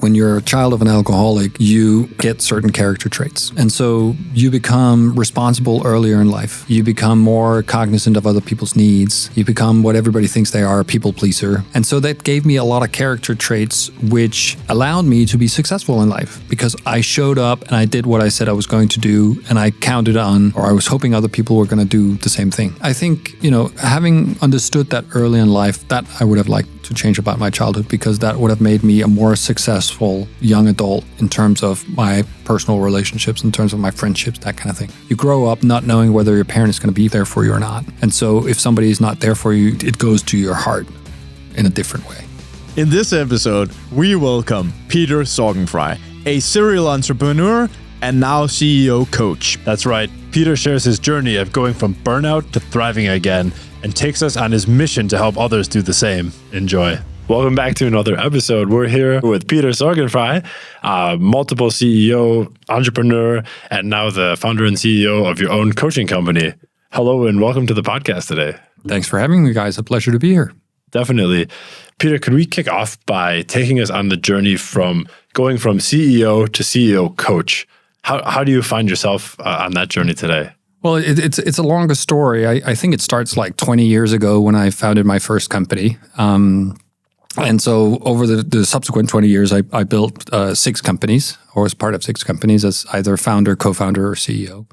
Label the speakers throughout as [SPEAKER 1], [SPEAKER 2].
[SPEAKER 1] when you're a child of an alcoholic, you get certain character traits. And so you become responsible earlier in life. You become more cognizant of other people's needs. You become what everybody thinks they are, a people pleaser. And so that gave me a lot of character traits, which allowed me to be successful in life because I showed up and I did what I said I was going to do. And I counted on, or I was hoping other people were going to do the same thing. I think, having understood that early in life, that I would have liked to change about my childhood because that would have made me a more successful young adult in terms of my personal relationships, in terms of my friendships, that kind of thing. You grow up not knowing whether your parent is going to be there for you or not. And so if somebody is not there for you, it goes to your heart in a different way.
[SPEAKER 2] In this episode, we welcome Peter Sorgenfrei, a serial entrepreneur and now CEO coach.
[SPEAKER 3] That's right. Peter shares his journey of going from burnout to thriving again and takes us on his mission to help others do the same. Enjoy. Welcome back to another episode. We're here with Peter Sorgenfrei, multiple CEO, entrepreneur, and now the founder and CEO of your own coaching company. Hello and welcome to the podcast today.
[SPEAKER 1] Thanks for having me, guys. A pleasure to be here.
[SPEAKER 3] Definitely. Peter, could we kick off by taking us on the journey from going from CEO to CEO coach? How do you find yourself on that journey today?
[SPEAKER 1] Well, it's a longer story. I think it starts like 20 years ago when I founded my first company. And so over the subsequent 20 years, I built 6 companies or was part of 6 companies as either founder, co-founder, or CEO.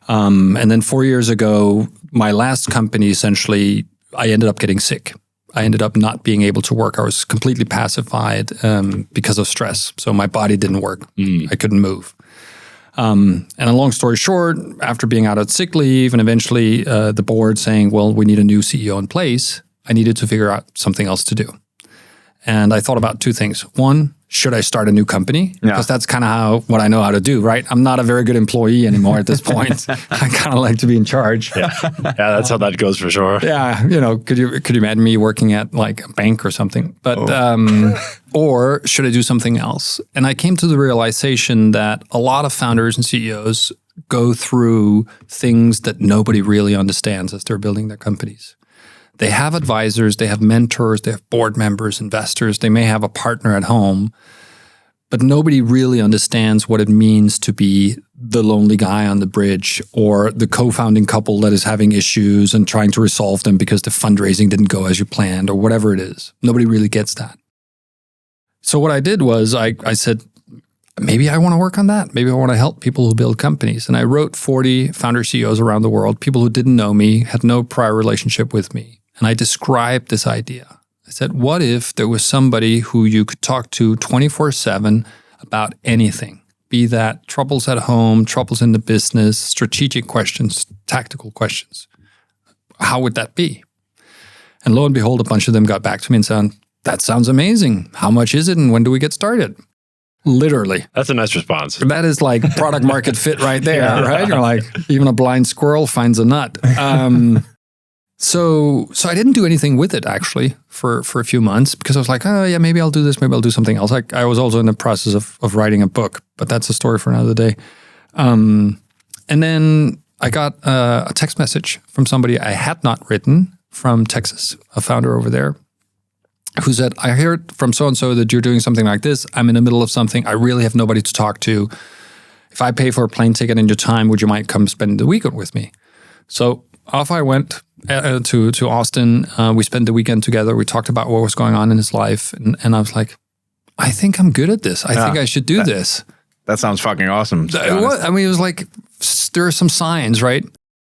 [SPEAKER 1] And then 4 years ago, my last company, essentially, I ended up getting sick. I ended up not being able to work. I was completely pacified because of stress. So my body didn't work. I couldn't move. And a long story short, after being out at sick leave and eventually the board saying, well, we need a new CEO in place, I needed to figure out something else to do. And I thought about 2 things. One, should I start a new company? Because that's kind of what I know how to do, right? I'm not a very good employee anymore at this point. I kind of like to be in charge.
[SPEAKER 3] Yeah, that's how that goes for sure.
[SPEAKER 1] Yeah, could you imagine me working at like a bank or something? But or should I do something else? And I came to the realization that a lot of founders and CEOs go through things that nobody really understands as they're building their companies. They have advisors, they have mentors, they have board members, investors, they may have a partner at home, but nobody really understands what it means to be the lonely guy on the bridge or the co-founding couple that is having issues and trying to resolve them because the fundraising didn't go as you planned or whatever it is. Nobody really gets that. So what I did was I said, maybe I want to work on that. Maybe I want to help people who build companies. And I wrote 40 founder CEOs around the world, people who didn't know me, had no prior relationship with me. And I described this idea. I said, what if there was somebody who you could talk to 24/7 about anything? Be that troubles at home, troubles in the business, strategic questions, tactical questions. How would that be? And lo and behold, a bunch of them got back to me and said, that sounds amazing. How much is it and when do we get started? Literally.
[SPEAKER 3] That's a nice response.
[SPEAKER 1] That is like product market fit right there, right? You're like, even a blind squirrel finds a nut. So I didn't do anything with it actually for a few months because I was like, oh yeah, maybe I'll do this, maybe I'll do something else. I was also in the process of writing a book, but that's a story for another day. And then I got a text message from somebody I had not written from Texas, a founder over there, who said, I heard from so-and-so that you're doing something like this. I'm in the middle of something. I really have nobody to talk to. If I pay for a plane ticket and your time, would you mind come spend the weekend with me? So off I went to Austin. We spent the weekend together. We talked about what was going on in his life. And I was like, I think I'm good at this. I think I should do this.
[SPEAKER 2] That sounds fucking awesome.
[SPEAKER 1] It was like, there are some signs, right?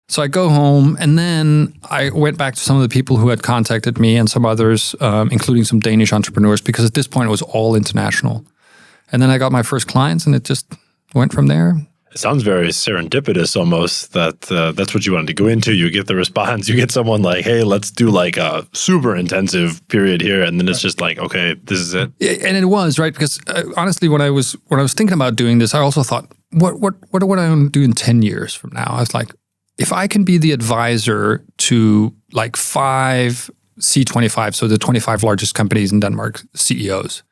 [SPEAKER 1] So I go home and then I went back to some of the people who had contacted me and some others, including some Danish entrepreneurs, because at this point it was all international. And then I got my first clients and it just went from there.
[SPEAKER 3] It sounds very serendipitous almost that that's what you wanted to go into. You get the response, you get someone like, hey, let's do like a super intensive period here. And then it's just like, okay, this is it.
[SPEAKER 1] And it was, right? Because honestly, when I was thinking about doing this, I also thought, what would I want to do in 10 years from now? I was like, if I can be the advisor to like 5 C25, so the 25 largest companies in Denmark, CEOs,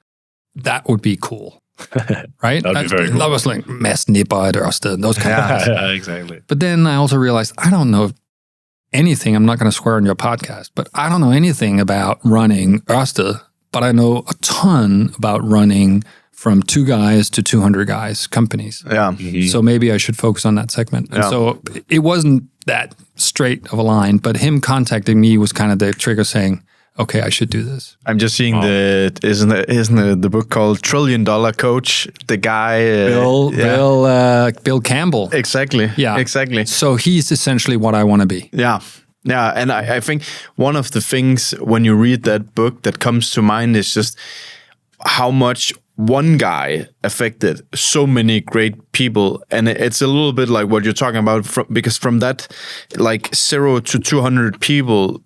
[SPEAKER 1] that would be cool. Right?
[SPEAKER 3] That would be very cool.
[SPEAKER 1] That was like Mads Nipper at Ørsted, those kind of guys.
[SPEAKER 3] Yeah, exactly.
[SPEAKER 1] But then I also realized I don't know anything. I'm not going to swear on your podcast, but I don't know anything about running Ørsted, but I know a ton about running from 2 guys to 200 guys companies.
[SPEAKER 2] Yeah.
[SPEAKER 1] So maybe I should focus on that segment. And so it wasn't that straight of a line, but him contacting me was kind of the trigger saying, okay, I should do this.
[SPEAKER 2] I'm just seeing isn't it the book called $1 Trillion Coach? The guy
[SPEAKER 1] Bill Campbell.
[SPEAKER 2] Exactly.
[SPEAKER 1] Yeah,
[SPEAKER 2] exactly.
[SPEAKER 1] So he's essentially what I want to be.
[SPEAKER 2] Yeah. Yeah. And I think one of the things when you read that book that comes to mind is just how much one guy affected so many great people. And it's a little bit like what you're talking about, because from that, like 0 to 200 people,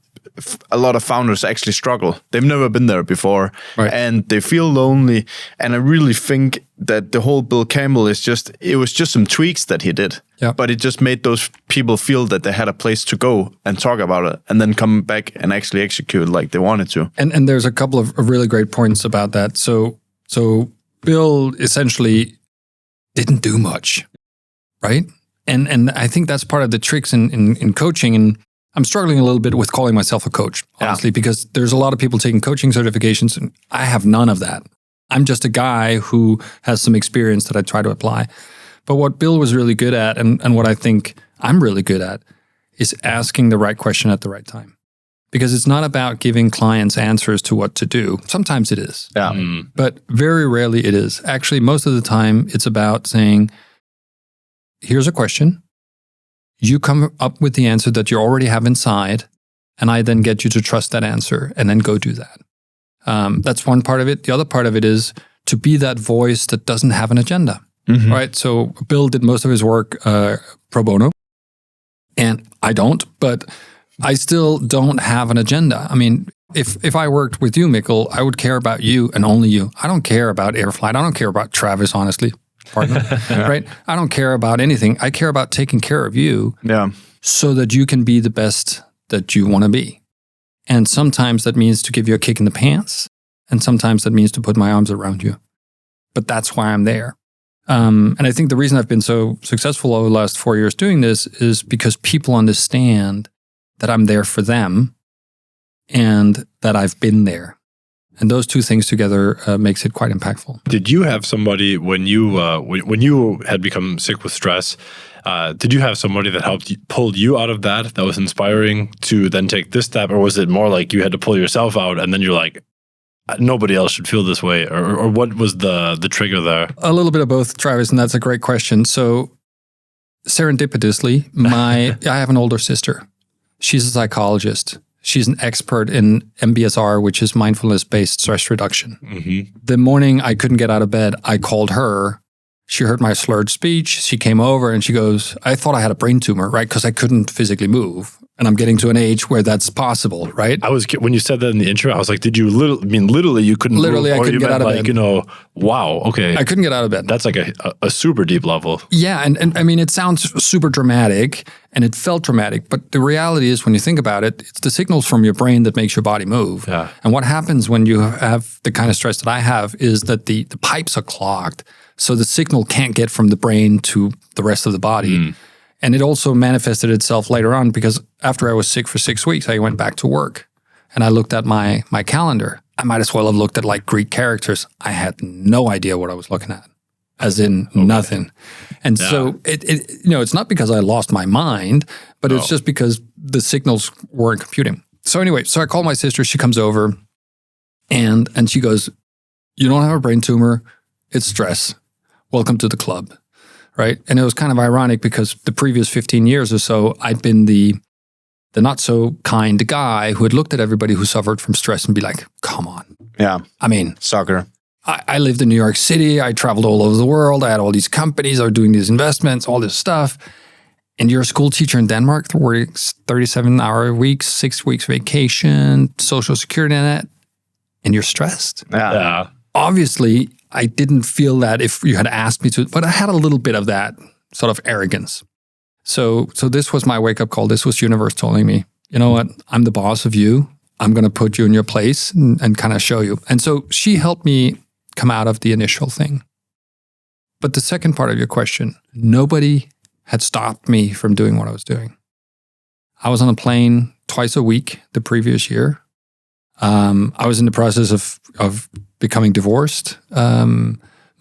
[SPEAKER 2] a lot of founders actually struggle. They've never been there before, and they feel lonely. And I really think that the whole Bill Campbell it was just some tweaks that he did, but it just made those people feel that they had a place to go and talk about it, and then come back and actually execute like they wanted to.
[SPEAKER 1] And there's a couple of really great points about that. So Bill essentially didn't do much, right? And I think that's part of the tricks in coaching. And I'm struggling a little bit with calling myself a coach, honestly, because there's a lot of people taking coaching certifications, and I have none of that. I'm just a guy who has some experience that I try to apply. But what Bill was really good at, and what I think I'm really good at, is asking the right question at the right time. Because it's not about giving clients answers to what to do. Sometimes it is.
[SPEAKER 2] Yeah.
[SPEAKER 1] But very rarely it is. Actually, most of the time, it's about saying, here's a question. You come up with the answer that you already have inside, and I then get you to trust that answer and then go do that. That's one part of it. The other part of it is to be that voice that doesn't have an agenda, right? So Bill did most of his work pro bono, and I don't, but I still don't have an agenda. I mean, if I worked with you, Mikkel, I would care about you and only you. I don't care about Airflight. I don't care about Travis, honestly. Partner, right? I don't care about anything. I care about taking care of you so that you can be the best that you want to be. And sometimes that means to give you a kick in the pants. And sometimes that means to put my arms around you. But that's why I'm there. And I think the reason I've been so successful over the last 4 years doing this is because people understand that I'm there for them and that I've been there. And those two things together makes it quite impactful.
[SPEAKER 3] Did you have somebody when you had become sick with stress? Did you have somebody that pulled you out of that was inspiring to then take this step, or was it more like you had to pull yourself out and then you're like, nobody else should feel this way, or what was the trigger there?
[SPEAKER 1] A little bit of both, Travis, and that's a great question. So, serendipitously, I have an older sister. She's a psychologist. She's an expert in MBSR, which is mindfulness-based stress reduction. The morning I couldn't get out of bed, I called her. She heard my slurred speech. She came over and she goes, I thought I had a brain tumor, right? Because I couldn't physically move. And I'm getting to an age where that's possible, right?
[SPEAKER 3] When you said that in the intro, I was like, did you literally you couldn't
[SPEAKER 1] literally
[SPEAKER 3] move?
[SPEAKER 1] I couldn't get out of bed.
[SPEAKER 3] Wow, okay.
[SPEAKER 1] I couldn't get out of bed.
[SPEAKER 3] That's like a super deep level.
[SPEAKER 1] Yeah, and I mean, it sounds super dramatic and it felt dramatic, but the reality is when you think about it, it's the signals from your brain that makes your body move.
[SPEAKER 3] Yeah.
[SPEAKER 1] And what happens when you have the kind of stress that I have is that the pipes are clogged. So the signal can't get from the brain to the rest of the body. And it also manifested itself later on because after I was sick for 6 weeks, I went back to work and I looked at my calendar. I might as well have looked at like Greek characters. I had no idea what I was looking at, as in nothing. And so it's not because I lost my mind, but it's just because the signals weren't computing. So anyway, I call my sister, she comes over and she goes, you don't have a brain tumor, it's stress. Welcome to the club. Right. And it was kind of ironic because the previous 15 years or so, I'd been the not so kind guy who had looked at everybody who suffered from stress and be like, come on.
[SPEAKER 2] Yeah.
[SPEAKER 1] I mean,
[SPEAKER 2] sucker.
[SPEAKER 1] I lived in New York City. I traveled all over the world. I had all these companies. I was doing these investments, all this stuff. And you're a school teacher in Denmark, working 37-hour weeks, 6 weeks vacation, social security net, and you're stressed.
[SPEAKER 2] Yeah.
[SPEAKER 1] Obviously, I didn't feel that if you had asked me to, but I had a little bit of that sort of arrogance. So this was my wake-up call. This was universe telling me, you know what? I'm the boss of you. I'm going to put you in your place and kind of show you. And so she helped me come out of the initial thing. But the second part of your question, nobody had stopped me from doing what I was doing. I was on a plane twice a week the previous year. I was in the process of becoming divorced.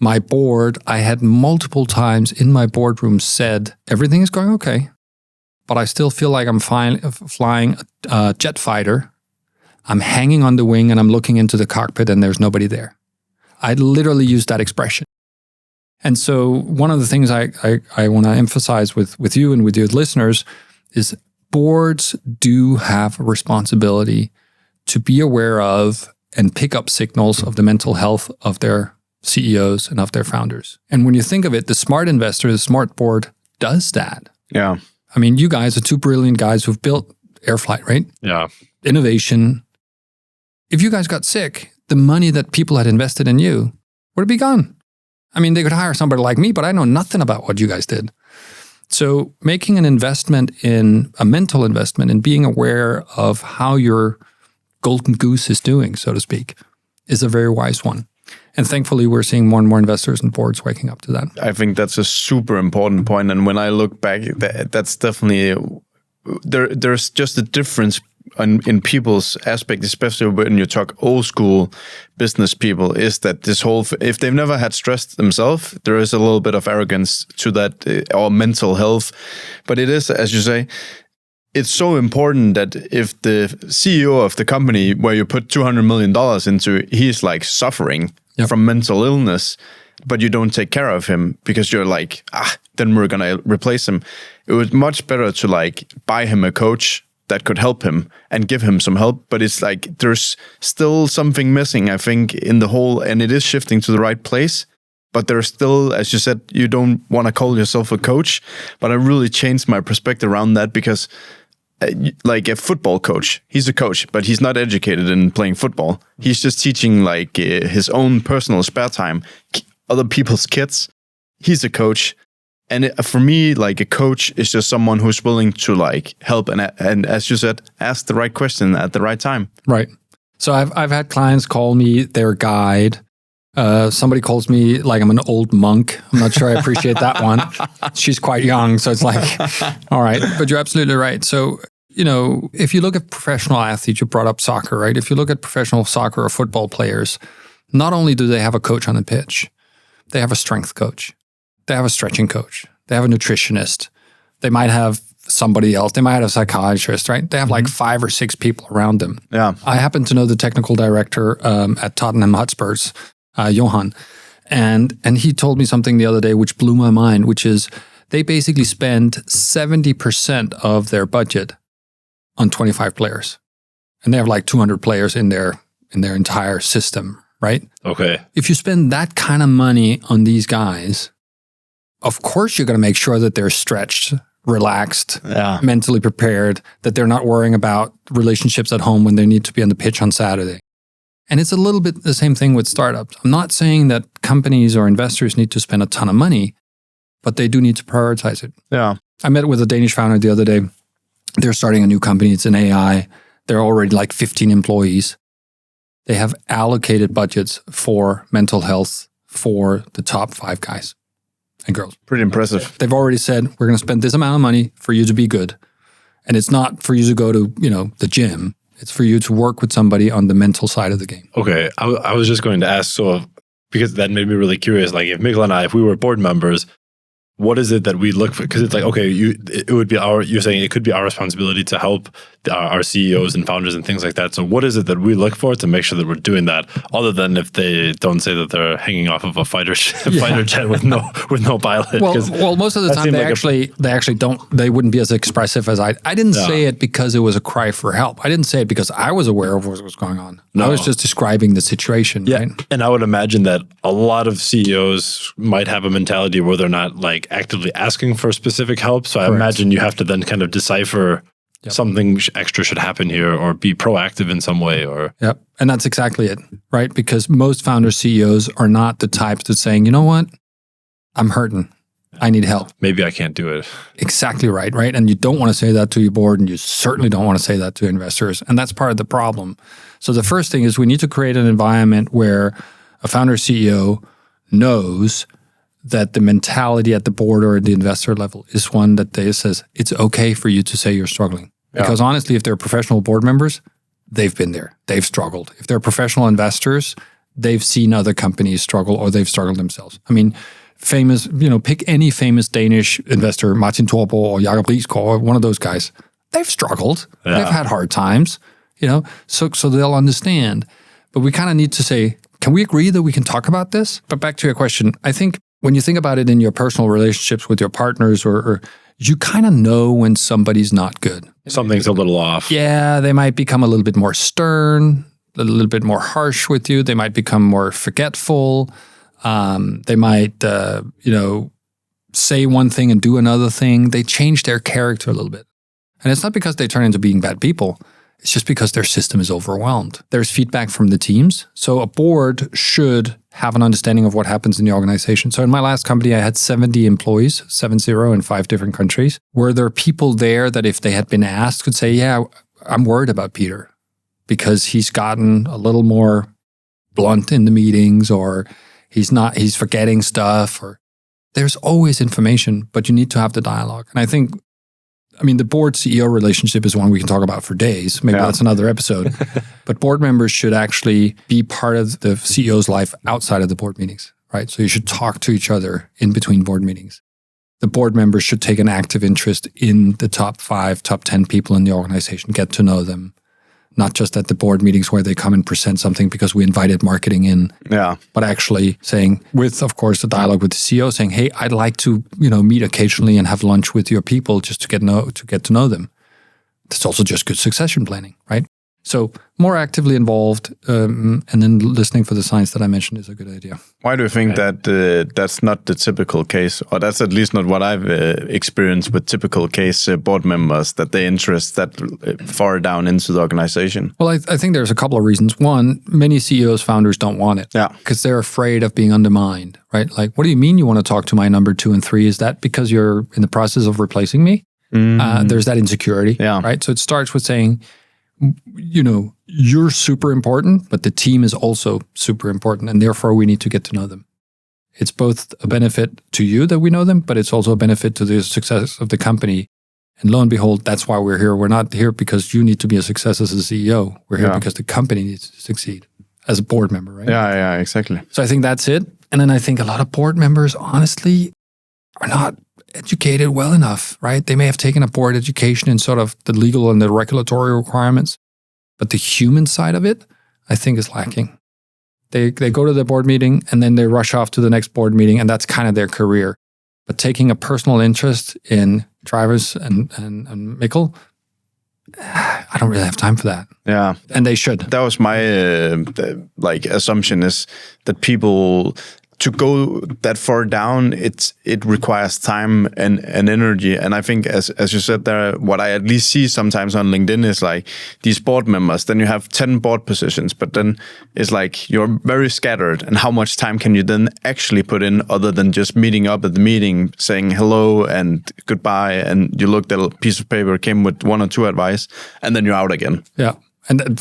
[SPEAKER 1] My board, I had multiple times in my boardroom said, everything is going okay, but I still feel like I'm flying a jet fighter. I'm hanging on the wing and I'm looking into the cockpit and there's nobody there. I literally used that expression. And so one of the things I want to emphasize with you and with your listeners is boards do have a responsibility to be aware of and pick up signals of the mental health of their CEOs and of their founders. And when you think of it, the smart investor, the smart board does that.
[SPEAKER 2] Yeah.
[SPEAKER 1] I mean, you guys are two brilliant guys who've built Airflight, right?
[SPEAKER 3] Yeah.
[SPEAKER 1] Innovation. If you guys got sick, the money that people had invested in you would be gone. I mean, they could hire somebody like me, but I know nothing about what you guys did. So making an investment in a mental investment and being aware of how your golden goose is doing, so to speak, is a very wise one. And thankfully, we're seeing more and more investors and boards waking up to that.
[SPEAKER 2] I think that's a super important point. And when I look back, that's definitely, there's just a difference in people's aspect, especially when you talk old school business people, is that this whole, if they've never had stress themselves, there is a little bit of arrogance to that, or mental health. But it is, as you say, it's so important that if the CEO of the company where you put $200 million into, he's like suffering from mental illness, but you don't take care of him because you're like, then we're going to replace him. It was much better to like buy him a coach that could help him and give him some help. But it's like, there's still something missing, I think, in the whole, and it is shifting to the right place. But there's still, as you said, you don't want to call yourself a coach, but I really changed my perspective around that because like a football coach, he's a coach, but he's not educated in playing football. He's just teaching like his own personal spare time, other people's kids. He's a coach. And for me, like a coach is just someone who's willing to like help and as you said, ask the right question at the right time.
[SPEAKER 1] Right. So I've had clients call me their guide. Somebody calls me like I'm an old monk. I'm not sure I appreciate that one. She's quite young, so it's like, all right. But you're absolutely right. So, you know, if you look at professional athletes, you brought up soccer, right? If you look at professional soccer or football players, not only do they have a coach on the pitch, they have a strength coach. They have a stretching coach. They have a nutritionist. They might have somebody else. They might have a psychiatrist, right? They have like 5 or 6 people around them.
[SPEAKER 2] Yeah.
[SPEAKER 1] I happen to know the technical director at Tottenham Hotspurs, Johan. And he told me something the other day which blew my mind, which is they basically spend 70% of their budget on 25 players. And they have like 200 players in their entire system, right?
[SPEAKER 3] Okay.
[SPEAKER 1] If you spend that kind of money on these guys, of course you're going to make sure that they're stretched, relaxed, mentally prepared, that they're not worrying about relationships at home when they need to be on the pitch on Saturday. And it's a little bit the same thing with startups. I'm not saying that companies or investors need to spend a ton of money, but they do need to prioritize it.
[SPEAKER 2] Yeah.
[SPEAKER 1] I met with a Danish founder the other day. They're starting a new company. It's an AI. They're already like 15 employees. They have allocated budgets for mental health for the top 5 guys and girls.
[SPEAKER 2] Pretty impressive.
[SPEAKER 1] They've already said, we're going to spend this amount of money for you to be good. And it's not for you to go to, the gym. It's for you to work with somebody on the mental side of the game.
[SPEAKER 3] Okay. I was just going to ask, because that made me really curious, like if Mikkel and I, if we were board members, what is it that we look for? Because it's like, okay, it would be you're saying it could be our responsibility to help our CEOs and founders and things like that. So what is it that we look for to make sure that we're doing that, other than if they don't say that they're hanging off of a fighter jet with no pilot?
[SPEAKER 1] Well, most of the time they actually don't. They wouldn't be as expressive as I didn't say it because it was a cry for help. I didn't say it because I was aware of what was going on. No. I was just describing the situation.
[SPEAKER 3] Yeah,
[SPEAKER 1] right?
[SPEAKER 3] And I would imagine that a lot of CEOs might have a mentality where they're not like actively asking for specific help. So I imagine you have to then kind of decipher something extra should happen here, or be proactive in some way.
[SPEAKER 1] Yep. And that's exactly it, right? Because most founder CEOs are not the types that saying, you know what, I'm hurting. I need help.
[SPEAKER 3] Maybe I can't do it.
[SPEAKER 1] Exactly right? And you don't want to say that to your board, and you certainly don't want to say that to investors. And that's part of the problem. So the first thing is we need to create an environment where a founder CEO knows that the mentality at the board or at the investor level is one that says it's okay for you to say you're struggling. Because honestly, if they're professional board members, they've been there. They've struggled. If they're professional investors, they've seen other companies struggle or they've struggled themselves. I mean, famous, pick any famous Danish investor, Martin Thorborg or Jacob Riisgaard, or one of those guys. They've struggled. Yeah. They've had hard times, so they'll understand. But we kind of need to say, can we agree that we can talk about this? But back to your question, I think when you think about it in your personal relationships with your partners or you kind of know when somebody's not good.
[SPEAKER 3] Something's a little off.
[SPEAKER 1] Yeah, they might become a little bit more stern, a little bit more harsh with you. They might become more forgetful. They might, say one thing and do another thing. They change their character a little bit. And it's not because they turn into being bad people. It's just because their system is overwhelmed. There's feedback from the teams. So a board should have an understanding of what happens in the organization. So in my last company, I had 70 employees, 70 in 5 different countries. Were there people there that if they had been asked could say, yeah, I'm worried about Peter because he's gotten a little more blunt in the meetings or he's forgetting stuff, or there's always information, but you need to have the dialogue. And I think, the board CEO relationship is one we can talk about for days. Maybe that's another episode. But board members should actually be part of the CEO's life outside of the board meetings, right? So you should talk to each other in between board meetings. The board members should take an active interest in the top 5, top 10 people in the organization, get to know them. Not just at the board meetings where they come and present something because we invited marketing in, but actually saying, with, of course, the dialogue with the CEO, saying, hey, I'd like to, meet occasionally and have lunch with your people just to get to know them. That's also just good succession planning, right? So more actively involved and then listening for the signs that I mentioned is a good idea.
[SPEAKER 2] Why do you think that that's not the typical case, or that's at least not what I've experienced with typical case board members, that they interest that far down into the organization?
[SPEAKER 1] Well, I think there's a couple of reasons. One, many CEOs, founders don't want it because they're afraid of being undermined, right? Like, what do you mean you want to talk to my number 2 and 3? Is that because you're in the process of replacing me? There's that insecurity, right? So it starts with saying, you're super important, but the team is also super important, and therefore we need to get to know them. It's both a benefit to you that we know them, but it's also a benefit to the success of the company. And lo and behold, that's why we're here. We're not here because you need to be a success as a CEO. We're here because the company needs to succeed as a board member, right?
[SPEAKER 2] Yeah, exactly.
[SPEAKER 1] So I think that's it. And then I think a lot of board members, honestly, are not educated well enough, right? They may have taken a board education in sort of the legal and the regulatory requirements, but the human side of it, I think, is lacking. They go to the board meeting and then they rush off to the next board meeting, and that's kind of their career. But taking a personal interest in Travis and Mikkel, I don't really have time for that.
[SPEAKER 2] Yeah.
[SPEAKER 1] And they should.
[SPEAKER 2] That was my assumption, is that people, to go that far down, it requires time and energy. And I think, as you said there, what I at least see sometimes on LinkedIn is like these board members, then you have 10 board positions, but then it's like you're very scattered. And how much time can you then actually put in other than just meeting up at the meeting, saying hello and goodbye, and you looked at a piece of paper, came with 1 or 2 advice, and then you're out again.
[SPEAKER 1] Yeah.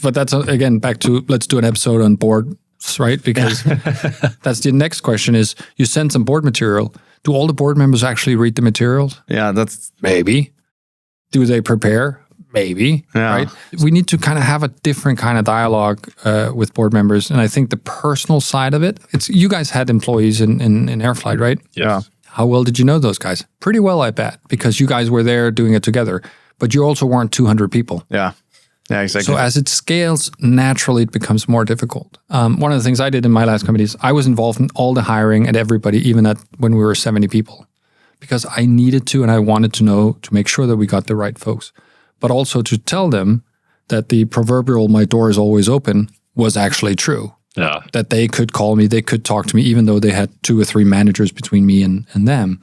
[SPEAKER 1] But that's, again, back to, let's do an episode on board, right? Because that's the next question is, you send some board material. Do all the board members actually read the materials?
[SPEAKER 2] Yeah, that's...
[SPEAKER 1] Maybe. Do they prepare? Maybe, right? We need to kind of have a different kind of dialogue with board members. And I think the personal side of it, you guys had employees in Airflight, right?
[SPEAKER 2] Yeah.
[SPEAKER 1] How well did you know those guys? Pretty well, I bet, because you guys were there doing it together. But you also weren't 200 people.
[SPEAKER 2] Yeah. Yeah, exactly.
[SPEAKER 1] So as it scales, naturally it becomes more difficult. One of the things I did in my last company is I was involved in all the hiring and everybody, even when we were 70 people, because I needed to and I wanted to know, to make sure that we got the right folks, but also to tell them that the proverbial "my door is always open" was actually true.
[SPEAKER 3] Yeah.
[SPEAKER 1] That they could call me, they could talk to me, even though they had 2 or 3 managers between me and them.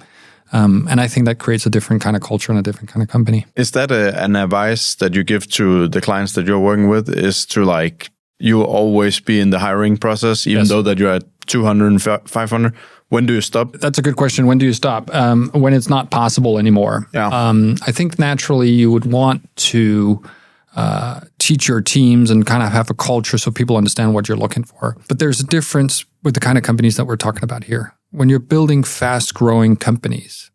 [SPEAKER 1] And I think that creates a different kind of culture and a different kind of company.
[SPEAKER 2] Is that an advice that you give to the clients that you're working with, is to you always be in the hiring process, even though that you're at 200 and 500? When do you stop?
[SPEAKER 1] That's a good question. When do you stop? When it's not possible anymore.
[SPEAKER 2] Yeah.
[SPEAKER 1] I think naturally you would want to teach your teams and kind of have a culture so people understand what you're looking for. But there's a difference with the kind of companies that we're talking about here. When you're building fast-growing companies,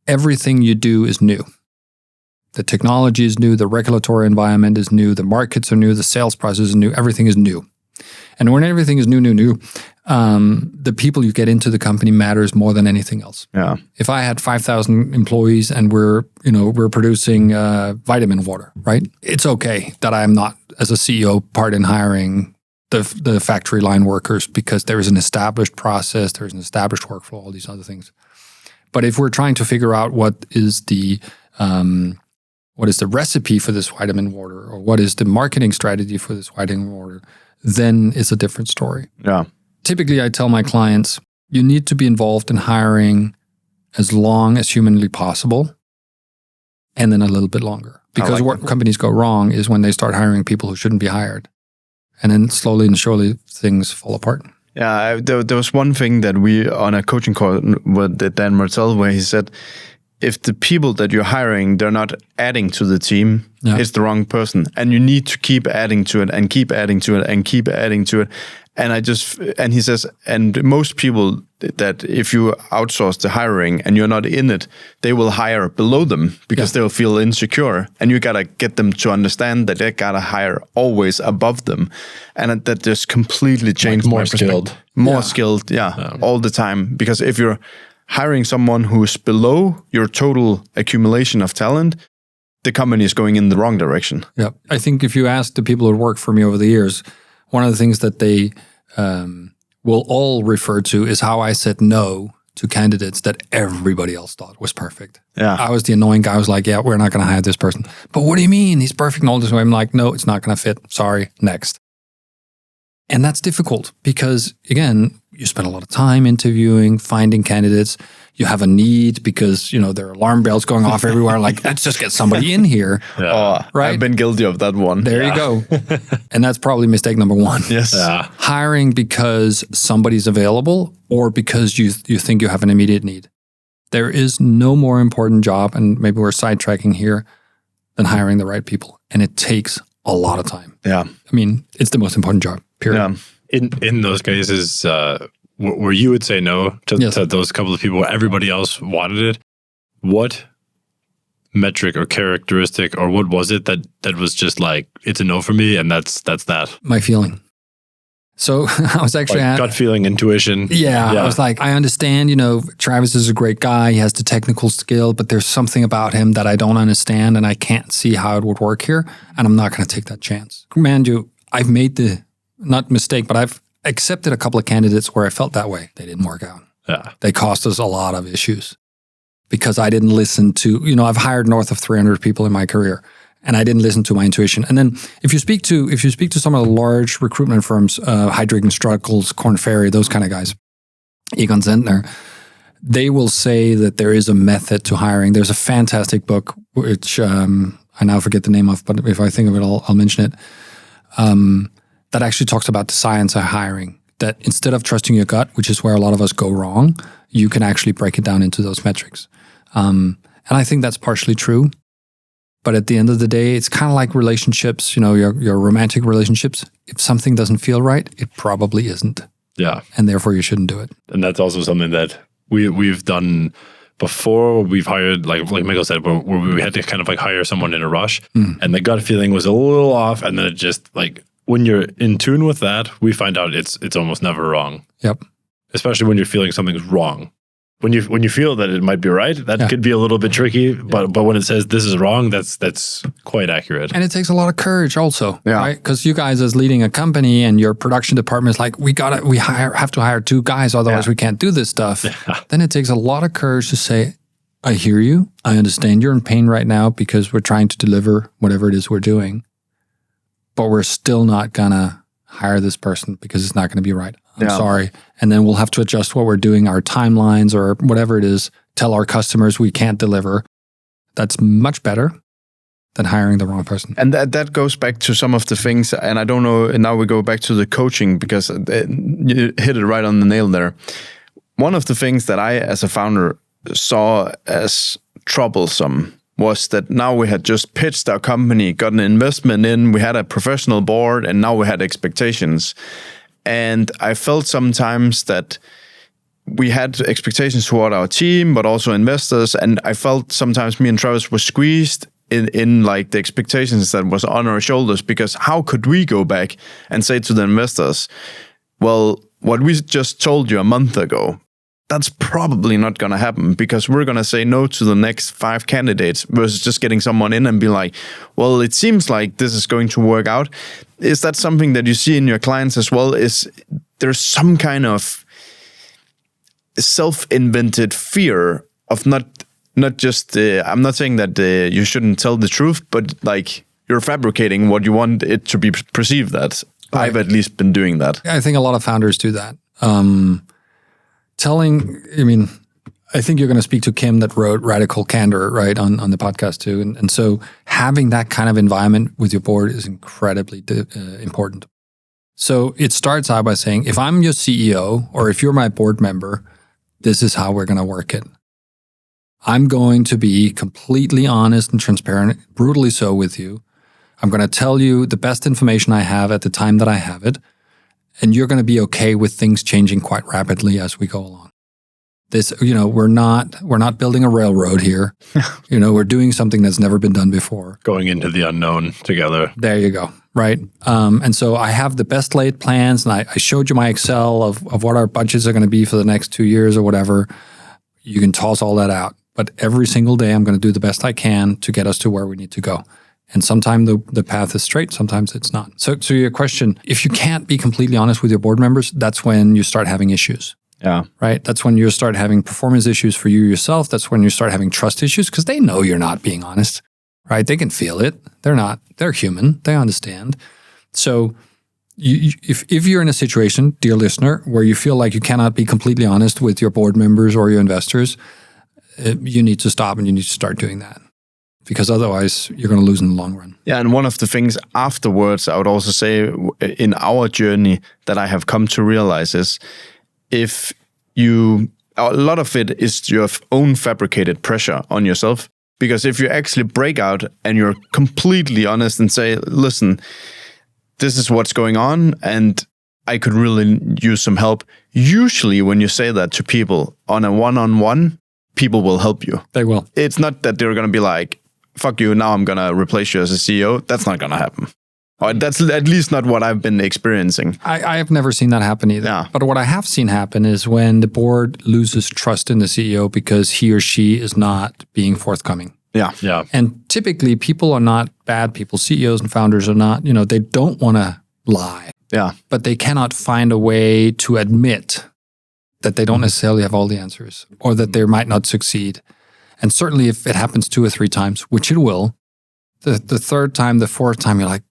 [SPEAKER 1] everything you do is new. The technology is new, the regulatory environment is new, the markets are new, the sales process is new, everything is new. And when everything is new, the people you get into the company matters more than anything else.
[SPEAKER 2] Yeah.
[SPEAKER 1] If I had 5,000 employees and we're producing vitamin water, right? It's okay that I'm not, as a CEO, part in hiring the factory line workers because there is an established process, there is an established workflow, all these other things. But if we're trying to figure out what is the recipe for this vitamin water, or what is the marketing strategy for this vitamin water, then it's a different story.
[SPEAKER 2] Yeah.
[SPEAKER 1] Typically, I tell my clients, you need to be involved in hiring as long as humanly possible, and then a little bit longer. Because what companies go wrong is when they start hiring people who shouldn't be hired. And then slowly and surely things fall apart.
[SPEAKER 2] Yeah, there was one thing that we, on a coaching call with Dan Martell, where he said, if the people that you're hiring, they're not adding to the team, it's the wrong person. And you need to keep adding to it and keep adding to it and keep adding to it. And he says, and most people that if you outsource the hiring and you're not in it, they will hire below them because they'll feel insecure. And you got to get them to understand that they got to hire always above them. And that just completely changed
[SPEAKER 3] more
[SPEAKER 2] my
[SPEAKER 3] skilled.
[SPEAKER 2] More skilled, all the time. Because if you're hiring someone who's below your total accumulation of talent, the company is going in the wrong direction.
[SPEAKER 1] Yeah. I think if you ask the people who work for me over the years, one of the things that they will all refer to is how I said no to candidates that everybody else thought was perfect.
[SPEAKER 2] Yeah.
[SPEAKER 1] I was the annoying guy. I was like, yeah, we're not going to hire this person. But what do you mean? He's perfect in all this way. I'm like, no, it's not going to fit. Sorry, next. And that's difficult because, again, you spend a lot of time interviewing, finding candidates. You have a need because, there are alarm bells going off everywhere. Like, let's just get somebody in here.
[SPEAKER 2] Yeah.
[SPEAKER 1] Right?
[SPEAKER 2] I've been guilty of that one.
[SPEAKER 1] There you go. And that's probably mistake number one.
[SPEAKER 2] Yes.
[SPEAKER 3] Yeah.
[SPEAKER 1] Hiring because somebody's available or because you think you have an immediate need. There is no more important job, and maybe we're sidetracking here, than hiring the right people. And it takes a lot of time.
[SPEAKER 2] Yeah.
[SPEAKER 1] I mean, it's the most important job, period.
[SPEAKER 3] Yeah. In those cases, where you would say no to those couple of people where everybody else wanted it, what metric or characteristic or what was it that was just like, it's a no for me and that's that?
[SPEAKER 1] My feeling. So I was actually
[SPEAKER 3] gut feeling, intuition.
[SPEAKER 1] Yeah, I was like, I understand, Travis is a great guy. He has the technical skill, but there's something about him that I don't understand and I can't see how it would work here. And I'm not going to take that chance. Command you, I've made the, not mistake, but I've accepted a couple of candidates where I felt that way. They didn't work out.
[SPEAKER 3] Yeah.
[SPEAKER 1] They cost us a lot of issues because I didn't listen to, I've hired north of 300 people in my career and I didn't listen to my intuition. And then if you speak to some of the large recruitment firms, Heidrick & Struggles, Korn Ferry, those kind of guys, Egon Zentner, they will say that there is a method to hiring. There's a fantastic book, which I now forget the name of, but if I think of it, I'll mention it. That actually talks about the science of hiring, that instead of trusting your gut, which is where a lot of us go wrong, you can actually break it down into those metrics. And I think that's partially true. But at the end of the day, it's kind of like relationships, your romantic relationships. If something doesn't feel right, it probably isn't.
[SPEAKER 3] Yeah.
[SPEAKER 1] And therefore you shouldn't do it.
[SPEAKER 3] And that's also something that we've done before. We've hired, like Michael said, where we had to kind of like hire someone in a rush and the gut feeling was a little off. And then it just like, when you're in tune with that, we find out it's almost never wrong.
[SPEAKER 1] Yep.
[SPEAKER 3] Especially when you're feeling something's wrong. When you feel that it might be right, that could be a little bit tricky. But when it says this is wrong, that's quite accurate.
[SPEAKER 1] And it takes a lot of courage also, right? Because you guys as leading a company and your production department is like, we have to hire 2 guys, otherwise we can't do this stuff. Yeah. Then it takes a lot of courage to say, I hear you. I understand you're in pain right now because we're trying to deliver whatever it is we're doing. But we're still not going to hire this person because it's not going to be right. I'm sorry. And then we'll have to adjust what we're doing, our timelines or whatever it is, tell our customers we can't deliver. That's much better than hiring the wrong person.
[SPEAKER 2] And that goes back to some of the things, and I don't know, and now we go back to the coaching because you hit it right on the nail there. One of the things that I, as a founder, saw as troublesome was that now we had just pitched our company, got an investment in, we had a professional board, and now we had expectations. And I felt sometimes that we had expectations toward our team, but also investors. And I felt sometimes me and Travis were squeezed in like the expectations that was on our shoulders, because how could we go back and say to the investors, well, what we just told you a month ago, that's probably not going to happen, because we're going to say no to the next 5 candidates versus just getting someone in and be like, well, it seems like this is going to work out. Is that something that you see in your clients as well? Is there's some kind of self-invented fear of not just, I'm not saying that you shouldn't tell the truth, but like you're fabricating what you want it to be perceived as. Right. I've at least been doing that.
[SPEAKER 1] I think a lot of founders do that. I think you're going to speak to Kim that wrote Radical Candor, right, on the podcast too. And so having that kind of environment with your board is incredibly important. So it starts out by saying, if I'm your CEO or if you're my board member, this is how we're going to work it. I'm going to be completely honest and transparent, brutally so with you. I'm going to tell you the best information I have at the time that I have it. And you're going to be okay with things changing quite rapidly as we go along. This, we're not building a railroad here. We're doing something that's never been done before.
[SPEAKER 3] Going into the unknown together.
[SPEAKER 1] There you go. Right. And so I have the best laid plans, and I showed you my Excel of what our budgets are going to be for the next 2 years or whatever. You can toss all that out. But every single day, I'm going to do the best I can to get us to where we need to go. And sometimes the path is straight, sometimes it's not. So to your question, if you can't be completely honest with your board members, that's when you start having issues.
[SPEAKER 2] Yeah.
[SPEAKER 1] Right? That's when you start having performance issues for you yourself. That's when you start having trust issues, because they know you're not being honest. Right? They can feel it. They're human. They understand. So if you're in a situation, dear listener, where you feel like you cannot be completely honest with your board members or your investors, you need to stop and you need to start doing that, because otherwise you're going to lose in the long run.
[SPEAKER 2] Yeah, and one of the things afterwards, I would also say in our journey that I have come to realize is, a lot of it is your own fabricated pressure on yourself. Because if you actually break out and you're completely honest and say, listen, this is what's going on and I could really use some help. Usually when you say that to people on a one-on-one, people will help you.
[SPEAKER 1] They will.
[SPEAKER 2] It's not that they're going to be like, fuck you, now I'm going to replace you as a CEO. That's not going to happen. Or that's at least not what I've been experiencing.
[SPEAKER 1] I have never seen that happen either.
[SPEAKER 2] Yeah.
[SPEAKER 1] But what I have seen happen is when the board loses trust in the CEO because he or she is not being forthcoming.
[SPEAKER 2] Yeah.
[SPEAKER 3] Yeah.
[SPEAKER 1] And typically people are not bad people. CEOs and founders are not, they don't want to lie.
[SPEAKER 2] Yeah.
[SPEAKER 1] But they cannot find a way to admit that they don't necessarily have all the answers or that they might not succeed. And certainly if it happens 2 or 3 times, which it will, the third time, the fourth time, you're like,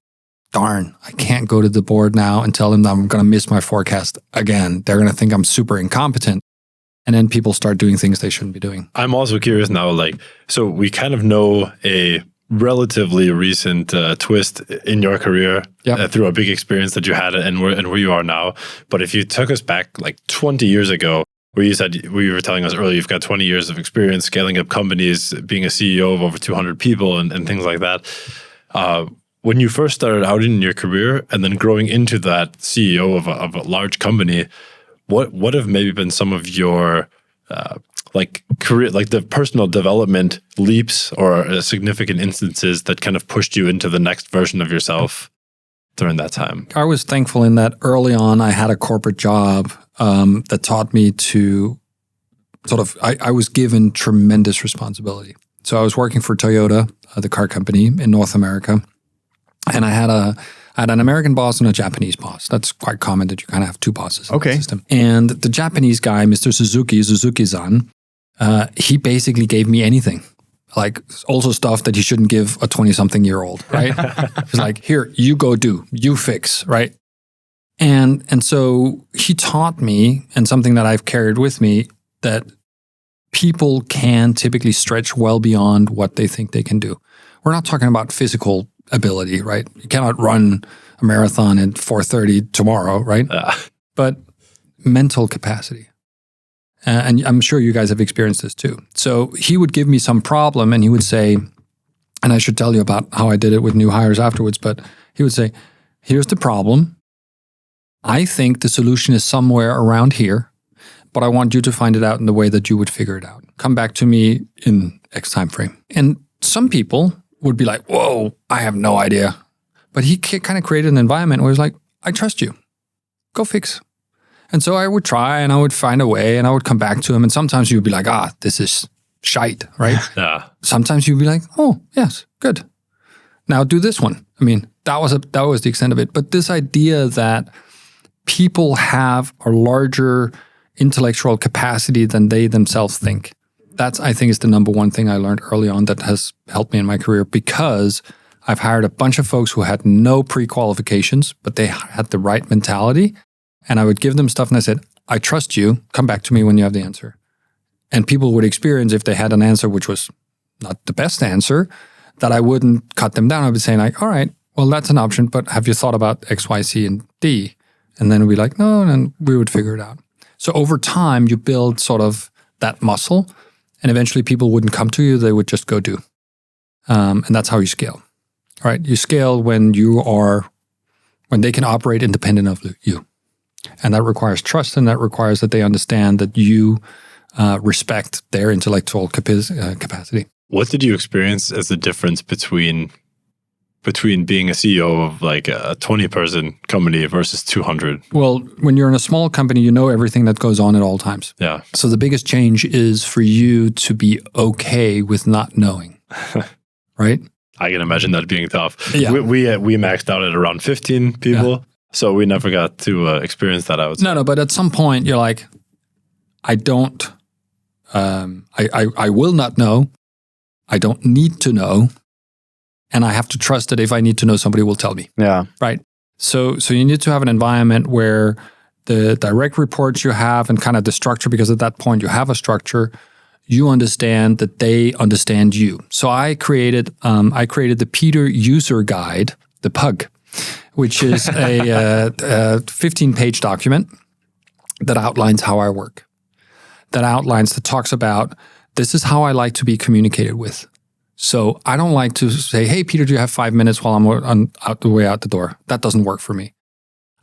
[SPEAKER 1] darn, I can't go to the board now and tell them that I'm going to miss my forecast again. They're going to think I'm super incompetent. And then people start doing things they shouldn't be doing.
[SPEAKER 3] I'm also curious now, so we kind of know a relatively recent twist in your career through a big experience that you had and where you are now. But if you took us back 20 years ago, where you were telling us earlier, you've got 20 years of experience scaling up companies, being a CEO of over 200 people and things like that. When you first started out in your career and then growing into that CEO of a large company, what have maybe been some of your career, the personal development leaps or significant instances that kind of pushed you into the next version of yourself during that time?
[SPEAKER 1] I was thankful in that early on I had a corporate job that taught me to I was given tremendous responsibility. So I was working for Toyota, the car company in North America. And I had an American boss and a Japanese boss. That's quite common that you kind of have 2 bosses in the system. And the Japanese guy, Mr. Suzuki-san, he basically gave me anything. Also stuff that he shouldn't give a 20-something-year-old, right? He's like, here, you go do, you fix, right? And so he taught me, and something that I've carried with me, that people can typically stretch well beyond what they think they can do. We're not talking about physical ability, right? You cannot run a marathon at 4:30 tomorrow, right? But mental capacity. And I'm sure you guys have experienced this too. So he would give me some problem and he would say, and I should tell you about how I did it with new hires afterwards, but he would say, here's the problem. I think the solution is somewhere around here, but I want you to find it out in the way that you would figure it out. Come back to me in X time frame. And some people would be like, whoa, I have no idea. But he kind of created an environment where he's like, I trust you. Go fix. And so I would try and I would find a way and I would come back to him. And sometimes you'd be like, this is shite, right?
[SPEAKER 3] Yeah.
[SPEAKER 1] Sometimes you'd be like, oh, yes, good. Now do this one. I mean, that was the extent of it. But this idea that people have a larger intellectual capacity than they themselves think. That's, I think, is the number one thing I learned early on that has helped me in my career, because I've hired a bunch of folks who had no pre-qualifications, but they had the right mentality. And I would give them stuff and I said, I trust you. Come back to me when you have the answer. And people would experience, if they had an answer which was not the best answer, that I wouldn't cut them down. I'd be saying like, all right, well, that's an option, but have you thought about X, Y, C, and D? And then it'd be like, no, and then we would figure it out. So over time, you build sort of that muscle, and eventually people wouldn't come to you, they would just go do. And that's how you scale. All right, you scale when they can operate independent of you. And that requires trust, and that requires that they understand that you respect their intellectual capacity.
[SPEAKER 3] What did you experience as the difference between being a CEO of like a 20-person company versus 200?
[SPEAKER 1] Well, when you're in a small company, you know everything that goes on at all times.
[SPEAKER 3] Yeah.
[SPEAKER 1] So the biggest change is for you to be okay with not knowing, right?
[SPEAKER 3] I can imagine that being tough.
[SPEAKER 1] Yeah.
[SPEAKER 3] We maxed out at around 15 people, so we never got to experience that, I would say.
[SPEAKER 1] No, but at some point you're like, I don't, I will not know. I don't need to know. And I have to trust that if I need to know, somebody will tell me.
[SPEAKER 2] Yeah.
[SPEAKER 1] Right. So you need to have an environment where the direct reports you have and kind of the structure, because at that point you have a structure, you understand that they understand you. So I created the Peter User Guide, the PUG, which is a 15-page document that outlines how I work. That talks about, this is how I like to be communicated with. So I don't like to say, hey, Peter, do you have 5 minutes while I'm out the door? That doesn't work for me.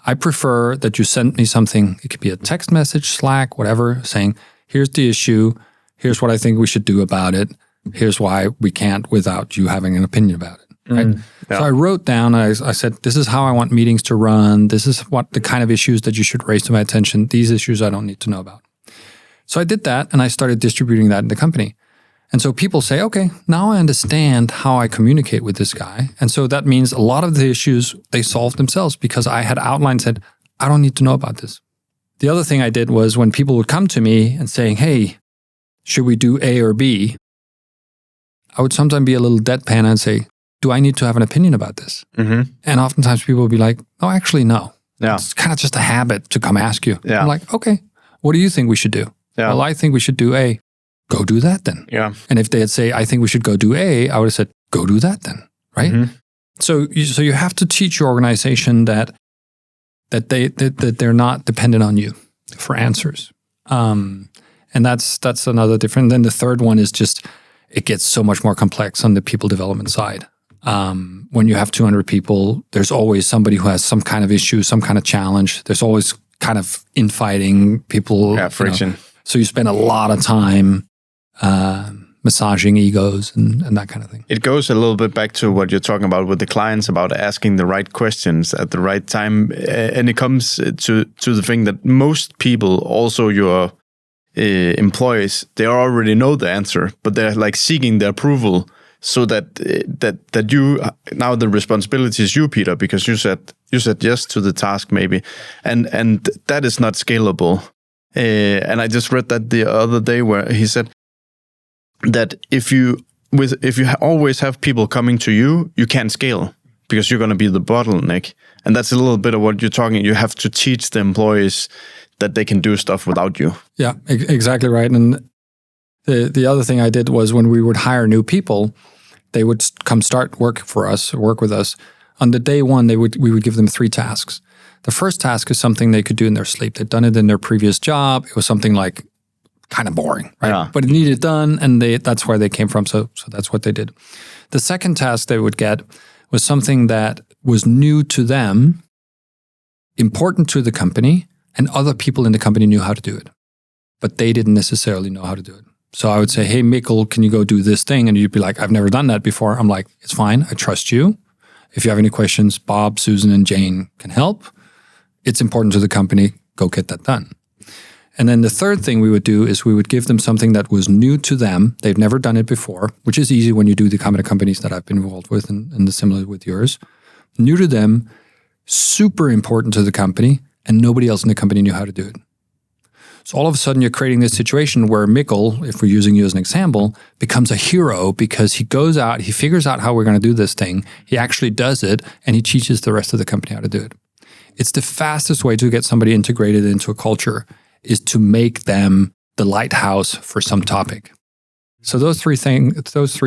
[SPEAKER 1] I prefer that you send me something. It could be a text message, Slack, whatever, saying, here's the issue. Here's what I think we should do about it. Here's why we can't without you having an opinion about it. Right?
[SPEAKER 2] Yeah.
[SPEAKER 1] So I wrote down, I said, this is how I want meetings to run. This is what the kind of issues that you should raise to my attention. These issues I don't need to know about. So I did that, and I started distributing that in the company. And so people say, okay, now I understand how I communicate with this guy. And so that means a lot of the issues, they solved themselves because I had outlined, said, I don't need to know about this. The other thing I did was when people would come to me and saying, hey, should we do A or B? I would sometimes be a little deadpan and say, do I need to have an opinion about this?
[SPEAKER 2] Mm-hmm.
[SPEAKER 1] And oftentimes people would be like, oh, actually, no.
[SPEAKER 2] Yeah.
[SPEAKER 1] It's kind of just a habit to come ask you.
[SPEAKER 2] Yeah.
[SPEAKER 1] I'm like, okay, what do you think we should do?
[SPEAKER 2] Yeah.
[SPEAKER 1] Well, I think we should do A. Go do that then.
[SPEAKER 2] Yeah.
[SPEAKER 1] And if they'd say, I think we should go do A, I would have said, go do that then, right?
[SPEAKER 2] Mm-hmm.
[SPEAKER 1] So you have to teach your organization that they're not dependent on you for answers. And that's another different. Then the third one is just, it gets so much more complex on the people development side. When you have 200 people, there's always somebody who has some kind of issue, some kind of challenge. There's always kind of infighting, people.
[SPEAKER 2] Yeah, friction.
[SPEAKER 1] You know, so you spend a lot of time massaging egos and that kind of thing.
[SPEAKER 2] It goes a little bit back to what you're talking about with the clients about asking the right questions at the right time. And it comes to the thing that most people, also your employees, they already know the answer, but they're like seeking the approval so that you, now the responsibility is you, Peter, because you said yes to the task maybe. And that is not scalable. And I just read that the other day where he said that if you always have people coming to you, you can't scale because you're going to be the bottleneck. And that's a little bit of what you're talking. You have to teach the employees that they can do stuff without you. Yeah,
[SPEAKER 1] exactly right. And the other thing I did was when we would hire new people, they would come start work with us. On the day one, we would give them 3 tasks. The first task is something they could do in their sleep. They'd done it in their previous job. It was something like kind of boring, right?
[SPEAKER 2] Yeah.
[SPEAKER 1] But it needed done, and that's where they came from. So that's what they did. The second task they would get was something that was new to them, important to the company, and other people in the company knew how to do it. But they didn't necessarily know how to do it. So I would say, hey, Mikkel, can you go do this thing? And you'd be like, I've never done that before. I'm like, it's fine. I trust you. If you have any questions, Bob, Susan, and Jane can help. It's important to the company. Go get that done. And then the third thing we would do is we would give them something that was new to them. They've never done it before, which is easy when you do the kind of companies that I've been involved with and the similar with yours. New to them, super important to the company, and nobody else in the company knew how to do it. So all of a sudden, you're creating this situation where Mikkel, if we're using you as an example, becomes a hero because he goes out, he figures out how we're going to do this thing, he actually does it, and he teaches the rest of the company how to do it. It's the fastest way to get somebody integrated into a culture is to make them the lighthouse for some topic. So those three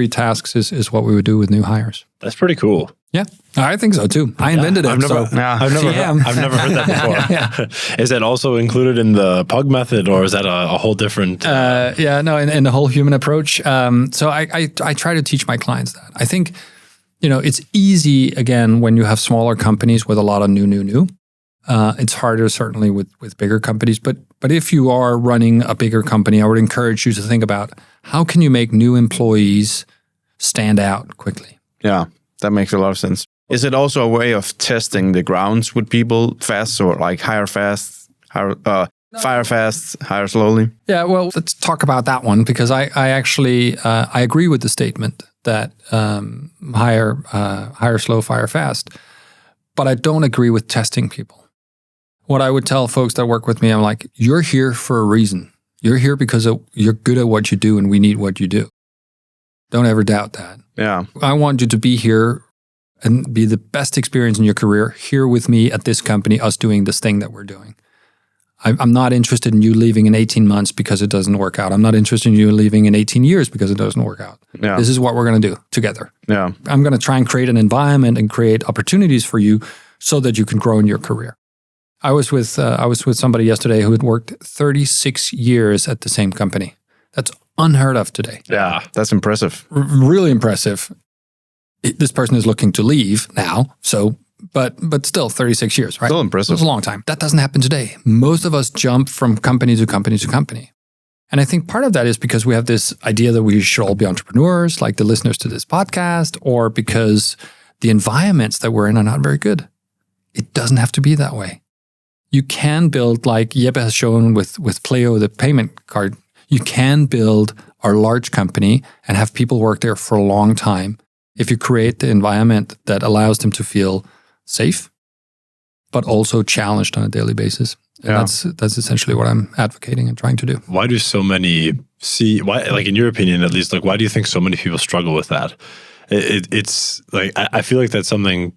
[SPEAKER 1] tasks is what we would do with new hires.
[SPEAKER 3] That's pretty cool.
[SPEAKER 1] Yeah, I think so too. I invented it.
[SPEAKER 3] I've never heard that before.
[SPEAKER 1] Yeah.
[SPEAKER 3] Is that also included in the PUG method, or is that a whole different?
[SPEAKER 1] In the whole human approach. So I try to teach my clients that. I think, it's easy, again, when you have smaller companies with a lot of new. It's harder, certainly, with bigger companies. But if you are running a bigger company, I would encourage you to think about how can you make new employees stand out quickly.
[SPEAKER 2] Yeah, that makes a lot of sense. Is it also a way of testing the grounds with people fast, or like hire fast, fire fast, hire slowly?
[SPEAKER 1] Yeah, well, let's talk about that one, because I actually I agree with the statement that hire slow, fire fast, but I don't agree with testing people. What I would tell folks that work with me, I'm like, you're here for a reason. You're here because you're good at what you do and we need what you do. Don't ever doubt that.
[SPEAKER 2] Yeah.
[SPEAKER 1] I want you to be here and be the best experience in your career here with me at this company, us doing this thing that we're doing. I'm not interested in you leaving in 18 months because it doesn't work out. I'm not interested in you leaving in 18 years because it doesn't work out.
[SPEAKER 2] Yeah.
[SPEAKER 1] This is what we're going to do together.
[SPEAKER 2] Yeah.
[SPEAKER 1] I'm going to try and create an environment and create opportunities for you so that you can grow in your career. I was with somebody yesterday who had worked 36 years at the same company. That's unheard of today.
[SPEAKER 2] Yeah, that's impressive.
[SPEAKER 1] Really impressive. This person is looking to leave now, but still 36 years, right?
[SPEAKER 2] Still impressive.
[SPEAKER 1] It's a long time. That doesn't happen today. Most of us jump from company to company to company. And I think part of that is because we have this idea that we should all be entrepreneurs, like the listeners to this podcast, or because the environments that we're in are not very good. It doesn't have to be that way. You can build, like Jeppe has shown with Pleo, the payment card, you can build a large company and have people work there for a long time if you create the environment that allows them to feel safe, but also challenged on a daily basis. And that's essentially what I'm advocating and trying to do.
[SPEAKER 3] Why do so many like in your opinion at least, like why do you think so many people struggle with that? It's like, I feel like that's something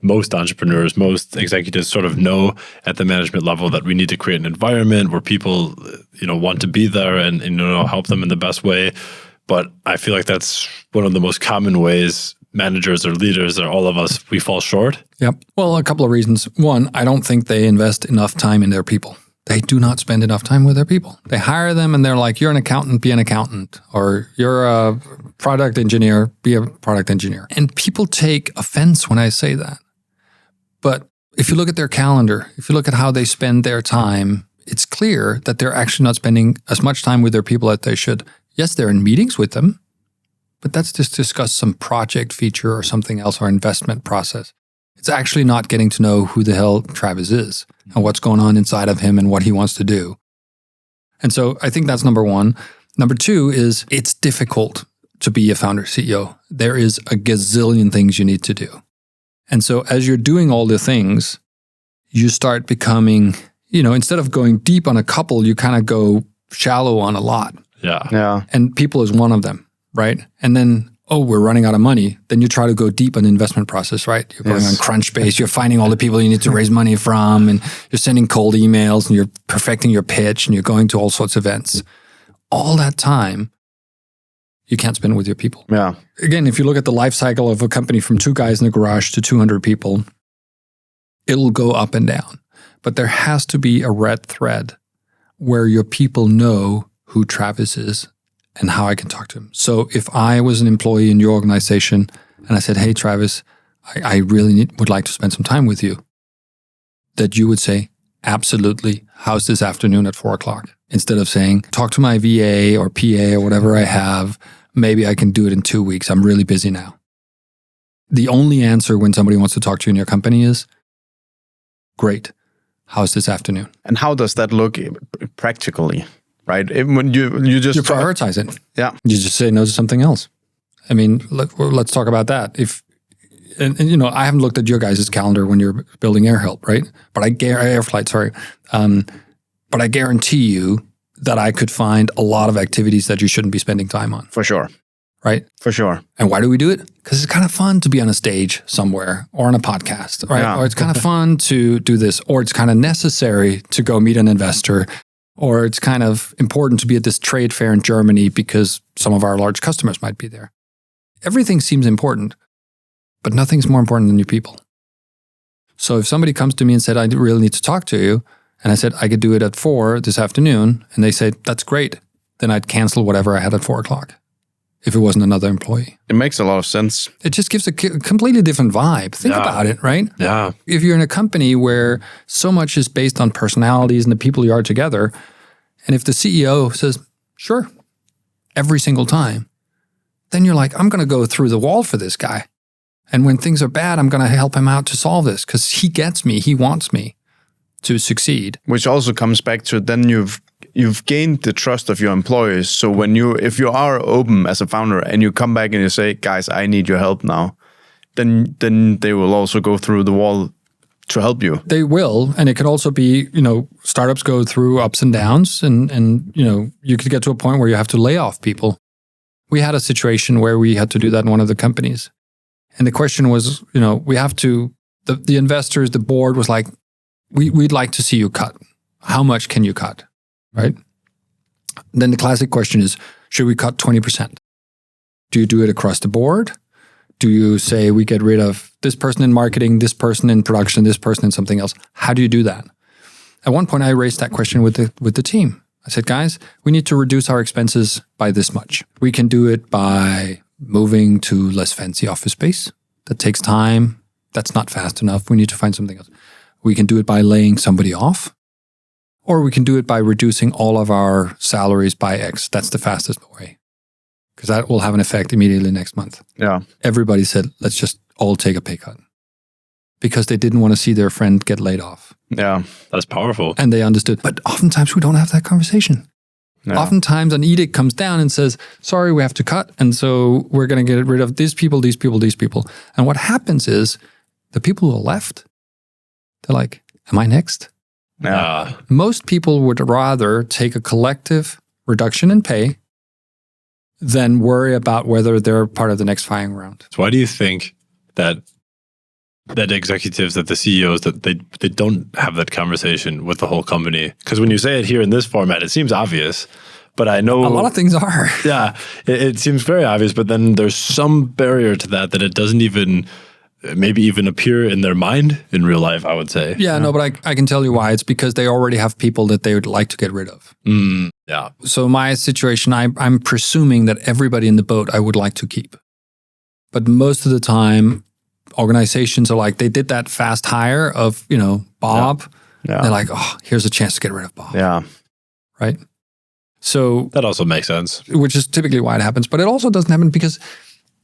[SPEAKER 3] most entrepreneurs, most executives sort of know at the management level, that we need to create an environment where people, want to be there and help them in the best way. But I feel like that's one of the most common ways managers or leaders or all of us, we fall short.
[SPEAKER 1] Yep. Well, a couple of reasons. One, I don't think they invest enough time in their people. They do not spend enough time with their people. They hire them and they're like, you're an accountant, be an accountant. Or you're a product engineer, be a product engineer. And people take offense when I say that. But if you look at their calendar, if you look at how they spend their time, it's clear that they're actually not spending as much time with their people as they should. Yes, they're in meetings with them, but that's just discuss some project feature or something else or investment process. It's actually not getting to know who the hell Travis is and what's going on inside of him and what he wants to do. And so I think that's number one. Number two is it's difficult to be a founder CEO. There is a gazillion things you need to do. And so as you're doing all the things, you start becoming, instead of going deep on a couple, you kind of go shallow on a lot.
[SPEAKER 3] Yeah.
[SPEAKER 1] And people is one of them, right? And then, we're running out of money. Then you try to go deep on the investment process, right? You're going on Crunchbase, you're finding all the people you need to raise money from, and you're sending cold emails, and you're perfecting your pitch, and you're going to all sorts of events. All that time, you can't spend with your people.
[SPEAKER 2] Yeah.
[SPEAKER 1] Again, if you look at the life cycle of a company from 2 guys in the garage to 200 people, it'll go up and down. But there has to be a red thread where your people know who Travis is and how I can talk to him. So if I was an employee in your organization and I said, hey, Travis, I really would like to spend some time with you, that you would say, absolutely, how's this afternoon at 4:00? Instead of saying, talk to my VA or PA or whatever I have. Maybe I can do it in 2 weeks. I'm really busy now. The only answer when somebody wants to talk to you in your company is, great. How's this afternoon?
[SPEAKER 2] And how does that look practically, right? When you just
[SPEAKER 1] you prioritize it.
[SPEAKER 2] Yeah.
[SPEAKER 1] You just say no to something else. I mean, let's talk about that. And you know, I haven't looked at your guys' calendar when you're building air help, right? But air flight, sorry. But I guarantee you that I could find a lot of activities that you shouldn't be spending time on.
[SPEAKER 2] For sure.
[SPEAKER 1] Right?
[SPEAKER 2] For sure.
[SPEAKER 1] And why do we do it? Because it's kind of fun to be on a stage somewhere or on a podcast, right?
[SPEAKER 2] Yeah.
[SPEAKER 1] Or it's kind of fun to do this, or it's kind of necessary to go meet an investor, or it's kind of important to be at this trade fair in Germany because some of our large customers might be there. Everything seems important, but nothing's more important than your people. So if somebody comes to me and said, I really need to talk to you, and I said, I could do it at 4 this afternoon, and they say, that's great, then I'd cancel whatever I had at 4:00 if it wasn't another employee.
[SPEAKER 2] It makes a lot of sense.
[SPEAKER 1] It just gives a completely different vibe. Think about it, right?
[SPEAKER 3] Yeah.
[SPEAKER 1] If you're in a company where so much is based on personalities and the people you are together, and if the CEO says, sure, every single time, then you're like, I'm going to go through the wall for this guy. And when things are bad, I'm going to help him out to solve this because he gets me, he wants me to succeed.
[SPEAKER 2] Which also comes back to then you've gained the trust of your employees. So if you are open as a founder and you come back and you say, guys, I need your help now, then they will also go through the wall to help you.
[SPEAKER 1] They will. And it could also be, you know, startups go through ups and downs and you know, you could get to a point where you have to lay off people. We had a situation where we had to do that in one of the companies. And the question was, you know, we have to, the investors, the board was like, we'd like to see you cut. How much can you cut? Right? Then the classic question is, should we cut 20%? Do you do it across the board? Do you say we get rid of this person in marketing, this person in production, this person in something else? How do you do that? At one point, I raised that question with the team. I said, guys, we need to reduce our expenses by this much. We can do it by moving to less fancy office space. That takes time. That's not fast enough. We need to find something else. We can do it by laying somebody off. Or we can do it by reducing all of our salaries by X. That's the fastest way. Because that will have an effect immediately next month.
[SPEAKER 2] Yeah.
[SPEAKER 1] Everybody said, let's just all take a pay cut. Because they didn't want to see their friend get laid off.
[SPEAKER 2] Yeah.
[SPEAKER 3] That's powerful.
[SPEAKER 1] And they understood. But oftentimes we don't have that conversation.
[SPEAKER 2] Yeah.
[SPEAKER 1] Oftentimes an edict comes down and says, sorry, we have to cut. And so we're going to get rid of these people, these people, these people. And what happens is the people who are left, they're like, am I next?
[SPEAKER 2] Yeah.
[SPEAKER 1] Most people would rather take a collective reduction in pay than worry about whether they're part of the next firing round.
[SPEAKER 3] So why do you think that executives, that the CEOs, that they don't have that conversation with the whole company? Because when you say it here in this format, it seems obvious, but I know
[SPEAKER 1] a lot of things are.
[SPEAKER 3] Yeah, it seems very obvious, but then there's some barrier to that it doesn't even maybe even appear in their mind in real life, I would say.
[SPEAKER 1] Yeah, no, but I can tell you why. It's because they already have people that they would like to get rid of.
[SPEAKER 3] Yeah.
[SPEAKER 1] So my situation, I'm presuming that everybody in the boat I would like to keep. But most of the time, organizations are like, they did that fast hire of, you know, Bob.
[SPEAKER 2] Yeah.
[SPEAKER 1] They're like, oh, here's a chance to get rid of Bob.
[SPEAKER 2] Yeah.
[SPEAKER 1] Right? So
[SPEAKER 3] that also makes sense.
[SPEAKER 1] Which is typically why it happens. But it also doesn't happen because,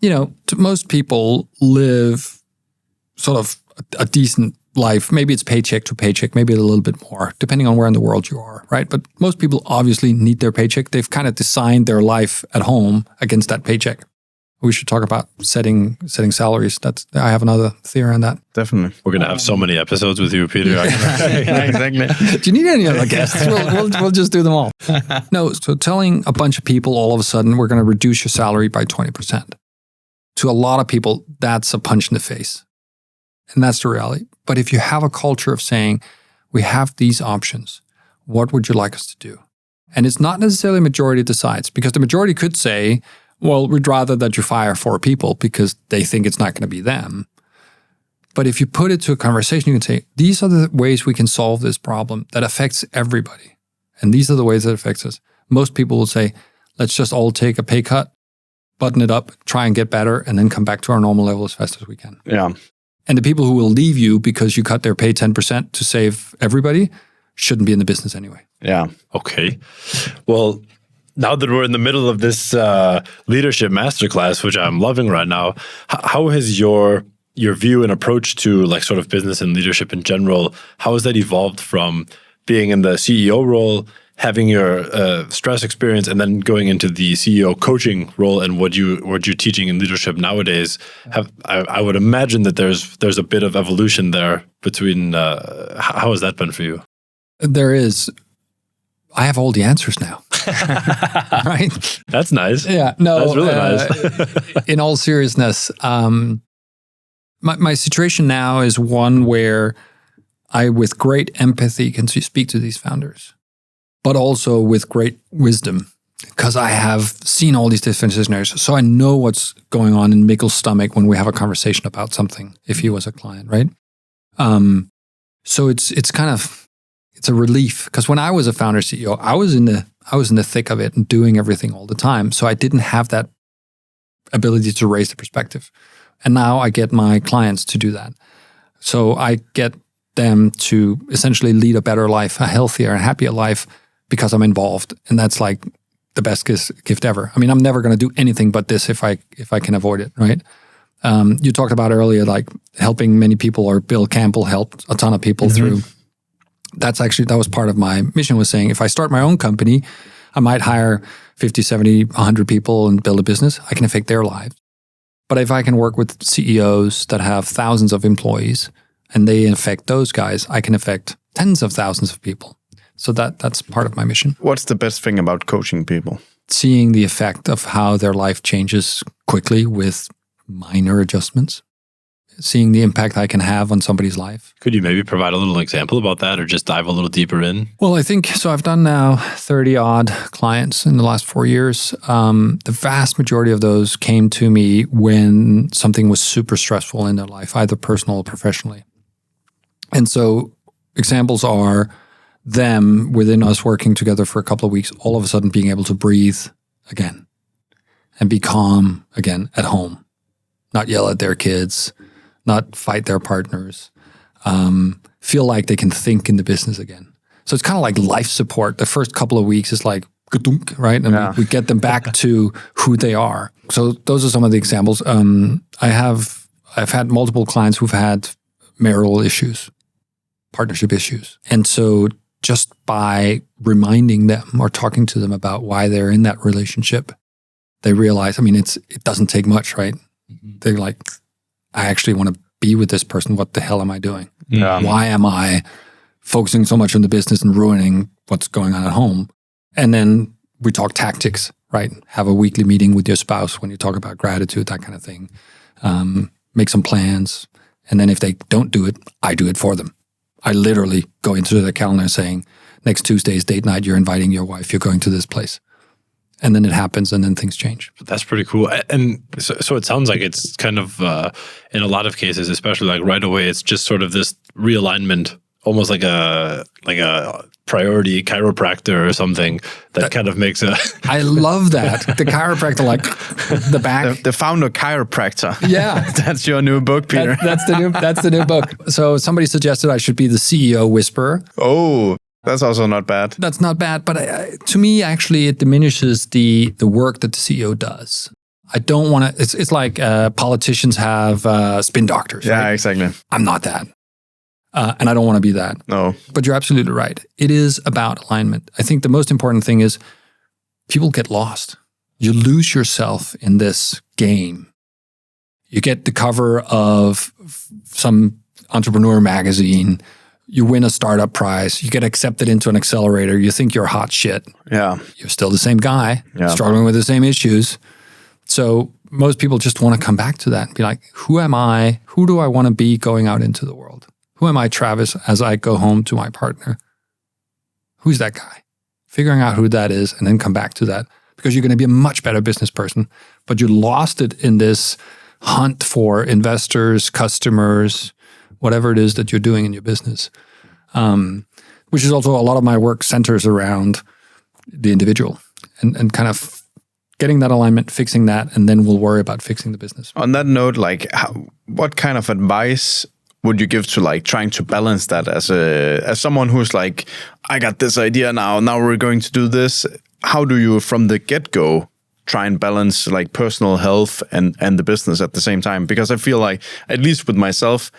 [SPEAKER 1] you know, most people live sort of a decent life. Maybe it's paycheck to paycheck, maybe a little bit more, depending on where in the world you are, right? But most people obviously need their paycheck. They've kind of designed their life at home against that paycheck. We should talk about setting salaries. I have another theory on that.
[SPEAKER 2] Definitely.
[SPEAKER 3] We're going to have so many episodes with you, Peter.
[SPEAKER 2] Yeah, exactly.
[SPEAKER 1] Do you need any other guests? We'll just do them all. No, so telling a bunch of people all of a sudden, we're going to reduce your salary by 20%. To a lot of people, that's a punch in the face. And that's the reality. But if you have a culture of saying, we have these options, what would you like us to do? And it's not necessarily majority decides, because the majority could say, well, we'd rather that you fire 4 people because they think it's not going to be them. But if you put it to a conversation, you can say, these are the ways we can solve this problem that affects everybody. And these are the ways that affects us. Most people will say, let's just all take a pay cut, button it up, try and get better, and then come back to our normal level as fast as we can.
[SPEAKER 2] Yeah.
[SPEAKER 1] And the people who will leave you because you cut their pay 10% to save everybody, shouldn't be in the business anyway.
[SPEAKER 2] Yeah.
[SPEAKER 3] Okay. Well, now that we're in the middle of this leadership masterclass, which I'm loving right now, how has your view and approach to like sort of business and leadership in general, how has that evolved from being in the CEO role, having your stress experience, and then going into the CEO coaching role and what you're teaching in leadership nowadays? I would imagine that there's a bit of evolution there between. How has that been for you?
[SPEAKER 1] There is. I have all the answers now. Right?
[SPEAKER 3] That's nice.
[SPEAKER 1] Yeah. No.
[SPEAKER 3] That's really nice.
[SPEAKER 1] In all seriousness, my situation now is one where I, with great empathy, can speak to these founders, but also with great wisdom, because I have seen all these different scenarios. So I know what's going on in Mikkel's stomach when we have a conversation about something, if he was a client, right? So it's kind of, it's a relief, because when I was a founder CEO, I was in the thick of it and doing everything all the time. So I didn't have that ability to raise the perspective. And now I get my clients to do that. So I get them to essentially lead a better life, a healthier and happier life, because I'm involved. And that's like the best gift ever. I mean, I'm never going to do anything but this if I can avoid it, right? You talked about earlier, like helping many people, or Bill Campbell helped a ton of people through. That was part of my mission, was saying, if I start my own company, I might hire 50, 70, 100 people and build a business. I can affect their lives. But if I can work with CEOs that have thousands of employees and they affect those guys, I can affect tens of thousands of people. So that's part of my mission.
[SPEAKER 2] What's the best thing about coaching people?
[SPEAKER 1] Seeing the effect of how their life changes quickly with minor adjustments. Seeing the impact I can have on somebody's life.
[SPEAKER 3] Could you maybe provide a little example about that, or just dive a little deeper in?
[SPEAKER 1] Well, I think, so I've done now 30 odd clients in the last 4 years. The vast majority of those came to me when something was super stressful in their life, either personal or professionally. And so examples are them, within us working together for a couple of weeks, all of a sudden being able to breathe again and be calm again at home, not yell at their kids, not fight their partners, feel like they can think in the business again. So it's kind of like life support. The first couple of weeks is like, right? And we get them back to who they are. So those are some of the examples. I've had multiple clients who've had marital issues, partnership issues. And so just by reminding them or talking to them about why they're in that relationship, they realize, I mean, it doesn't take much, right? They're like, I actually want to be with this person. What the hell am I doing?
[SPEAKER 2] Yeah.
[SPEAKER 1] Why am I focusing so much on the business and ruining what's going on at home? And then we talk tactics, right? Have a weekly meeting with your spouse when you talk about gratitude, that kind of thing. Make some plans. And then if they don't do it, I do it for them. I literally go into the calendar saying, next Tuesday is date night. You're inviting your wife. You're going to this place. And then it happens, and then things change.
[SPEAKER 3] That's pretty cool. And so it sounds like it's kind of, in a lot of cases, especially like right away, it's just sort of this realignment, almost like a priority chiropractor or something that kind of makes a...
[SPEAKER 1] I love that. The chiropractor, like the back.
[SPEAKER 2] The founder chiropractor.
[SPEAKER 1] Yeah.
[SPEAKER 2] That's your new book, Peter.
[SPEAKER 1] That's the new book. So somebody suggested I should be the CEO whisperer.
[SPEAKER 2] Oh, that's also not bad.
[SPEAKER 1] That's not bad, but to me, actually, it diminishes the work that the CEO does. I don't want to. It's like politicians have spin doctors.
[SPEAKER 2] Yeah,
[SPEAKER 1] right?
[SPEAKER 2] exactly.
[SPEAKER 1] I'm not that, and I don't want to be that.
[SPEAKER 2] No,
[SPEAKER 1] but you're absolutely right. It is about alignment. I think the most important thing is people get lost. You lose yourself in this game. You get the cover of some entrepreneur magazine. You win a startup prize, you get accepted into an accelerator, you think you're hot shit.
[SPEAKER 2] Yeah.
[SPEAKER 1] You're still the same guy, struggling with the same issues. So most people just want to come back to that and be like, who am I? Who do I want to be going out into the world? Who am I, Travis, as I go home to my partner? Who's that guy? Figuring out who that is and then come back to that, because you're going to be a much better business person, but you lost it in this hunt for investors, customers, whatever it is that you're doing in your business, which is also a lot of my work centers around the individual and kind of getting that alignment, fixing that, and then we'll worry about fixing the business.
[SPEAKER 2] On that note, like what kind of advice would you give to like trying to balance that as someone who's like, I got this idea now we're going to do this? How do you from the get-go try and balance like personal health and the business at the same time? Because I feel like, at least with myself,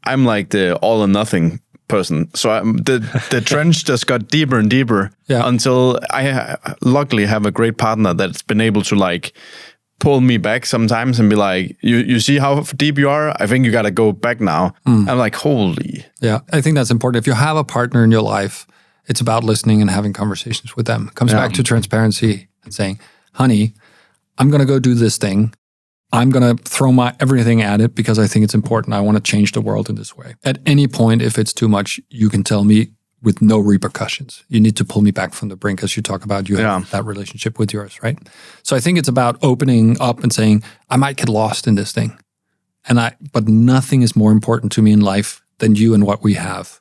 [SPEAKER 2] I'm like the all or nothing person. So the trench just got deeper and deeper until I luckily have a great partner that's been able to like pull me back sometimes and be like, you see how deep you are? I think you got to go back now. I'm like, holy.
[SPEAKER 1] Yeah, I think that's important. If you have a partner in your life, it's about listening and having conversations with them. It comes back to transparency and saying, honey, I'm going to go do this thing. I'm going to throw my everything at it because I think it's important. I want to change the world in this way. At any point, if it's too much, you can tell me with no repercussions. You need to pull me back from the brink, as you talk about. You have that relationship with yours, right? So I think it's about opening up and saying, I might get lost in this thing. But nothing is more important to me in life than you and what we have.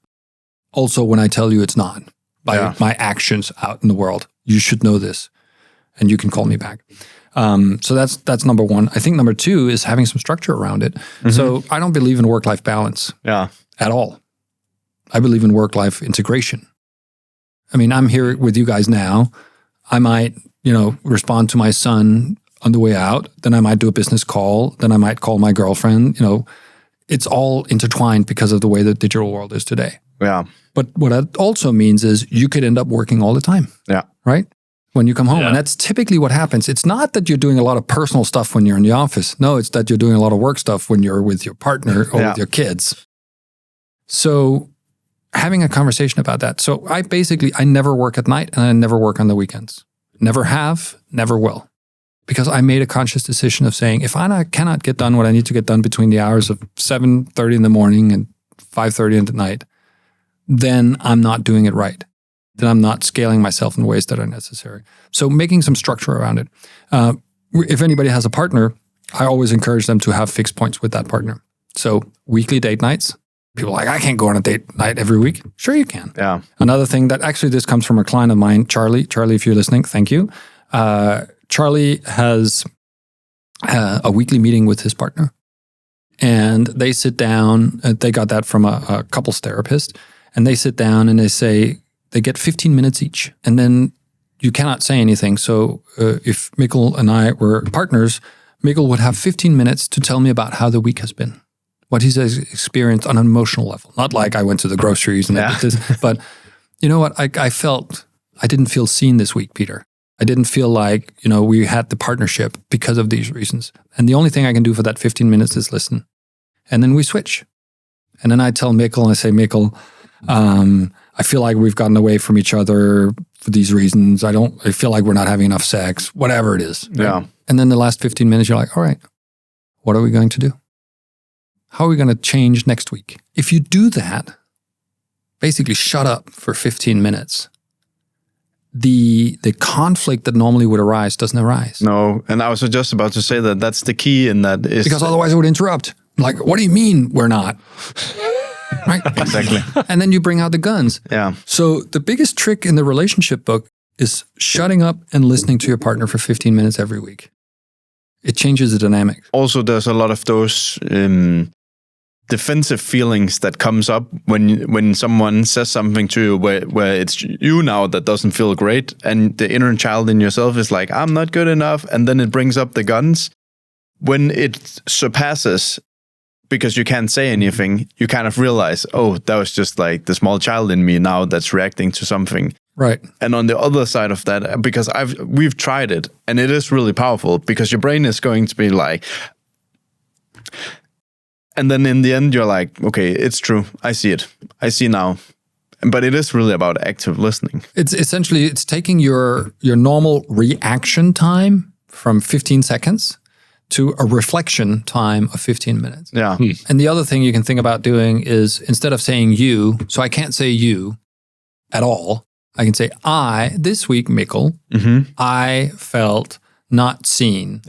[SPEAKER 1] Also, when I tell you it's not, by my actions out in the world, you should know this, and you can call me back. So that's number one. I think number two is having some structure around it. So I don't believe in work-life balance at all. I believe in work-life integration. I mean, I'm here with you guys now. I might, respond to my son on the way out. Then I might do a business call. Then I might call my girlfriend. It's all intertwined because of the way the digital world is today.
[SPEAKER 2] Yeah.
[SPEAKER 1] But what that also means is you could end up working all the time. Yeah. Right? When you come home. And that's typically what happens. It's not that you're doing a lot of personal stuff when you're in the office. No, it's that you're doing a lot of work stuff when you're with your partner or with your kids. So having a conversation about that. So I never work at night and I never work on the weekends. Never have, never will. Because I made a conscious decision of saying, if I cannot get done what I need to get done between the hours of 7:30 in the morning and 5:30 at night, then I'm not doing it right. Then I'm not scaling myself in ways that are necessary. So making some structure around it. If anybody has a partner, I always encourage them to have fixed points with that partner. So weekly date nights. People are like, I can't go on a date night every week. Sure you can. Yeah. Another thing that actually this comes from a client of mine, Charlie. Charlie, if you're listening, thank you. Charlie has a weekly meeting with his partner. And they sit down. They got that from a couples therapist. And they sit down and they say, they get 15 minutes each. And then you cannot say anything. So if Mikkel and I were partners, Mikkel would have 15 minutes to tell me about how the week has been, what he's experienced on an emotional level. Not like I went to the groceries and did this, but you know what? I didn't feel seen this week, Peter. I didn't feel like, we had the partnership because of these reasons. And the only thing I can do for that 15 minutes is listen. And then we switch. And then I tell Mikkel, and I say, Mikkel, I feel like we've gotten away from each other for these reasons. I feel like we're not having enough sex, whatever it is. Right? Yeah. And then the last 15 minutes, you're like, all right, what are we going to do? How are we going to change next week? If you do that, basically shut up for 15 minutes, the conflict that normally would arise doesn't arise.
[SPEAKER 2] No, and I was just about to say that that's the key in that.
[SPEAKER 1] Because otherwise it would interrupt. Like, what do you mean we're not? Right?
[SPEAKER 2] Exactly.
[SPEAKER 1] And then you bring out the guns.
[SPEAKER 2] Yeah.
[SPEAKER 1] So the biggest trick in the relationship book is shutting up and listening to your partner for 15 minutes every week. It changes the dynamic.
[SPEAKER 2] Also, there's a lot of those defensive feelings that comes up when someone says something to you where it's you now that doesn't feel great, and the inner child in yourself is like, I'm not good enough, and then it brings up the guns. When it surpasses, because you can't say anything, you kind of realize, oh, that was just like the small child in me now that's reacting to something.
[SPEAKER 1] Right.
[SPEAKER 2] And on the other side of that, because we've tried it, and it is really powerful, because your brain is going to be like, and then in the end you're like, okay, it's true. I see it. I see now. But it is really about active listening.
[SPEAKER 1] It's essentially, it's taking your normal reaction time from 15 seconds to a reflection time of 15 minutes.
[SPEAKER 2] Yeah.
[SPEAKER 1] And the other thing you can think about doing is, instead of saying you, so I can't say you at all, I can say this week, Mikkel, I felt not seen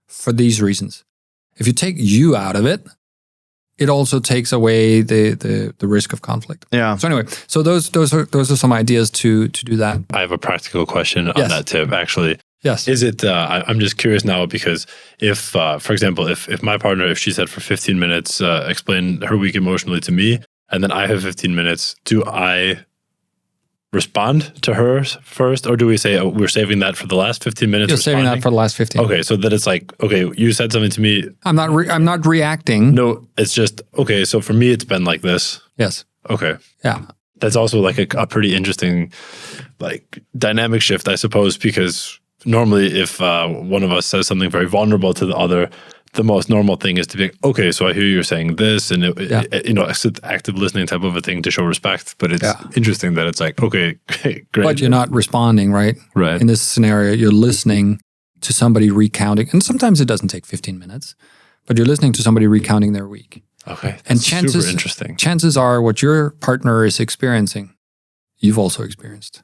[SPEAKER 1] for these reasons. If you take you out of it, it also takes away the risk of conflict.
[SPEAKER 2] Yeah.
[SPEAKER 1] So anyway, so those are some ideas to do that.
[SPEAKER 3] I have a practical question on that tip, actually.
[SPEAKER 1] Yes.
[SPEAKER 3] Is it, I'm just curious now because if, for example, if my partner, if she said for 15 minutes, explain her week emotionally to me, and then I have 15 minutes, do I respond to hers first, or do we say, oh, we're saving that for the last 15 minutes?
[SPEAKER 1] You're saving that for the last 15.
[SPEAKER 3] Okay, so that it's like, okay, you said something to me.
[SPEAKER 1] I'm not reacting.
[SPEAKER 3] No, it's just, okay, so for me, it's been like this.
[SPEAKER 1] Yes.
[SPEAKER 3] Okay.
[SPEAKER 1] Yeah.
[SPEAKER 3] That's also like a pretty interesting like dynamic shift, I suppose, because normally if one of us says something very vulnerable to the other, the most normal thing is to be like, okay, so I hear you're saying this, and it's an active listening type of a thing to show respect. But it's interesting that it's like, okay, great.
[SPEAKER 1] But you're not responding, right?
[SPEAKER 3] Right.
[SPEAKER 1] In this scenario, you're listening to somebody recounting, and sometimes it doesn't take 15 minutes, but you're listening to somebody recounting their week.
[SPEAKER 3] Okay.
[SPEAKER 1] And
[SPEAKER 3] super interesting.
[SPEAKER 1] Chances are what your partner is experiencing, you've also experienced,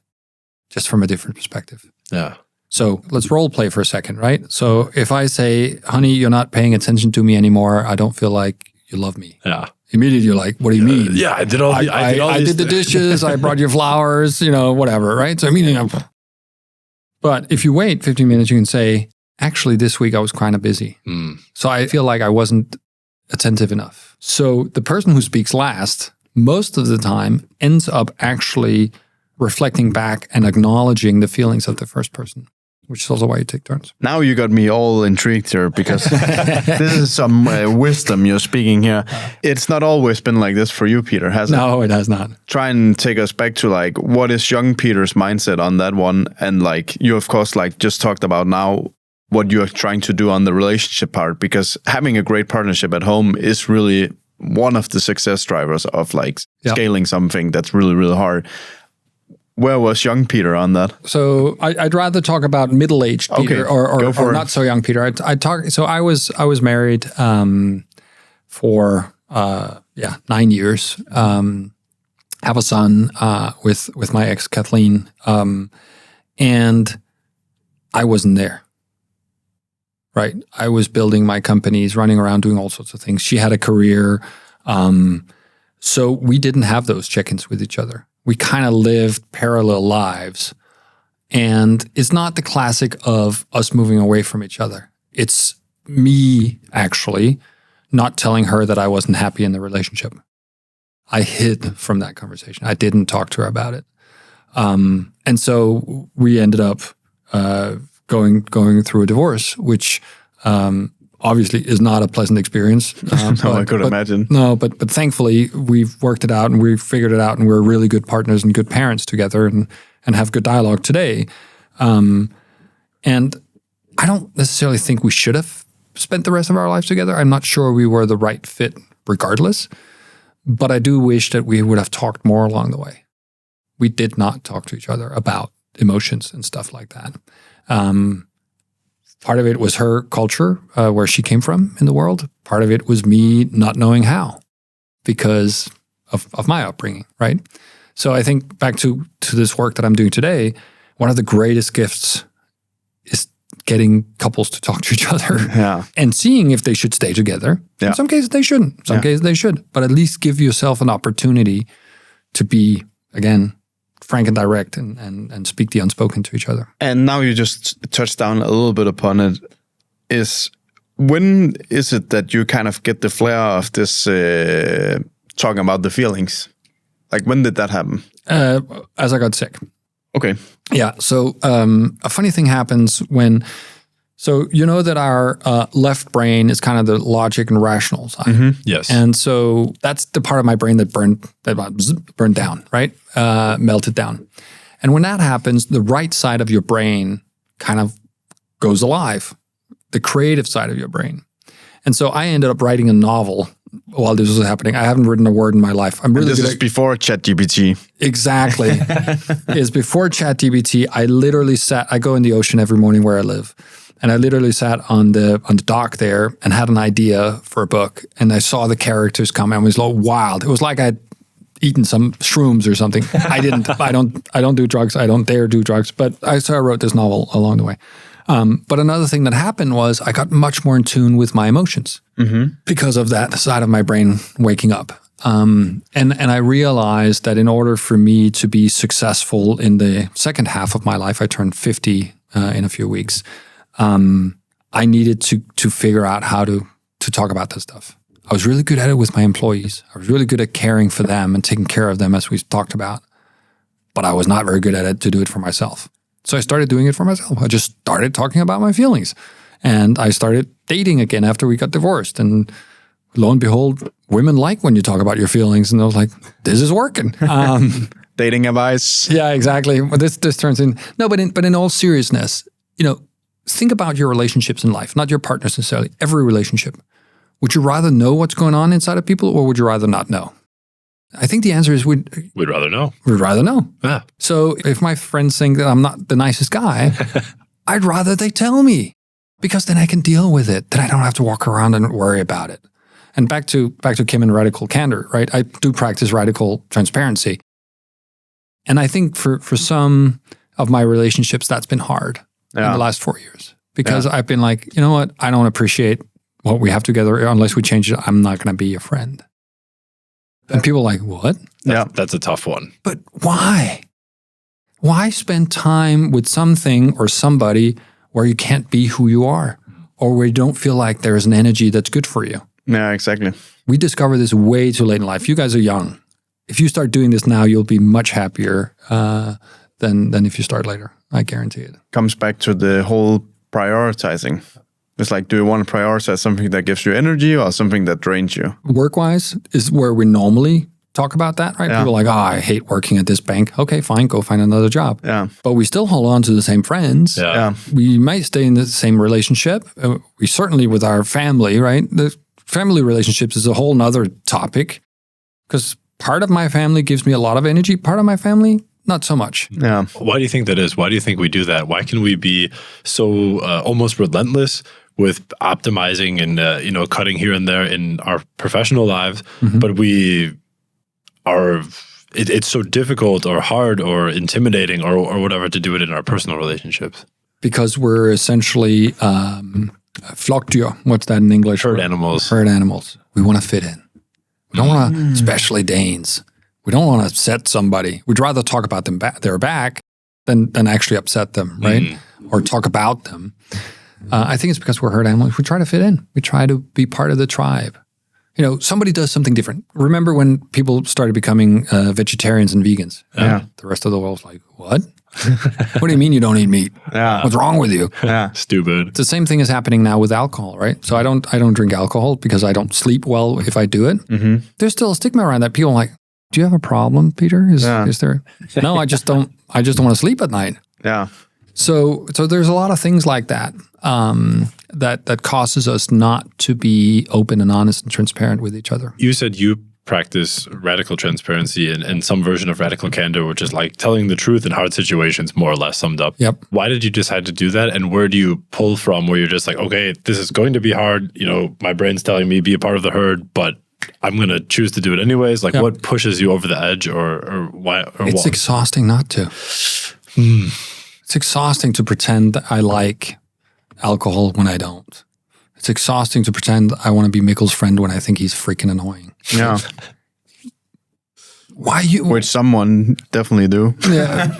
[SPEAKER 1] just from a different perspective.
[SPEAKER 3] Yeah.
[SPEAKER 1] So let's role play for a second, right? So if I say, honey, you're not paying attention to me anymore, I don't feel like you love me.
[SPEAKER 3] Yeah.
[SPEAKER 1] Immediately you're like, what do you mean?
[SPEAKER 3] Yeah, I did all the,
[SPEAKER 1] I did the dishes, I brought you flowers, whatever, right? So immediately, but if you wait 15 minutes, you can say, actually, this week I was kind of busy. So I feel like I wasn't attentive enough. So the person who speaks last, most of the time, ends up actually reflecting back and acknowledging the feelings of the first person, which is also why you take turns.
[SPEAKER 2] Now you got me all intrigued here because this is some wisdom you're speaking here. It's not always been like this for you, Peter, has it?
[SPEAKER 1] No, it has not.
[SPEAKER 2] Try and take us back to like, what is young Peter's mindset on that one? And like, you of course like just talked about now what you're trying to do on the relationship part, because having a great partnership at home is really one of the success drivers of like scaling something that's really, really hard. Where was young Peter on that?
[SPEAKER 1] So I'd rather talk about middle-aged Peter or not so young Peter. So I was married for 9 years. Have a son with my ex Kathleen, and I wasn't there. Right, I was building my companies, running around, doing all sorts of things. She had a career, so we didn't have those check-ins with each other. We kind of lived parallel lives. And it's not the classic of us moving away from each other. It's me actually not telling her that I wasn't happy in the relationship. I hid from that conversation. I didn't talk to her about it. And so we ended up going through a divorce, which obviously is not a pleasant experience.
[SPEAKER 2] I could imagine.
[SPEAKER 1] No, but thankfully we've worked it out and we've figured it out, and we're really good partners and good parents together and have good dialogue today. And I don't necessarily think we should have spent the rest of our lives together. I'm not sure we were the right fit regardless, but I do wish that we would have talked more along the way. We did not talk to each other about emotions and stuff like that. Part of it was her culture, where she came from in the world. Part of it was me not knowing how because of my upbringing, right? So I think back to this work that I'm doing today, one of the greatest gifts is getting couples to talk to each other and seeing if they should stay together. In some cases they shouldn't. Some cases they should. But at least give yourself an opportunity to be, again, frank and direct and speak the unspoken to each other.
[SPEAKER 2] And now you just touched down a little bit upon it. When is it that you kind of get the flair of this talking about the feelings? Like, when did that happen?
[SPEAKER 1] As I got sick.
[SPEAKER 2] Okay.
[SPEAKER 1] Yeah. So a funny thing happens when, so you know that our left brain is kind of the logic and rational side.
[SPEAKER 3] Mm-hmm. Yes.
[SPEAKER 1] And so that's the part of my brain that burned down, right? Melted down. And when that happens, the right side of your brain kind of goes alive, the creative side of your brain. And so I ended up writing a novel while this was happening. I haven't written a word in my life. I'm really
[SPEAKER 2] This is before ChatGPT.
[SPEAKER 1] Exactly. It's before ChatGPT. I literally I go in the ocean every morning where I live. And I literally sat on the dock there and had an idea for a book. And I saw the characters come and it was like wild. It was like I'd eaten some shrooms or something. I didn't. I don't do drugs. I don't dare do drugs. But I wrote this novel along the way. But another thing that happened was I got much more in tune with my emotions because of that side of my brain waking up. And I realized that in order for me to be successful in the second half of my life, I turned 50 in a few weeks. I needed to figure out how to talk about this stuff. I was really good at it with my employees. I was really good at caring for them and taking care of them, as we talked about. But I was not very good at it to do it for myself. So I started doing it for myself. I just started talking about my feelings. And I started dating again after we got divorced. And lo and behold, women like when you talk about your feelings. And I was like, this is working.
[SPEAKER 2] Dating advice.
[SPEAKER 1] Yeah, exactly. Well, this turns in... No, but in all seriousness, think about your relationships in life, not your partners necessarily, every relationship. Would you rather know what's going on inside of people, or would you rather not know? I think the answer is we'd
[SPEAKER 3] rather know.
[SPEAKER 1] We'd rather know.
[SPEAKER 3] Yeah.
[SPEAKER 1] So if my friends think that I'm not the nicest guy, I'd rather they tell me, because then I can deal with it. Then I don't have to walk around and worry about it. And back to Kim and radical candor, right? I do practice radical transparency. And I think for some of my relationships, that's been hard in the last 4 years. Because I've been like, you know what? I don't appreciate what we have together. Unless we change it, I'm not going to be your friend. And people are like, what?
[SPEAKER 3] That's a tough one.
[SPEAKER 1] But why? Why spend time with something or somebody where you can't be who you are, or where you don't feel like there is an energy that's good for you?
[SPEAKER 2] Yeah, exactly.
[SPEAKER 1] We discover this way too late in life. You guys are young. If you start doing this now, you'll be much happier than if you start later. I guarantee it.
[SPEAKER 2] Comes back to the whole prioritizing. It's like, do you want to prioritize something that gives you energy or something that drains you?
[SPEAKER 1] Work-wise is where we normally talk about that, right?
[SPEAKER 2] Yeah.
[SPEAKER 1] People are like, I hate working at this bank. Okay, fine, go find another job.
[SPEAKER 2] Yeah.
[SPEAKER 1] But we still hold on to the same friends.
[SPEAKER 3] Yeah.
[SPEAKER 1] We might stay in the same relationship. We certainly with our family, right? The family relationships is a whole nother topic, because part of my family gives me a lot of energy. Part of my family, not so much.
[SPEAKER 2] Yeah.
[SPEAKER 3] Why do you think that is? Why do you think we do that? Why can we be so almost relentless with optimizing and cutting here and there in our professional lives, but we are it's so difficult or hard or intimidating or whatever to do it in our personal relationships?
[SPEAKER 1] Because we're essentially flockdyr. What's that in English?
[SPEAKER 3] Herd animals.
[SPEAKER 1] Herd animals. We want to fit in. We don't want to, especially Danes. We don't want to upset somebody. We'd rather talk about them their back than actually upset them, right? Or talk about them. I think it's because we're herd animals. We try to fit in. We try to be part of the tribe. Somebody does something different. Remember when people started becoming vegetarians and vegans?
[SPEAKER 2] Yeah.
[SPEAKER 1] The rest of the world's like, what? What do you mean you don't eat meat?
[SPEAKER 2] Yeah.
[SPEAKER 1] What's wrong with you?
[SPEAKER 2] Yeah.
[SPEAKER 3] Stupid.
[SPEAKER 1] It's the same thing is happening now with alcohol, right? So I don't drink alcohol because I don't sleep well if I do it. There's still a stigma around that. People are like, do you have a problem, Peter? Is there? No, I just don't want to sleep at night.
[SPEAKER 2] Yeah.
[SPEAKER 1] So there's a lot of things like that that causes us not to be open and honest and transparent with each other.
[SPEAKER 3] You said you practice radical transparency and some version of radical candor, which is like telling the truth in hard situations, more or less summed up.
[SPEAKER 1] Yep.
[SPEAKER 3] Why did you decide to do that? And where do you pull from where you're just like, okay, this is going to be hard. My brain's telling me be a part of the herd, but I'm going to choose to do it anyways. Like what pushes you over the edge or why? Or
[SPEAKER 1] it's exhausting not to. It's exhausting to pretend that I like alcohol when I don't. It's exhausting to pretend I want to be Mikkel's friend when I think he's freaking annoying.
[SPEAKER 2] Yeah.
[SPEAKER 1] Why you?
[SPEAKER 2] Which someone definitely do.
[SPEAKER 1] Yeah.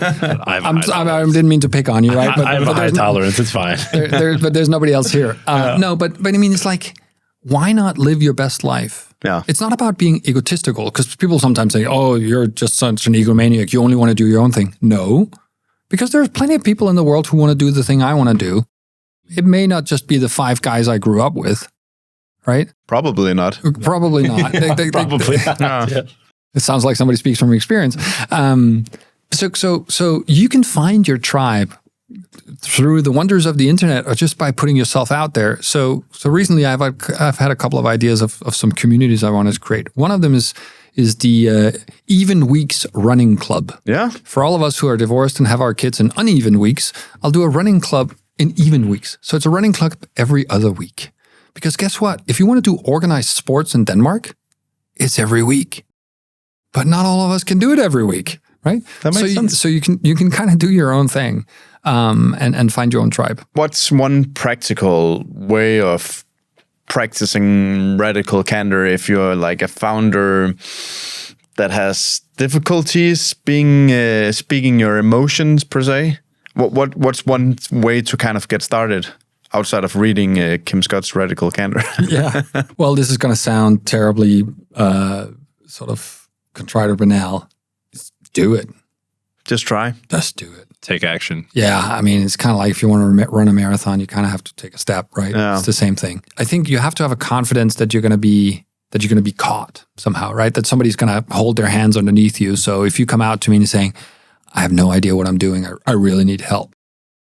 [SPEAKER 1] I didn't mean to pick on you, right?
[SPEAKER 3] I have a high tolerance. It's fine.
[SPEAKER 1] But there's nobody else here. No, but I mean, it's like, why not live your best life?
[SPEAKER 2] Yeah.
[SPEAKER 1] It's not about being egotistical, because people sometimes say, oh, you're just such an egomaniac. You only want to do your own thing. No, because there's plenty of people in the world who want to do the thing I want to do. It may not just be the 5 guys I grew up with, right?
[SPEAKER 2] Probably not.
[SPEAKER 1] Probably not.
[SPEAKER 3] Probably not. Yeah.
[SPEAKER 1] It sounds like somebody speaks from experience. So you can find your tribe through the wonders of the internet or just by putting yourself out there. So recently I've had a couple of ideas of some communities I want to create. One of them is the Even Weeks Running Club.
[SPEAKER 2] Yeah.
[SPEAKER 1] For all of us who are divorced and have our kids in uneven weeks, I'll do a running club in even weeks. So it's a running club every other week. Because guess what? If you want to do organized sports in Denmark, it's every week. But not all of us can do it every week, right?
[SPEAKER 2] That makes sense.
[SPEAKER 1] So you can kind of do your own thing and find your own tribe.
[SPEAKER 2] What's one practical way of practicing radical candor if you're like a founder that has difficulties being speaking your emotions per se? What's one way to kind of get started outside of reading Kim Scott's Radical Candor?
[SPEAKER 1] Yeah. Well, this is going to sound terribly sort of contrite or banal. Just do it.
[SPEAKER 2] Just try.
[SPEAKER 1] Just do it.
[SPEAKER 3] Take action.
[SPEAKER 1] Yeah. I mean, it's kind of like if you want to run a marathon, you kind of have to take a step, right?
[SPEAKER 2] Yeah.
[SPEAKER 1] It's the same thing. I think you have to have a confidence that you're going to be caught somehow, right? That somebody's going to hold their hands underneath you. So if you come out to me and saying, I have no idea what I'm doing, I really need help,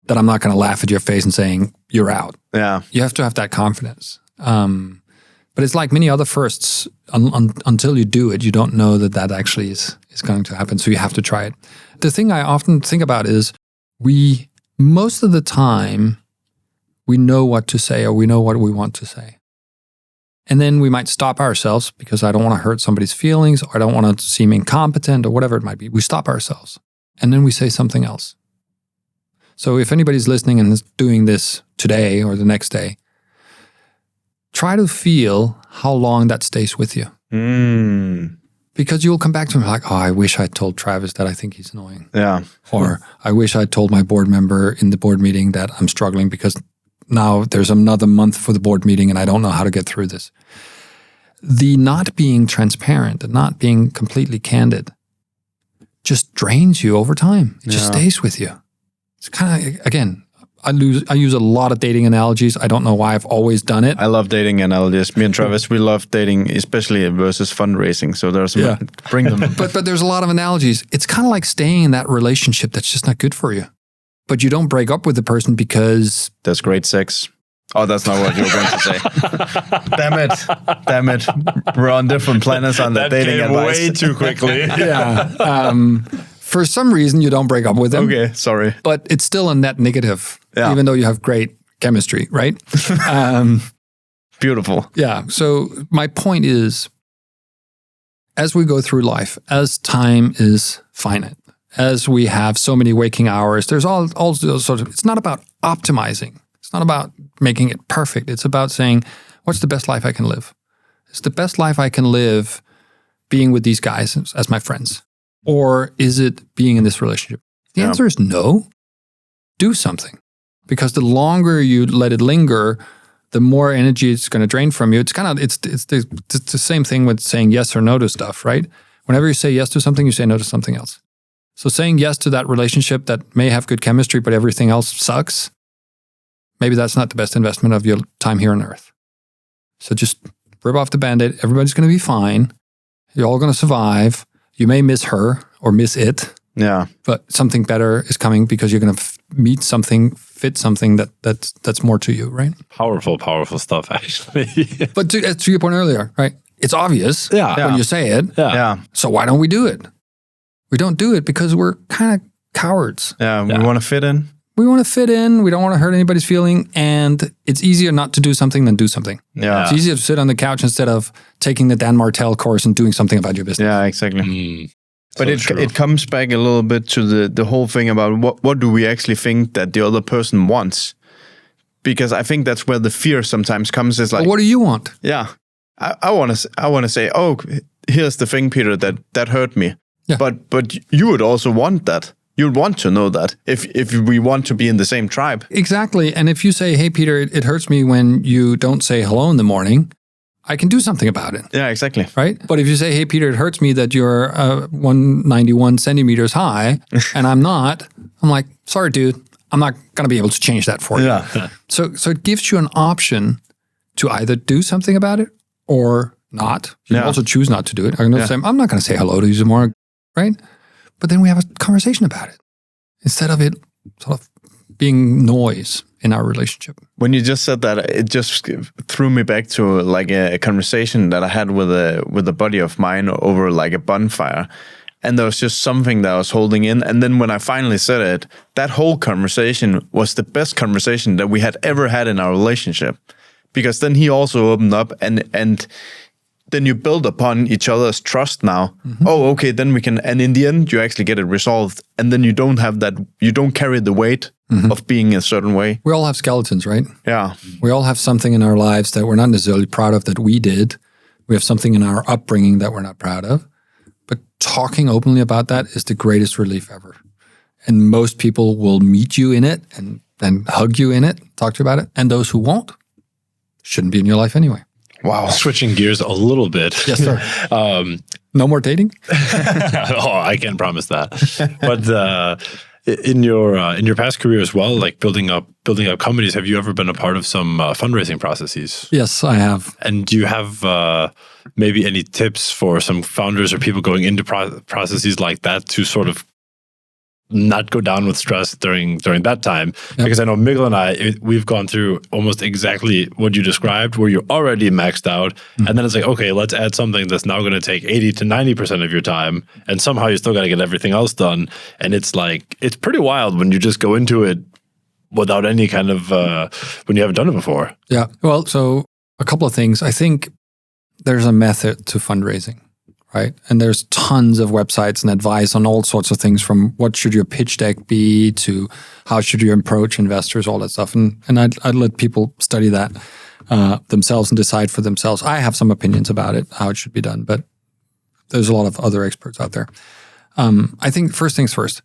[SPEAKER 1] that I'm not going to laugh at your face and saying, you're out.
[SPEAKER 2] Yeah.
[SPEAKER 1] You have to have that confidence. But it's like many other firsts. Until you do it, you don't know that actually is going to happen. So you have to try it. The thing I often think about is most of the time, we know what to say or we know what we want to say. And then we might stop ourselves because I don't want to hurt somebody's feelings or I don't want to seem incompetent or whatever it might be. We stop ourselves and then we say something else. So if anybody's listening and is doing this today or the next day, try to feel how long that stays with you. Because you'll come back to him like, oh, I wish I told Travis that I think he's annoying.
[SPEAKER 2] Yeah.
[SPEAKER 1] Or I wish I told my board member in the board meeting that I'm struggling because now there's another month for the board meeting and I don't know how to get through this. The not being transparent and not being completely candid just drains you over time. It just stays with you. It's kind of, again, I use a lot of dating analogies. I don't know why I've always done it.
[SPEAKER 2] I love dating analogies. Me and Travis, we love dating, especially versus fundraising. So there's bring them.
[SPEAKER 1] But there's a lot of analogies. It's kind of like staying in that relationship that's just not good for you. But you don't break up with the person because
[SPEAKER 2] there's great sex. Oh, that's not what you were going to say. Damn it. We're on different planets on the dating advice.
[SPEAKER 3] Way too quickly.
[SPEAKER 1] Yeah. For some reason, you don't break up with them.
[SPEAKER 2] Okay, sorry.
[SPEAKER 1] But it's still a net negative, even though you have great chemistry, right?
[SPEAKER 2] Beautiful.
[SPEAKER 1] Yeah. So my point is, as we go through life, as time is finite, as we have so many waking hours, there's also sort of, it's not about optimizing. It's not about making it perfect. It's about saying, what's the best life I can live? Is the best life I can live being with these guys as my friends? Or is it being in this relationship? The answer is no. Do something. Because the longer you let it linger, the more energy it's going to drain from you. It's kind of, it's the same thing with saying yes or no to stuff, right? Whenever you say yes to something, you say no to something else. So saying yes to that relationship that may have good chemistry, but everything else sucks, maybe that's not the best investment of your time here on Earth. So just rip off the Band-Aid. Everybody's going to be fine. You're all going to survive. You may miss her or miss it.
[SPEAKER 2] Yeah.
[SPEAKER 1] But something better is coming because you're going to meet something, fit something that's more to you, right?
[SPEAKER 3] Powerful stuff, actually.
[SPEAKER 1] But to your point earlier, right? It's obvious when you say it.
[SPEAKER 3] Yeah.
[SPEAKER 1] So why don't we do it? We don't do it because we're kind of cowards.
[SPEAKER 2] Yeah, we want to fit in.
[SPEAKER 1] We want to fit in. We don't want to hurt anybody's feeling. And it's easier not to do something than do something.
[SPEAKER 2] Yeah.
[SPEAKER 1] It's easier to sit on the couch instead of taking the Dan Martell course and doing something about your business.
[SPEAKER 2] Yeah, exactly. But it comes back a little bit to the whole thing about what do we actually think that the other person wants? Because I think that's where the fear sometimes comes. Is like,
[SPEAKER 1] but what do you want?
[SPEAKER 2] Yeah, I want to say, oh, here's the thing, Peter, that hurt me. Yeah. But you would also want that. You'd want to know that if we want to be in the same tribe.
[SPEAKER 1] Exactly. And if you say, hey, Peter, it hurts me when you don't say hello in the morning, I can do something about it.
[SPEAKER 2] Yeah, exactly.
[SPEAKER 1] Right? But if you say, hey, Peter, it hurts me that you're 191 centimeters high and I'm not, I'm like, sorry, dude, I'm not going to be able to change that for you.
[SPEAKER 2] Yeah.
[SPEAKER 1] So it gives you an option to either do something about it or not. You can also choose not to do it. I'm not going to say hello to you tomorrow, right? But then we have a conversation about it instead of it sort of being noise in our relationship.
[SPEAKER 2] When you just said that, it just threw me back to like a conversation that I had with a buddy of mine over like a bonfire. And there was just something that I was holding in. And then when I finally said it, that whole conversation was the best conversation that we had ever had in our relationship. Because then he also opened up and then you build upon each other's trust now. Mm-hmm. Oh, okay, then we can, and in the end, you actually get it resolved. And then you don't have that, you don't carry the weight of being a certain way.
[SPEAKER 1] We all have skeletons, right?
[SPEAKER 2] Yeah.
[SPEAKER 1] We all have something in our lives that we're not necessarily proud of that we did. We have something in our upbringing that we're not proud of. But talking openly about that is the greatest relief ever. And most people will meet you in it and then hug you in it, talk to you about it. And those who won't shouldn't be in your life anyway.
[SPEAKER 3] Wow. Switching gears a little bit.
[SPEAKER 1] Yes, sir. No more dating?
[SPEAKER 3] I can't promise that. But in your past career as well, like building up companies, have you ever been a part of some fundraising processes?
[SPEAKER 1] Yes, I have.
[SPEAKER 3] And do you have maybe any tips for some founders or people going into processes like that to sort of not go down with stress during that time? Yep. Because I know Mikkel and I, we've gone through almost exactly what you described, where you're already maxed out. Mm-hmm. And then it's like, okay, let's add something that's now going to take 80 to 90% of your time. And somehow you still got to get everything else done. And it's like, it's pretty wild when you just go into it without any kind of, when you haven't done it before.
[SPEAKER 1] Yeah. Well, so a couple of things. I think there's a method to fundraising. Right. And there's tons of websites and advice on all sorts of things, from what should your pitch deck be to how should you approach investors, all that stuff. And I'd let people study that themselves and decide for themselves. I have some opinions about it, how it should be done, but there's a lot of other experts out there. I think first things first,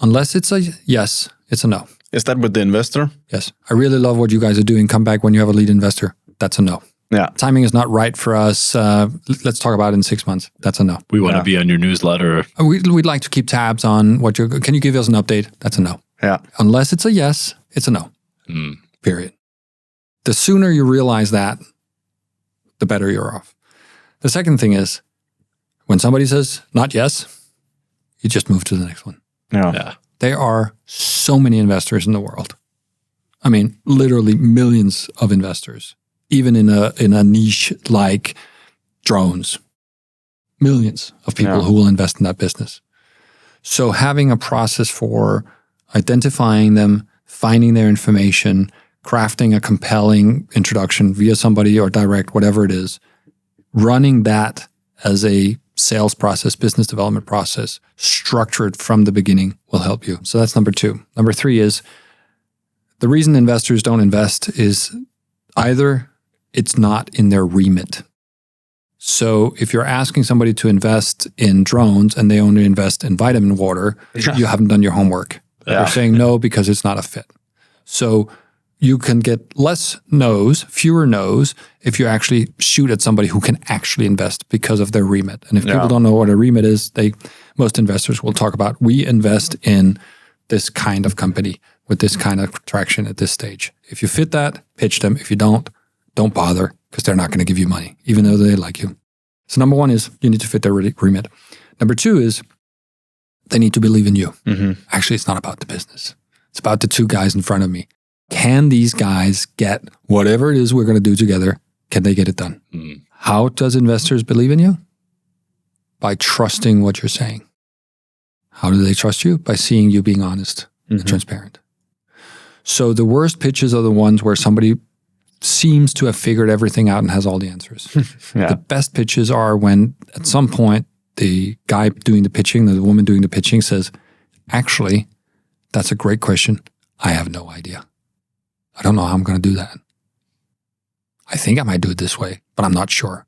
[SPEAKER 1] unless it's a yes, it's a no.
[SPEAKER 2] Is that with the investor?
[SPEAKER 1] Yes. I really love what you guys are doing. Come back when you have a lead investor. That's a no.
[SPEAKER 2] Yeah.
[SPEAKER 1] Timing is not right for us. Let's talk about it in 6 months. That's a no.
[SPEAKER 3] We want to be on your newsletter.
[SPEAKER 1] We'd like to keep tabs on what can you give us an update? That's a no.
[SPEAKER 2] Yeah.
[SPEAKER 1] Unless it's a yes, it's a no. Period. The sooner you realize that, the better you're off. The second thing is, when somebody says not yes, you just move to the next one.
[SPEAKER 2] Yeah.
[SPEAKER 1] There are so many investors in the world. I mean, literally millions of investors. Even in a niche like drones, millions of people who will invest in that business. So having a process for identifying them, finding their information, crafting a compelling introduction via somebody or direct, whatever it is, running that as a sales process, business development process, structured from the beginning, will help you. So that's number 2. Number 3 is, the reason investors don't invest is either it's not in their remit. So if you're asking somebody to invest in drones and they only invest in vitamin water, you haven't done your homework. Yeah. They're saying no because it's not a fit. So you can get less no's, fewer no's, if you actually shoot at somebody who can actually invest because of their remit. And if people don't know what a remit is, most investors will talk about, we invest in this kind of company with this kind of traction at this stage. If you fit that, pitch them. If you don't bother, because they're not going to give you money, even though they like you. So number 1 is you need to fit their remit. Number 2 is they need to believe in you. Mm-hmm. Actually, it's not about the business. It's about the 2 guys in front of me. Can these guys get whatever it is we're going to do together? Can they get it done? Mm. How does investors believe in you? By trusting what you're saying. How do they trust you? By seeing you being honest and transparent. So the worst pitches are the ones where somebody seems to have figured everything out and has all the answers. The best pitches are when at some point the guy doing the pitching, the woman doing the pitching says, actually, that's a great question. I have no idea. I don't know how I'm going to do that. I think I might do it this way, but I'm not sure.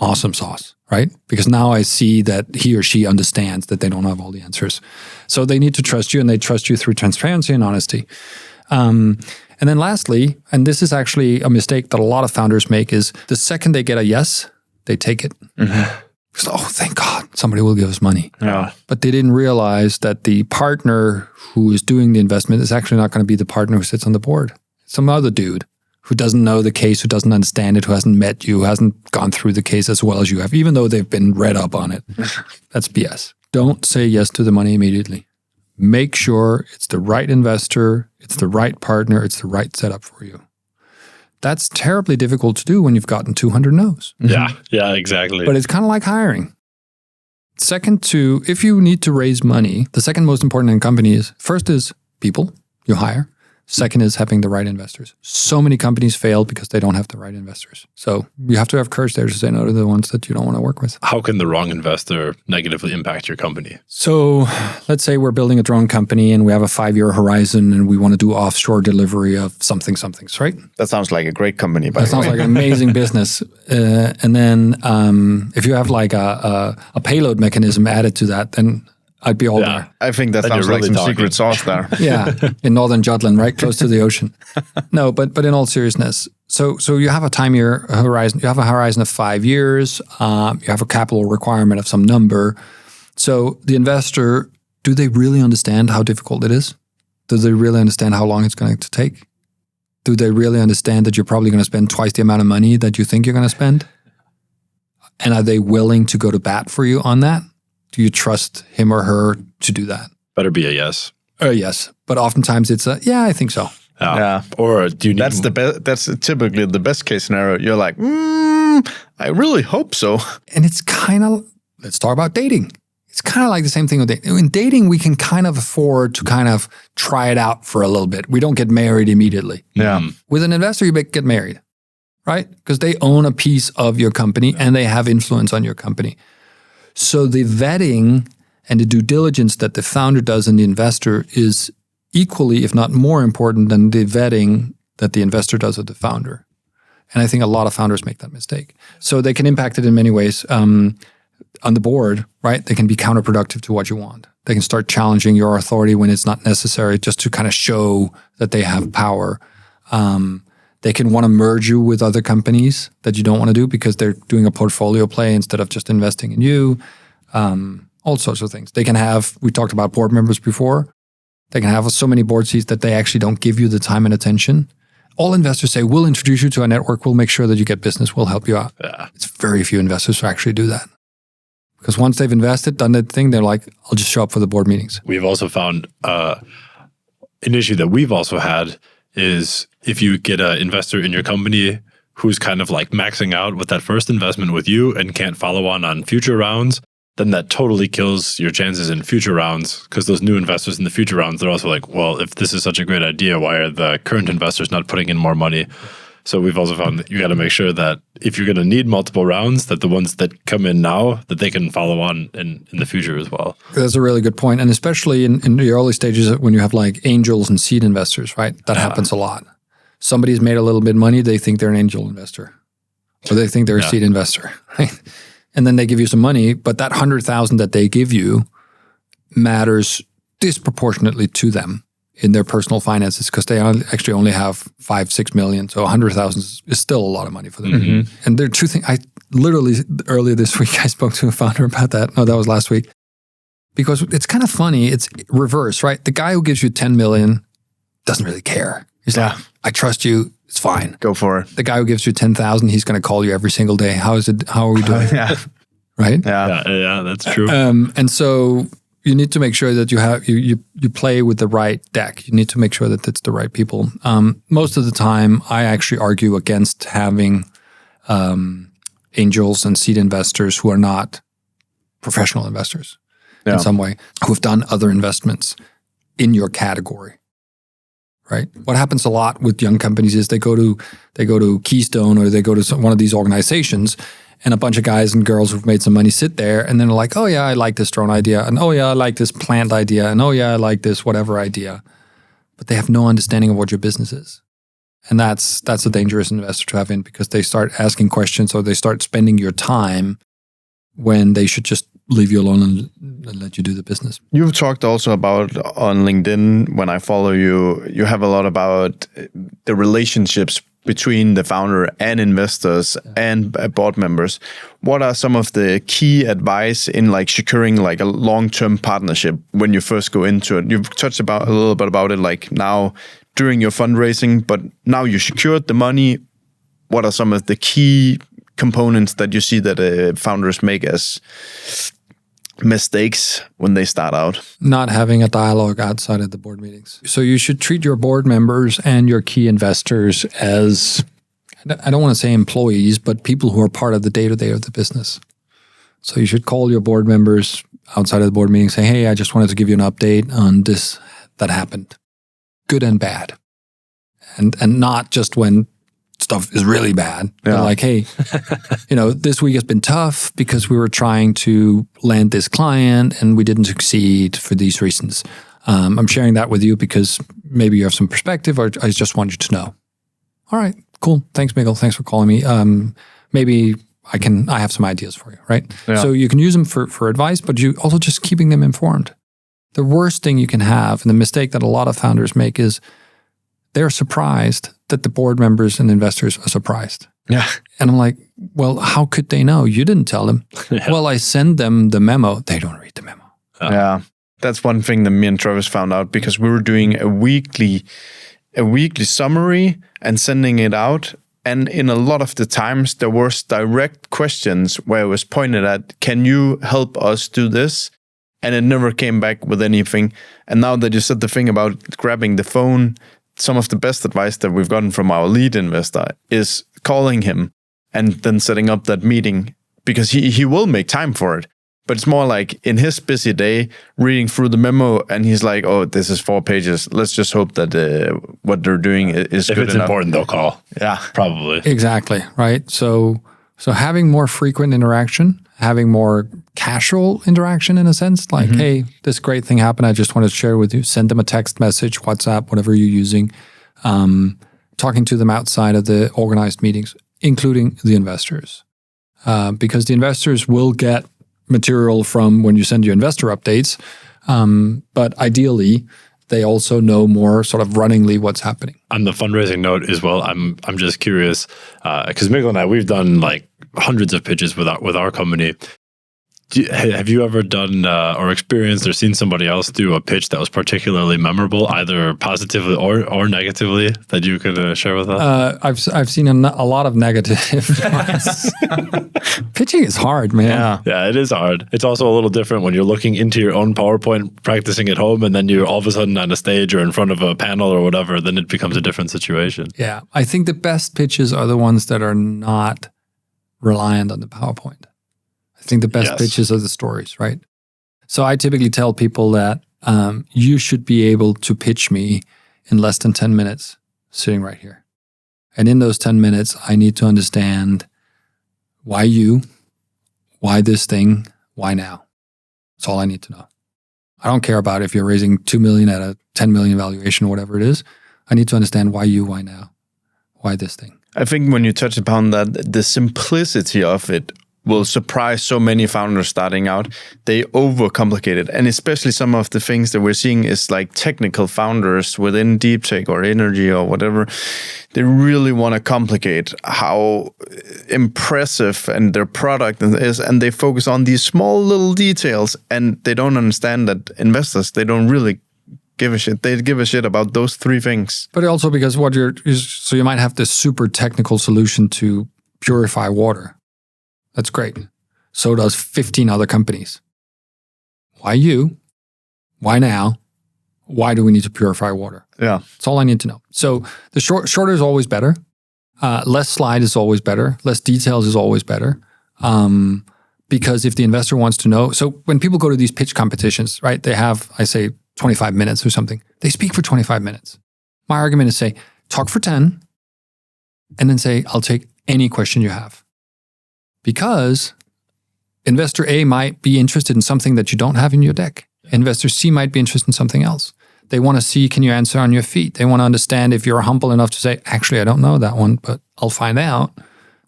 [SPEAKER 1] Awesome sauce, right? Because now I see that he or she understands that they don't have all the answers. So they need to trust you, and they trust you through transparency and honesty. And then lastly, and this is actually a mistake that a lot of founders make, is the second they get a yes, they take it. Mm-hmm. So, oh, thank God, somebody will give us money. Yeah. But they didn't realize that the partner who is doing the investment is actually not going to be the partner who sits on the board. It's some other dude who doesn't know the case, who doesn't understand it, who hasn't met you, who hasn't gone through the case as well as you have, even though they've been read up on it. That's BS. Don't say yes to the money immediately. Make sure it's the right investor, it's the right partner, it's the right setup for you. That's terribly difficult to do when you've gotten 200 no's.
[SPEAKER 3] Yeah, exactly.
[SPEAKER 1] But it's kind of like hiring. Second to, if you need to raise money, the second most important in company is, first is people you hire. Second is having the right investors. So many companies fail because they don't have the right investors. So you have to have courage there to say no to the ones that you don't want to work with.
[SPEAKER 3] How can the wrong investor negatively impact your company?
[SPEAKER 1] So let's say we're building a drone company and we have a 5-year horizon and we want to do offshore delivery of somethings, right?
[SPEAKER 2] That sounds like a great company, by the way.
[SPEAKER 1] That sounds like an amazing business. And then if you have like a payload mechanism added to that, then I'd be all there.
[SPEAKER 2] I think that
[SPEAKER 3] Then
[SPEAKER 2] sounds
[SPEAKER 3] you're
[SPEAKER 2] like
[SPEAKER 3] really
[SPEAKER 2] some
[SPEAKER 3] talking.
[SPEAKER 2] secret sauce there.
[SPEAKER 1] Yeah, in northern Jutland, right close to the ocean. No, but in all seriousness, so you have a horizon. You have a horizon of 5 years. You have a capital requirement of some number. So the investor, do they really understand how difficult it is? Do they really understand how long it's going to take? Do they really understand that you're probably going to spend twice the amount of money that you think you're going to spend? And are they willing to go to bat for you on that? Do you trust him or her to do that?
[SPEAKER 3] Better be a yes.
[SPEAKER 1] Yes, but oftentimes it's a, yeah, I think so.
[SPEAKER 2] Yeah.
[SPEAKER 3] Or do you need...
[SPEAKER 2] That's typically the best case scenario. You're like, I really hope so.
[SPEAKER 1] And it's kind of, let's talk about dating. It's kind of like the same thing with dating. In dating, we can kind of afford to kind of try it out for a little bit. We don't get married immediately.
[SPEAKER 2] Yeah.
[SPEAKER 1] With an investor, you get married, right? Because they own a piece of your company and they have influence on your company. So the vetting and the due diligence that the founder does and the investor is equally, if not more important than the vetting that the investor does of the founder. And I think a lot of founders make that mistake. So they can impact it in many ways. On the board, right, they can be counterproductive to what you want. They can start challenging your authority when it's not necessary, just to kind of show that they have power. They can want to merge you with other companies that you don't want to do because they're doing a portfolio play instead of just investing in you. All sorts of things. They can have, we talked about board members before, they can have so many board seats that they actually don't give you the time and attention. All investors say, we'll introduce you to a network, we'll make sure that you get business, we'll help you out.
[SPEAKER 3] Yeah.
[SPEAKER 1] It's very few investors who actually do that. Because once they've invested, done that thing, they're like, I'll just show up for the board meetings.
[SPEAKER 3] We've also found an issue that we've also had is if you get an investor in your company who's kind of like maxing out with that first investment with you and can't follow on future rounds, then that totally kills your chances in future rounds, because those new investors in the future rounds, they're also like, well, if this is such a great idea, why are the current investors not putting in more money? So we've also found that you got to make sure that if you're going to need multiple rounds, that the ones that come in now, that they can follow on in the future as well.
[SPEAKER 1] That's a really good point. And especially in the early stages when you have like angels and seed investors, right? That happens a lot. Somebody's made a little bit of money, they think they're an angel investor. Or they think they're a seed investor, right? And then they give you some money, but that 100,000 that they give you matters disproportionately to them in their personal finances, because they actually only have 5-6 million. So 100,000 is still a lot of money for them. Mm-hmm. And there are two things. I literally earlier this week, I spoke to a founder about that. No, that was last week. Because it's kind of funny. It's reverse, right? The guy who gives you 10 million doesn't really care. He's like, I trust you. It's fine.
[SPEAKER 2] Go for it.
[SPEAKER 1] The guy who gives you 10,000, he's going to call you every single day. How is it? How are we doing? Right?
[SPEAKER 3] Yeah, that's true.
[SPEAKER 1] And so you need to make sure that you play with the right deck. You need to make sure that it's the right people. Most of the time, I actually argue against having angels and seed investors who are not professional investors in some way, who have done other investments in your category. Right. What happens a lot with young companies is they go to Keystone or they go to one of these organizations, and a bunch of guys and girls who've made some money sit there, and then they're like, oh yeah, I like this drone idea, and oh yeah, I like this plant idea, and oh yeah, I like this whatever idea, but they have no understanding of what your business is, and that's a dangerous investor to have in, because they start asking questions or they start spending your time when they should just leave you alone and let you do the business.
[SPEAKER 2] You've talked also about on LinkedIn, when I follow you, you have a lot about the relationships between the founder and investors and board members. What are some of the key advice in like securing like a long-term partnership when you first go into it? You've touched about a little bit about it like now during your fundraising, but now you secured the money. What are some of the key components that you see that founders make as mistakes when they start out?
[SPEAKER 1] Not having a dialogue outside of the board meetings. So you should treat your board members and your key investors as, I don't want to say employees, but people who are part of the day-to-day of the business. So you should call your board members outside of the board meeting, say, hey, I just wanted to give you an update on this that happened, good and bad. And not just when stuff is really bad. They're like, hey, this week has been tough because we were trying to land this client and we didn't succeed for these reasons. I'm sharing that with you because maybe you have some perspective, or I just want you to know. All right, cool. Thanks, Miguel. Thanks for calling me. Maybe I have some ideas for you, right?
[SPEAKER 2] Yeah.
[SPEAKER 1] So you can use them for advice, but you also just keeping them informed. The worst thing you can have, and the mistake that a lot of founders make, is they're surprised that the board members and investors are surprised.
[SPEAKER 2] Yeah.
[SPEAKER 1] And I'm like, well, how could they know? You didn't tell them.
[SPEAKER 3] Yeah.
[SPEAKER 1] Well, I send them the memo. They don't read the memo.
[SPEAKER 2] Yeah. That's one thing that me and Travis found out, because we were doing a weekly summary and sending it out. And in a lot of the times, there was direct questions where it was pointed at, can you help us do this? And it never came back with anything. And now that you said the thing about grabbing the phone, some of the best advice that we've gotten from our lead investor is calling him and then setting up that meeting, because he will make time for it. But it's more like in his busy day, reading through the memo, and he's like, oh, this is 4 pages. Let's just hope that what they're doing is
[SPEAKER 3] If
[SPEAKER 2] good
[SPEAKER 3] it's
[SPEAKER 2] enough.
[SPEAKER 3] important, they'll call.
[SPEAKER 2] Yeah.
[SPEAKER 3] Probably.
[SPEAKER 1] Exactly, right? So having more frequent interaction, having more casual interaction in a sense, like, hey, this great thing happened, I just wanted to share with you. Send them a text message, WhatsApp, whatever you're using. Talking to them outside of the organized meetings, including the investors. Because the investors will get material from when you send your investor updates. But ideally, they also know more sort of runningly what's happening.
[SPEAKER 3] On the fundraising note as well, I'm just curious, because Mikkel and I, we've done like hundreds of pitches with our company. Have you ever done or experienced or seen somebody else do a pitch that was particularly memorable, either positively or negatively, that you could share with us?
[SPEAKER 1] I've seen a lot of negative ones. Pitching is hard, man.
[SPEAKER 3] Yeah, it is hard. It's also a little different when you're looking into your own PowerPoint, practicing at home, and then you're all of a sudden on a stage or in front of a panel or whatever, then it becomes a different situation.
[SPEAKER 1] Yeah. I think the best pitches are the ones that are not reliant on the PowerPoint. I think the best pitches are the stories, right? So I typically tell people that you should be able to pitch me in less than 10 minutes sitting right here. And in those 10 minutes, I need to understand why you, why this thing, why now. That's all I need to know. I don't care about if you're raising 2 million at a 10 million valuation or whatever it is. I need to understand why you, why now, why this thing.
[SPEAKER 2] I think when you touch upon that, the simplicity of it will surprise so many founders starting out. They overcomplicate it. And especially some of the things that we're seeing is like technical founders within deep tech or energy or whatever. They really want to complicate how impressive and their product is. And they focus on these small little details, and they don't understand that investors, they don't really give a shit. They give a shit about those 3 things.
[SPEAKER 1] But also because so you might have this super technical solution to purify water. That's great. So does 15 other companies. Why you? Why now? Why do we need to purify water?
[SPEAKER 2] Yeah.
[SPEAKER 1] That's all I need to know. So the shorter is always better. Less slide is always better. Less details is always better. Because if the investor wants to know, so when people go to these pitch competitions, right, they have, I say, 25 minutes or something. They speak for 25 minutes. My argument is say, talk for 10, and then say, I'll take any question you have. Because investor A might be interested in something that you don't have in your deck. Investor C might be interested in something else. They want to see, can you answer on your feet? They want to understand if you're humble enough to say, actually, I don't know that one, but I'll find out.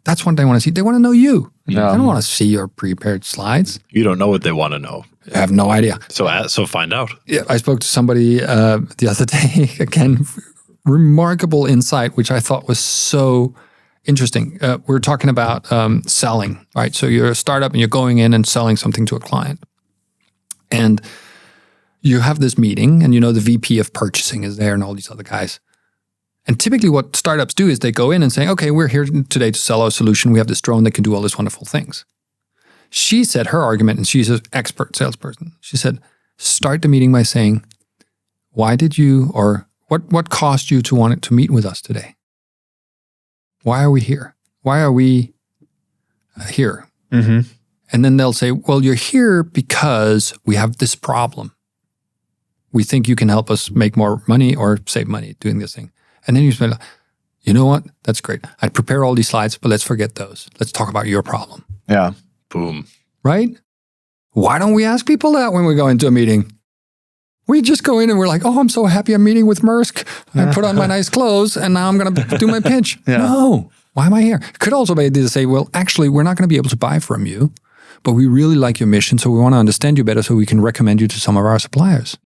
[SPEAKER 1] That's what they want to see. They want to know you.
[SPEAKER 2] Yeah.
[SPEAKER 1] They don't want to see your prepared slides.
[SPEAKER 3] You don't know what they want to know.
[SPEAKER 1] I have no idea.
[SPEAKER 3] So find out.
[SPEAKER 1] Yeah, I spoke to somebody the other day, again, remarkable insight, which I thought was so interesting. We're talking about selling, right? So you're a startup and you're going in and selling something to a client. And you have this meeting, and the VP of purchasing is there and all these other guys. And typically what startups do is they go in and say, okay, we're here today to sell our solution. We have this drone that can do all these wonderful things. She said her argument, and she's an expert salesperson. She said, start the meeting by saying, why did you, or what caused you to want to meet with us today? Why are we here? Why are we here?
[SPEAKER 2] Mm-hmm.
[SPEAKER 1] And then they'll say, well, you're here because we have this problem. We think you can help us make more money or save money doing this thing. And then you say, you know what? That's great. I'd prepare all these slides, but let's forget those. Let's talk about your problem.
[SPEAKER 2] Yeah.
[SPEAKER 3] Boom.
[SPEAKER 1] Right? Why don't we ask people that when we go into a meeting? We just go in and we're like, oh, I'm so happy I'm meeting with Maersk. I put on my nice clothes and now I'm going to do my pitch.
[SPEAKER 2] Yeah.
[SPEAKER 1] No. Why am I here? Could also be to say, well, actually, we're not going to be able to buy from you, but we really like your mission, so we want to understand you better so we can recommend you to some of our suppliers.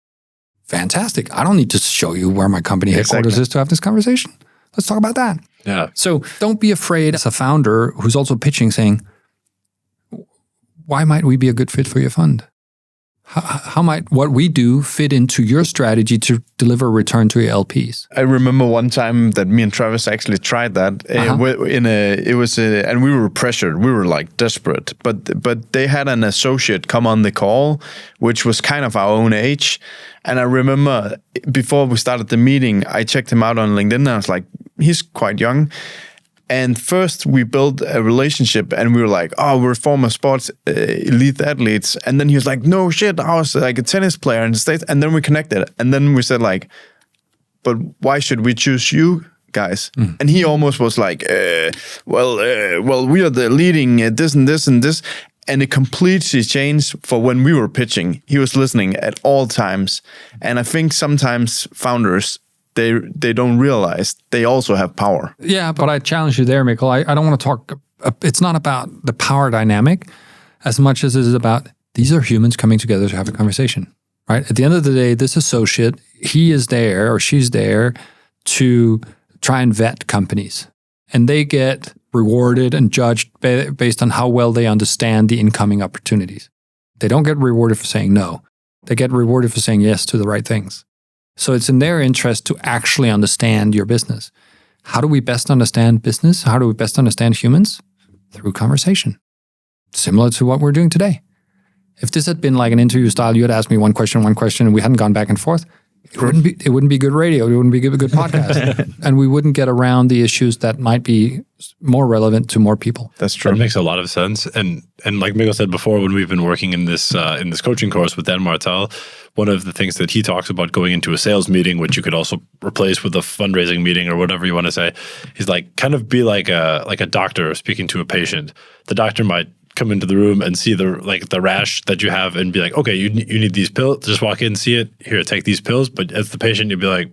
[SPEAKER 1] Fantastic. I don't need to show you where my company headquarters is to have this conversation. Let's talk about that.
[SPEAKER 3] Yeah.
[SPEAKER 1] So don't be afraid as a founder who's also pitching saying, why might we be a good fit for your fund? How might what we do fit into your strategy to deliver return to your LPs?
[SPEAKER 2] I remember one time that me and Travis actually tried that. And we were pressured. We were like desperate. But they had an associate come on the call, which was kind of our own age. And I remember before we started the meeting, I checked him out on LinkedIn and I was like, he's quite young. And first we built a relationship and we were like, oh, we're former sports elite athletes. And then he was like, no shit, I was like a tennis player in the States. And then we connected. And then we said like, but why should we choose you guys? And he almost was like, well, we are the leading this and this and this. And it completely changed for when we were pitching. He was listening at all times. And I think sometimes founders, they don't realize they also have power.
[SPEAKER 1] Yeah, but I challenge you there, Mikkel. I don't want to talk, it's not about the power dynamic as much as it is about these are humans coming together to have a conversation, right? At the end of the day, this associate, he is there or she's there to try and vet companies. And they get rewarded and judged based on how well they understand the incoming opportunities. They don't get rewarded for saying no. They get rewarded for saying yes to the right things. So it's in their interest to actually understand your business. How do we best understand business? How do we best understand humans? Through conversation. Similar to what we're doing today. If this had been like an interview style, you had asked me one question, and we hadn't gone back and forth, it wouldn't be good radio. It wouldn't be a good podcast. And we wouldn't get around the issues that might be more relevant to more people.
[SPEAKER 2] That's true.
[SPEAKER 3] That makes a lot of sense. And like Mikkel said before, when we've been working in this coaching course with Dan Martel, one of the things that he talks about going into a sales meeting, which you could also replace with a fundraising meeting or whatever you want to say, he's like, kind of be like a doctor speaking to a patient. The doctor might come into the room and see the rash that you have and be like, okay, you need these pills. Just walk in, see it. Here, take these pills. But as the patient, you'd be like,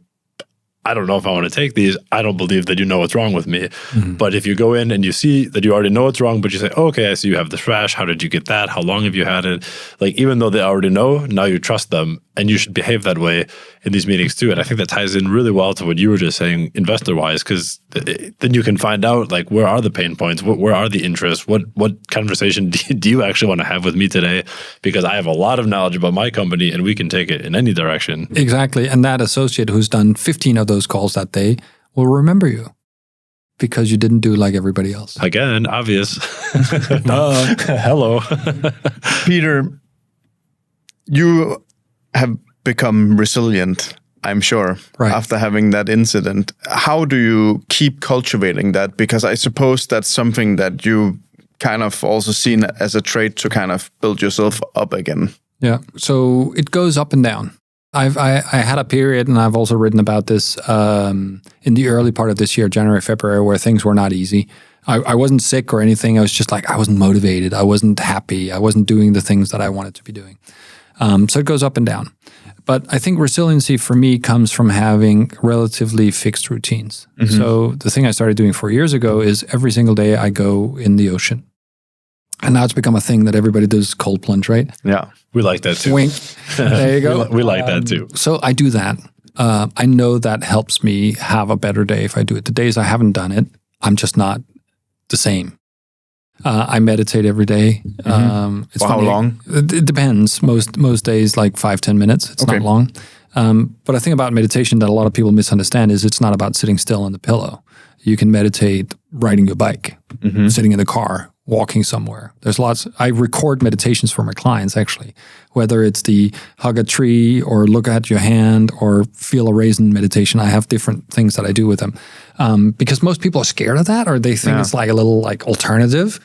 [SPEAKER 3] I don't know if I want to take these. I don't believe that you know what's wrong with me. Mm-hmm. But if you go in and you see that you already know what's wrong, but you say, oh, okay, I see you have this rash. How did you get that? How long have you had it? Like, even though they already know, now you trust them and you should behave that way in these meetings too. And I think that ties in really well to what you were just saying investor-wise, because then you can find out, like, where are the pain points? Where are the interests? What conversation do you actually want to have with me today? Because I have a lot of knowledge about my company and we can take it in any direction.
[SPEAKER 1] Exactly. And that associate who's done 15 of those calls that day will remember you because you didn't do like everybody else.
[SPEAKER 3] Again, obvious. Hello.
[SPEAKER 2] Peter, you have become resilient, I'm sure, right, after having that incident. How do you keep cultivating that? Because I suppose that's something that you kind of also seen as a trait to kind of build yourself up again. Yeah. So it goes up and down. I had a period, and I've also written about this in the early part of this year, January, February, where things were not easy. I wasn't sick or anything. I was just like, I wasn't motivated. I wasn't happy. I wasn't doing the things that I wanted to be doing. So it goes up and down. But I think resiliency for me comes from having relatively fixed routines. Mm-hmm. So the thing I started doing 4 years ago is every single day I go in the ocean. And now it's become a thing that everybody does, cold plunge, right?
[SPEAKER 3] Yeah, we like that too.
[SPEAKER 1] Wink. There you go.
[SPEAKER 3] we like that too.
[SPEAKER 1] So I do that. I know that helps me have a better day if I do it. The days I haven't done it, I'm just not the same. I meditate every day.
[SPEAKER 2] Mm-hmm. For how long?
[SPEAKER 1] It depends. Most days, like 5-10 minutes. It's not long. But I think about meditation that a lot of people misunderstand is it's not about sitting still on the pillow. You can meditate riding your bike, mm-hmm, sitting in the car, walking somewhere. There's lots. I record meditations for my clients, actually, whether it's the hug a tree or look at your hand or feel a raisin meditation. I have different things that I do with them because most people are scared of that or they think it's like a little like alternative.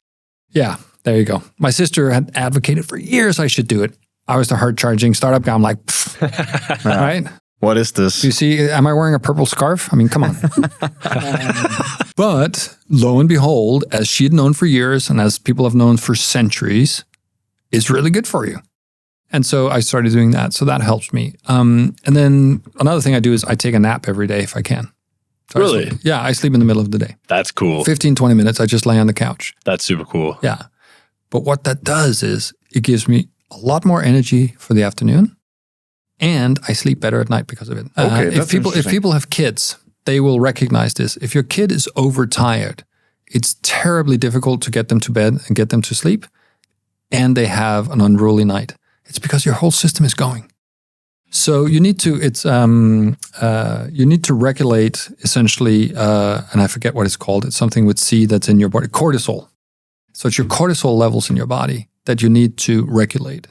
[SPEAKER 1] Yeah, there you go. My sister had advocated for years I should do it. I was the hard-charging startup guy. I'm like, right?
[SPEAKER 2] What is this?
[SPEAKER 1] You see, am I wearing a purple scarf? I mean, come on. But lo and behold, as she had known for years and as people have known for centuries, it's really good for you. And so I started doing that. So that helps me. And then another thing I do is I take a nap every day if I can. So
[SPEAKER 3] Really?
[SPEAKER 1] I sleep in the middle of the day.
[SPEAKER 3] That's cool.
[SPEAKER 1] 15, 20 minutes, I just lay on the couch.
[SPEAKER 3] That's super cool.
[SPEAKER 1] Yeah. But what that does is it gives me a lot more energy for the afternoon, and I sleep better at night because of it.
[SPEAKER 2] Okay,
[SPEAKER 1] if people have kids, they will recognize this. If your kid is overtired, it's terribly difficult to get them to bed and get them to sleep, and they have an unruly night. It's because your whole system is going. So you need to regulate essentially, and I forget what it's called. It's something with C that's in your body, cortisol. So it's your cortisol levels in your body that you need to regulate.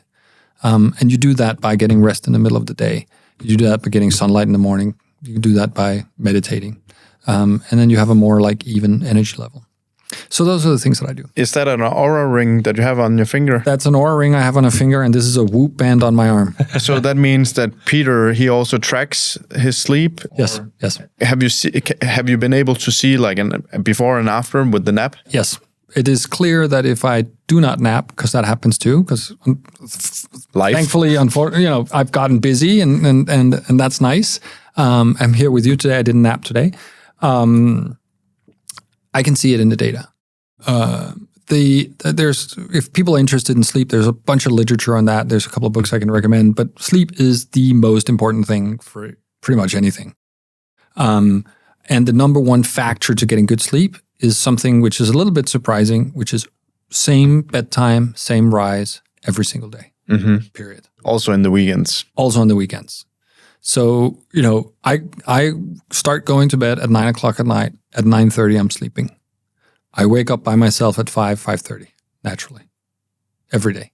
[SPEAKER 1] And you do that by getting rest in the middle of the day. You do that by getting sunlight in the morning. You do that by meditating. And then you have a more like even energy level. So those are the things that I do.
[SPEAKER 2] Is that an aura ring that you have on your finger?
[SPEAKER 1] That's an aura ring I have on a finger, and this is a Whoop band on my arm.
[SPEAKER 2] So that means that Peter, he also tracks his sleep?
[SPEAKER 1] Yes, yes.
[SPEAKER 2] Have you been able to see like a before and after with the nap?
[SPEAKER 1] Yes. It is clear that if I do not nap, because that happens too, because
[SPEAKER 2] Life.
[SPEAKER 1] thankfully, I've gotten busy and that's nice. I'm here with you today. I didn't nap today. I can see it in the data. If people are interested in sleep, there's a bunch of literature on that. There's a couple of books I can recommend, but sleep is the most important thing for pretty much anything. And the number one factor to getting good sleep is something which is a little bit surprising, which is same bedtime, same rise every single day, period.
[SPEAKER 2] Also in the weekends.
[SPEAKER 1] Also on the weekends. So, I start going to bed at 9 o'clock at night. At 9:30, I'm sleeping. I wake up by myself at 5:30, naturally, every day.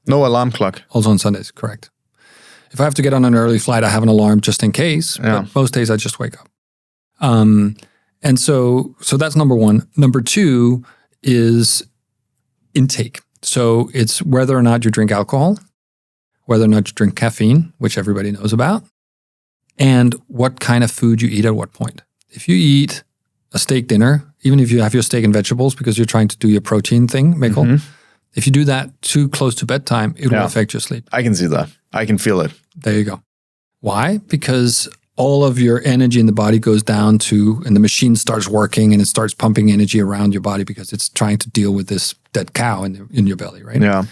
[SPEAKER 2] No alarm clock.
[SPEAKER 1] Also on Sundays, correct. If I have to get on an early flight, I have an alarm just in case.
[SPEAKER 2] Yeah.
[SPEAKER 1] But most days I just wake up. And so that's number one. Number two is intake. So it's whether or not you drink alcohol, whether or not you drink caffeine, which everybody knows about, and what kind of food you eat at what point. If you eat a steak dinner, even if you have your steak and vegetables because you're trying to do your protein thing, Mikkel, if you do that too close to bedtime, it will affect your sleep.
[SPEAKER 2] I can see that. I can feel it.
[SPEAKER 1] There you go. Why? Because all of your energy in the body goes down to, and the machine starts working and it starts pumping energy around your body because it's trying to deal with this dead cow in your belly, right?
[SPEAKER 2] Yeah.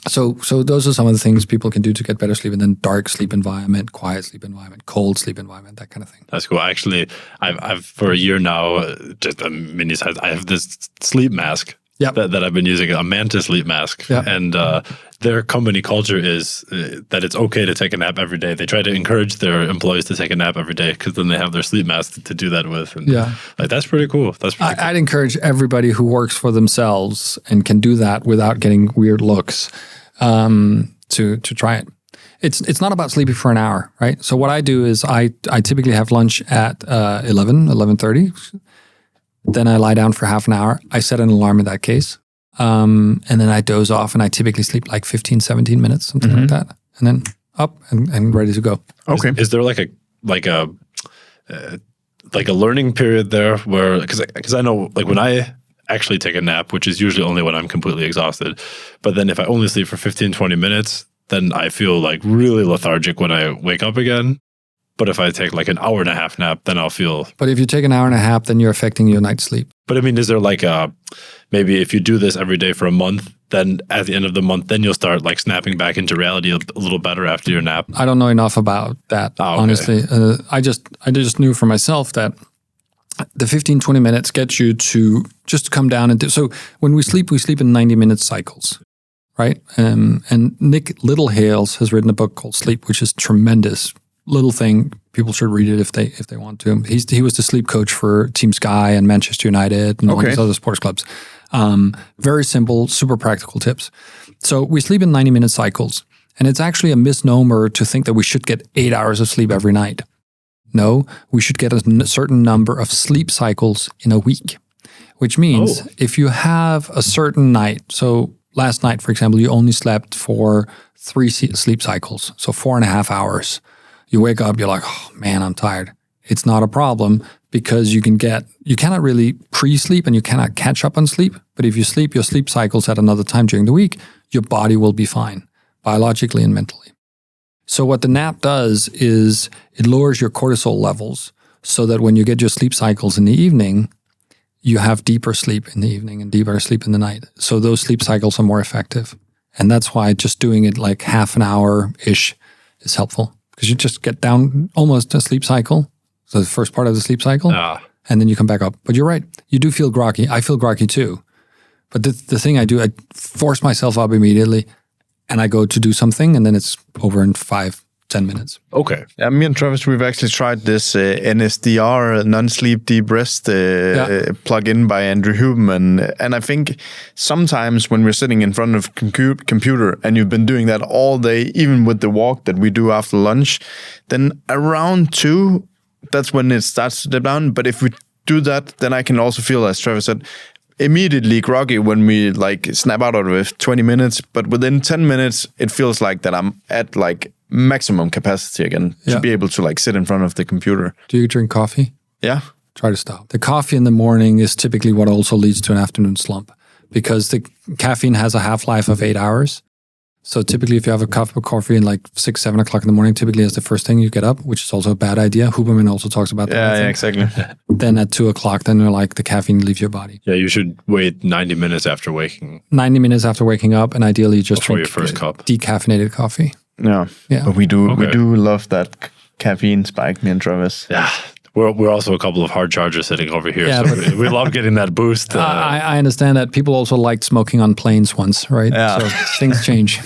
[SPEAKER 1] So those are some of the things people can do to get better sleep, and then dark sleep environment, quiet sleep environment, cold sleep environment, that kind of thing.
[SPEAKER 3] That's cool. Actually, I've for a year now, just a mini size, I have this sleep mask that I've been using, a Manta sleep mask.
[SPEAKER 1] Yep.
[SPEAKER 3] And their company culture is that it's okay to take a nap every day. They try to encourage their employees to take a nap every day because then they have their sleep mask to do that with. And that's pretty cool.
[SPEAKER 1] I'd encourage everybody who works for themselves and can do that without getting weird looks to try it. It's not about sleeping for an hour, right? So what I do is I typically have lunch at 11:30. Then I lie down for half an hour. I set an alarm in that case. And then I doze off, and I typically sleep like 15, 17 minutes, something like that. And then up and ready to go.
[SPEAKER 2] Okay.
[SPEAKER 3] Is there like a learning period there where, because I know like when I actually take a nap, which is usually only when I'm completely exhausted, but then if I only sleep for 15, 20 minutes, then I feel like really lethargic when I wake up again. But if I take like an hour and a half nap, then I'll feel...
[SPEAKER 1] But if you take an hour and a half, then you're affecting your night's sleep.
[SPEAKER 3] But I mean, is there like maybe if you do this every day for a month, then at the end of the month, then you'll start like snapping back into reality a little better after your nap?
[SPEAKER 1] I don't know enough about that, honestly. I just knew for myself that the 15, 20 minutes gets you to just come down and do... So when we sleep in 90-minute cycles, right? And Nick Littlehales has written a book called Sleep, which is tremendous. Little thing, people should read it if they want to. He was the sleep coach for Team Sky and Manchester United and all these other sports clubs. Very simple, super practical tips. So we sleep in 90-minute cycles, and it's actually a misnomer to think that we should get 8 hours of sleep every night. No, we should get a certain number of sleep cycles in a week, which means if you have a certain night, so last night, for example, you only slept for 3 sleep cycles, so 4.5 hours. You wake up, you're like, oh man, I'm tired. It's not a problem because you cannot really pre-sleep and you cannot catch up on sleep. But if you sleep your sleep cycles at another time during the week, your body will be fine, biologically and mentally. So what the nap does is it lowers your cortisol levels so that when you get your sleep cycles in the evening, you have deeper sleep in the evening and deeper sleep in the night. So those sleep cycles are more effective. And that's why just doing it like half an hour-ish is helpful, because you just get down almost a sleep cycle. So the first part of the sleep cycle, and then you come back up. But you're right. You do feel groggy. I feel groggy too. But the thing I do, I force myself up immediately, and I go to do something, and then it's over in 5-10 minutes.
[SPEAKER 3] Okay.
[SPEAKER 2] Yeah, me and Travis, we've actually tried this NSDR, non-sleep deep rest plug-in by Andrew Huberman. And I think sometimes when we're sitting in front of computer and you've been doing that all day, even with the walk that we do after lunch, then around 2, that's when it starts to dip down. But if we do that, then I can also feel, as Travis said, immediately groggy when we like snap out of it 20 minutes. But within 10 minutes, it feels like that I'm at like maximum capacity again to be able to like sit in front of the computer.
[SPEAKER 1] Do you drink coffee?
[SPEAKER 2] Yeah.
[SPEAKER 1] Try to stop. The coffee in the morning is typically what also leads to an afternoon slump, because the caffeine has a half-life of 8 hours. So typically if you have a cup of coffee in like 6-7 o'clock in the morning, typically is the first thing you get up, which is also a bad idea. Huberman also talks about that.
[SPEAKER 2] Yeah, exactly.
[SPEAKER 1] Then at 2 o'clock, then you're like the caffeine leaves your body.
[SPEAKER 3] Yeah, you should wait 90 minutes after waking.
[SPEAKER 1] 90 minutes after waking up, and ideally just
[SPEAKER 3] before
[SPEAKER 1] drink
[SPEAKER 3] your first cup.
[SPEAKER 1] Decaffeinated coffee.
[SPEAKER 2] Yeah. But we do love that caffeine spike, me and Travis.
[SPEAKER 3] Yeah. We're also a couple of hard chargers sitting over here.
[SPEAKER 1] Yeah,
[SPEAKER 3] so we love getting that boost.
[SPEAKER 1] I understand that. People also liked smoking on planes once, right?
[SPEAKER 2] Yeah.
[SPEAKER 1] So things change.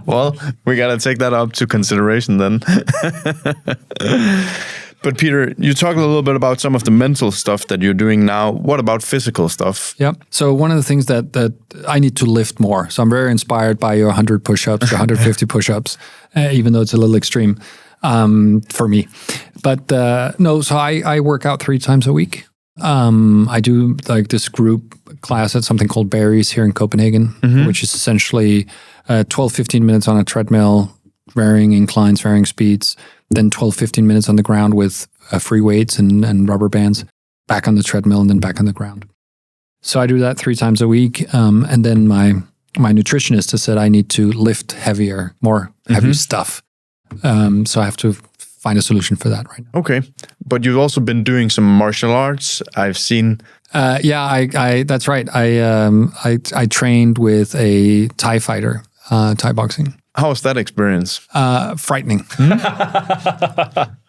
[SPEAKER 2] Well, we got to take that up to consideration then. But Peter, you talked a little bit about some of the mental stuff that you're doing now. What about physical stuff?
[SPEAKER 1] Yeah. So one of the things that I need to lift more. So I'm very inspired by your 100 push-ups, your 150 push-ups, even though it's a little extreme for me. But no, so I work out 3 times a week. I do like this group class at something called Berries here in Copenhagen, which is essentially 12-15 minutes on a treadmill, varying inclines, varying speeds, then 12-15 minutes on the ground with free weights and rubber bands, back on the treadmill and then back on the ground. So I do that 3 times a week. And then my nutritionist has said I need to lift heavier, more heavy stuff. So I have to find a solution for that right now.
[SPEAKER 2] Okay. But you've also been doing some martial arts. I've seen.
[SPEAKER 1] I that's right. I trained with a Thai fighter, Thai boxing.
[SPEAKER 2] How was that experience?
[SPEAKER 1] Frightening.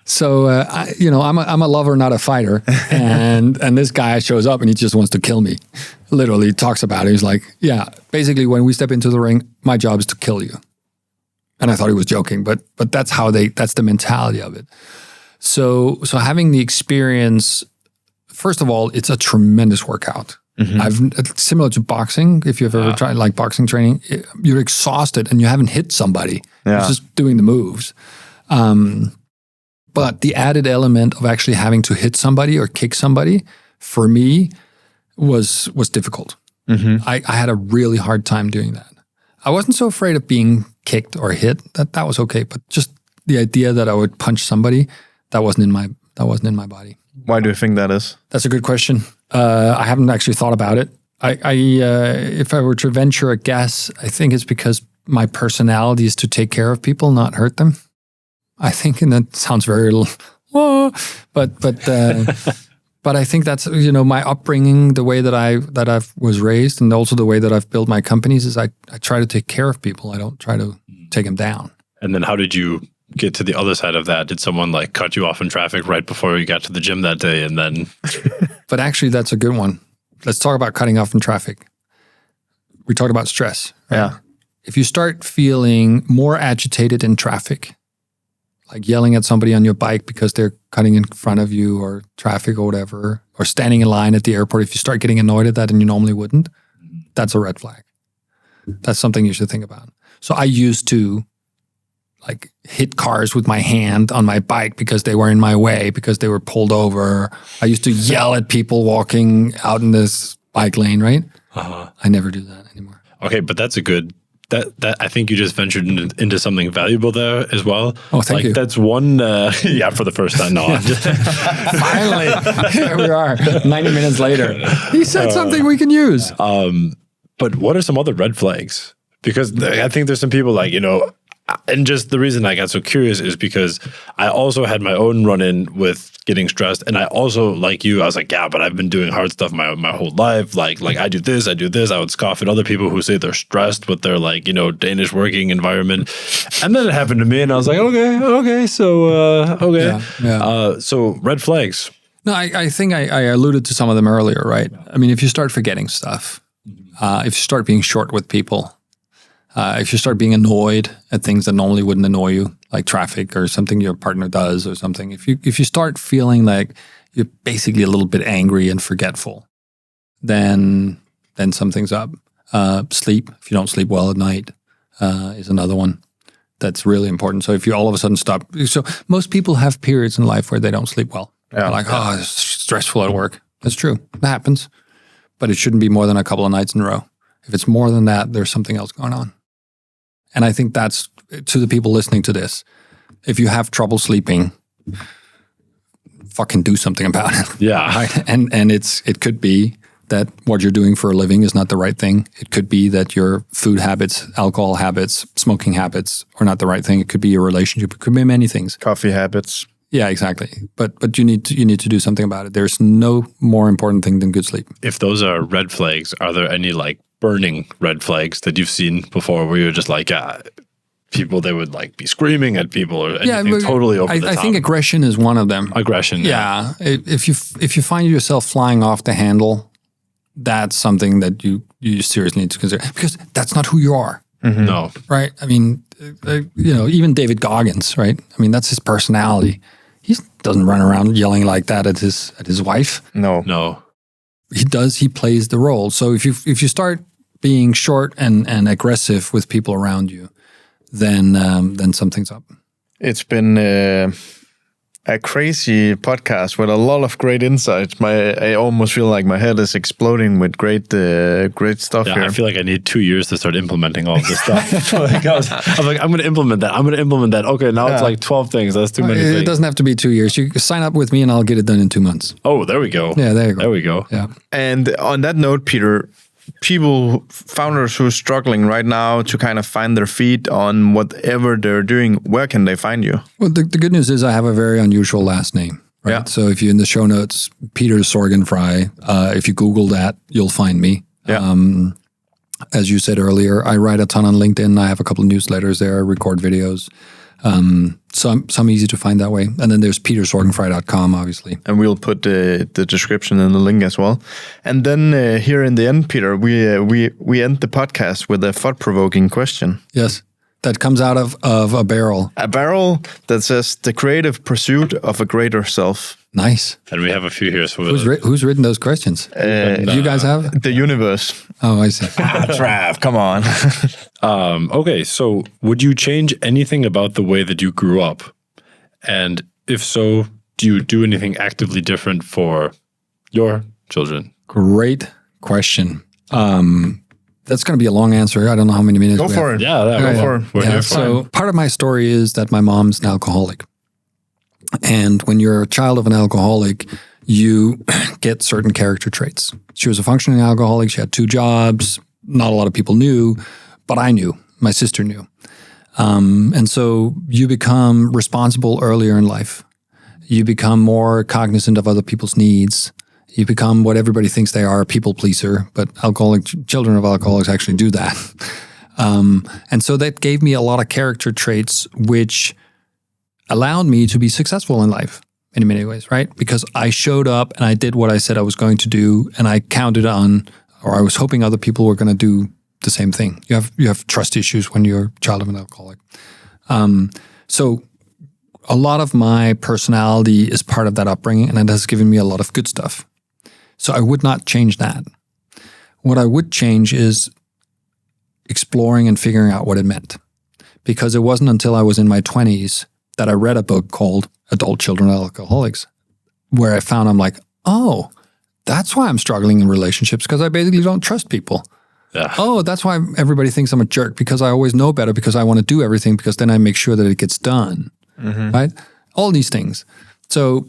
[SPEAKER 1] So I'm a lover, not a fighter, and this guy shows up and he just wants to kill me. Literally talks about it. He's like, yeah, basically when we step into the ring, my job is to kill you. And I thought he was joking, but that's the mentality of it. So having the experience, first of all, it's a tremendous workout. Similar to boxing, if you've ever tried like boxing training, you're exhausted and you haven't hit somebody. You're just doing the moves. But the added element of actually having to hit somebody or kick somebody, for me, was difficult. I had a really hard time doing that. I wasn't so afraid of being kicked or hit. That was okay. But just the idea that I would punch somebody, that wasn't in my body.
[SPEAKER 2] Why do you think that is?
[SPEAKER 1] That's a good question. I haven't actually thought about it. If I were to venture a guess, I think it's because my personality is to take care of people, not hurt them. I think, and that sounds very, but I think that's my upbringing, the way that I was raised, and also the way that I've built my companies is I try to take care of people. I don't try to take them down.
[SPEAKER 3] And then how did you get to the other side of that? Did someone like cut you off in traffic right before you got to the gym that day, and then?
[SPEAKER 1] But actually, that's a good one. Let's talk about cutting off in traffic. We talked about stress. Right?
[SPEAKER 2] Yeah.
[SPEAKER 1] If you start feeling more agitated in traffic, like yelling at somebody on your bike because they're cutting in front of you or traffic or whatever, or standing in line at the airport, if you start getting annoyed at that and you normally wouldn't, that's a red flag. That's something you should think about. So I used to like hit cars with my hand on my bike because they were in my way, because they were pulled over. I used to yell at people walking out in this bike lane, right? I never do that anymore.
[SPEAKER 3] Okay, but that's a good... That I think you just ventured into something valuable there as well.
[SPEAKER 1] Oh, thank you.
[SPEAKER 3] That's one, for the first time. No, I'm just
[SPEAKER 1] finally, here we are, 90 minutes later. He said something we can use.
[SPEAKER 3] But what are some other red flags? Because I think there's some people like, And just the reason I got so curious is because I also had my own run-in with getting stressed. And I also, like you, I was like, yeah, but I've been doing hard stuff my whole life. Like I do this. I would scoff at other people who say they're stressed with their like, Danish working environment. And then it happened to me and I was like, okay. So, okay.
[SPEAKER 1] Yeah.
[SPEAKER 3] So red flags.
[SPEAKER 1] No, I think I alluded to some of them earlier, right? I mean, if you start forgetting stuff, if you start being short with people, if you start being annoyed at things that normally wouldn't annoy you, like traffic or something your partner does or something, if you start feeling like you're basically a little bit angry and forgetful, then something's up. Sleep, if you don't sleep well at night, is another one that's really important. So if you all of a sudden stop, so most people have periods in life where they don't sleep well.
[SPEAKER 2] Yeah.
[SPEAKER 1] Like, oh, it's stressful at work. That's true. That happens. But it shouldn't be more than a couple of nights in a row. If it's more than that, there's something else going on. And I think that's to the people listening to this. If you have trouble sleeping, fucking do something about it.
[SPEAKER 3] Yeah.
[SPEAKER 1] Right? And it could be that what you're doing for a living is not the right thing. It could be that your food habits, alcohol habits, smoking habits are not the right thing. It could be your relationship. It could be many things.
[SPEAKER 2] Coffee habits.
[SPEAKER 1] Yeah, exactly. But you need to do something about it. There's no more important thing than good sleep.
[SPEAKER 3] If those are red flags, are there any like burning red flags that you've seen before where you're just like, people, they would like be screaming at people or anything totally over the top?
[SPEAKER 1] I think aggression is one of them.
[SPEAKER 3] Aggression.
[SPEAKER 1] Yeah. If you find yourself flying off the handle, that's something that you seriously need to consider, because that's not who you are.
[SPEAKER 3] Mm-hmm. No.
[SPEAKER 1] Right? I mean, even David Goggins, right? I mean, that's his personality. He doesn't run around yelling like that at his wife.
[SPEAKER 2] No.
[SPEAKER 1] He does. He plays the role. So if you start being short and aggressive with people around you, then something's up. It's
[SPEAKER 2] been a crazy podcast with a lot of great insights. I almost feel like my head is exploding with great stuff here.
[SPEAKER 3] I feel like I need 2 years to start implementing all of this stuff. I'm like, I'm going to implement that. Okay, now it's like 12 things. That's too many things.
[SPEAKER 1] It doesn't have to be 2 years. You sign up with me and I'll get it done in 2 months.
[SPEAKER 3] Oh, there we go.
[SPEAKER 1] Yeah, there you go.
[SPEAKER 3] There we go.
[SPEAKER 1] Yeah.
[SPEAKER 2] And on that note, Peter, founders who are struggling right now to kind of find their feet on whatever they're doing, where can they find you?
[SPEAKER 1] Well, the good news is I have a very unusual last name. Right?
[SPEAKER 2] Yeah.
[SPEAKER 1] So if you're in the show notes, Peter Sorgenfrei, if you Google that, you'll find me.
[SPEAKER 2] Yeah.
[SPEAKER 1] As you said earlier, I write a ton on LinkedIn. I have a couple of newsletters there, I record videos. So I'm easy to find that way. And then there's petersorgenfrei.com, obviously.
[SPEAKER 2] And we'll put the description and the link as well. And then here in the end, Peter, we end the podcast with a thought-provoking question.
[SPEAKER 1] Yes. That comes out of a barrel.
[SPEAKER 2] A barrel that says, the creative pursuit of a greater self.
[SPEAKER 1] Nice.
[SPEAKER 3] And we have a few here. So
[SPEAKER 1] who's written those questions? You guys have?
[SPEAKER 2] The universe.
[SPEAKER 1] Oh, I see.
[SPEAKER 2] Trav, come on.
[SPEAKER 3] Okay, so would you change anything about the way that you grew up? And if so, do you do anything actively different for your children?
[SPEAKER 1] Great question. That's going to be a long answer. I don't know how many minutes.
[SPEAKER 2] Go for it.
[SPEAKER 3] Yeah, go for it. We're here for
[SPEAKER 1] so part of my story is that my mom's an alcoholic. And when you're a child of an alcoholic, you get certain character traits. She was a functioning alcoholic. She had 2 jobs. Not a lot of people knew, but I knew. My sister knew. And so you become responsible earlier in life. You become more cognizant of other people's needs. You become what everybody thinks they are, a people pleaser, but children of alcoholics actually do that. And so that gave me a lot of character traits, which allowed me to be successful in life in many ways, right? Because I showed up and I did what I said I was going to do, and I counted on, or I was hoping other people were going to do the same thing. You have trust issues when you're a child of an alcoholic. So a lot of my personality is part of that upbringing, and it has given me a lot of good stuff. So I would not change that. What I would change is exploring and figuring out what it meant. Because it wasn't until I was in my 20s that I read a book called Adult Children of Alcoholics, where I found I'm like, oh, that's why I'm struggling in relationships, because I basically don't trust people.
[SPEAKER 3] Yeah.
[SPEAKER 1] Oh, that's why everybody thinks I'm a jerk, because I always know better, because I want to do everything, because then I make sure that it gets done. Mm-hmm. Right? All these things. So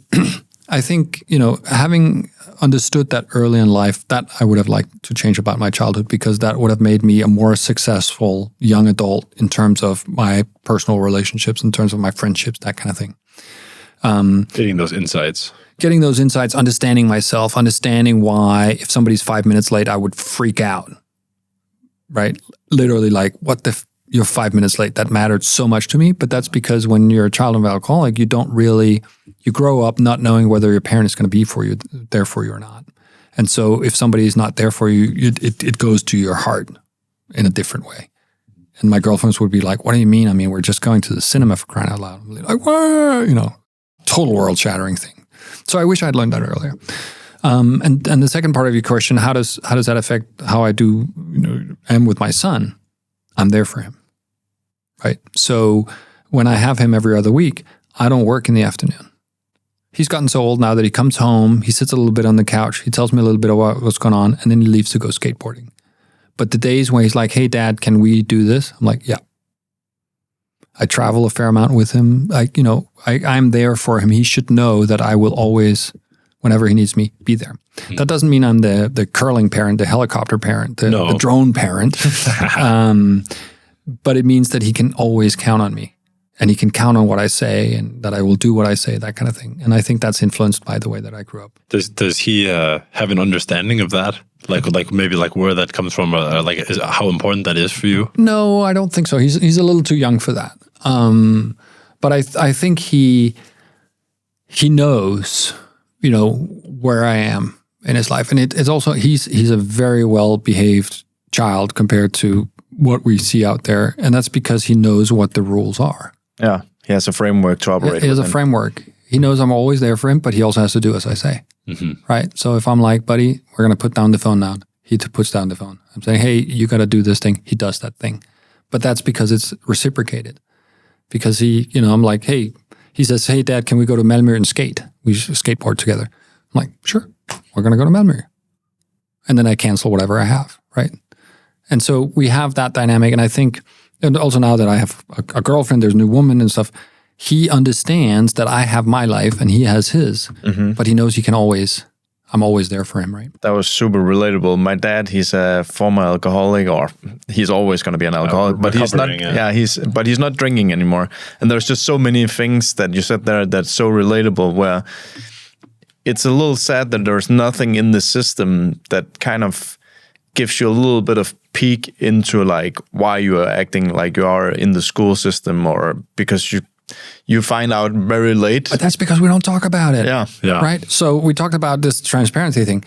[SPEAKER 1] I think, having understood that early in life, that I would have liked to change about my childhood, because that would have made me a more successful young adult in terms of my personal relationships, in terms of my friendships, that kind of thing.
[SPEAKER 3] Getting those insights,
[SPEAKER 1] understanding myself, understanding why if somebody's 5 minutes late, I would freak out, right? Literally like, what the you're 5 minutes late. That mattered so much to me. But that's because when you're a child of an alcoholic, you grow up not knowing whether your parent is going to be there for you or not. And so if somebody is not there for you, it goes to your heart in a different way. And my girlfriends would be like, what do you mean? I mean, we're just going to the cinema, for crying out loud. I'm like, whoa, total world shattering thing. So I wish I'd learned that earlier. And the second part of your question, how does that affect how I do, am with my son? I'm there for him, right? So when I have him every other week, I don't work in the afternoon. He's gotten so old now that he comes home, he sits a little bit on the couch, he tells me a little bit about what's going on, and then he leaves to go skateboarding. But the days when he's like, hey, Dad, can we do this? I'm like, yeah. I travel a fair amount with him. I'm there for him. He should know that I will always, whenever he needs me, be there. That doesn't mean I'm the curling parent, the helicopter parent, the drone parent. But it means that he can always count on me, and he can count on what I say, and that I will do what I say, that kind of thing. And I think that's influenced by the way that I grew up.
[SPEAKER 3] Does he have an understanding of that? Like maybe like where that comes from, or how important that is for you?
[SPEAKER 1] No, I don't think so. He's a little too young for that. But I think he knows, where I am in his life. And it's also, he's a very well-behaved child compared to what we see out there. And that's because he knows what the rules are.
[SPEAKER 2] Yeah, he has a framework to operate with.
[SPEAKER 1] He has a framework. He knows I'm always there for him, but he also has to do as I say, right? So if I'm like, buddy, we're going to put down the phone now. He puts down the phone. I'm saying, hey, you got to do this thing. He does that thing. But that's because it's reciprocated. Because I'm like, hey, he says, hey, Dad, can we go to Malmö and skate? We should skateboard together. I'm like, sure, we're going to go to Malmö. And then I cancel whatever I have, right? And so we have that dynamic. And I think, and also now that I have a girlfriend, there's a new woman and stuff, he understands that I have my life and he has his, but he knows I'm always there for him, right?
[SPEAKER 2] That was super relatable. My dad, he's a former alcoholic, or he's always going to be an alcoholic, but he's not. Yeah, he's not drinking anymore. And there's just so many things that you said there that's so relatable. Where it's a little sad that there's nothing in the system that kind of gives you a little bit of peek into like why you are acting like you are in the school system, or because you find out very late.
[SPEAKER 1] But that's because we don't talk about it.
[SPEAKER 2] Yeah.
[SPEAKER 1] Right? So we talked about this transparency thing.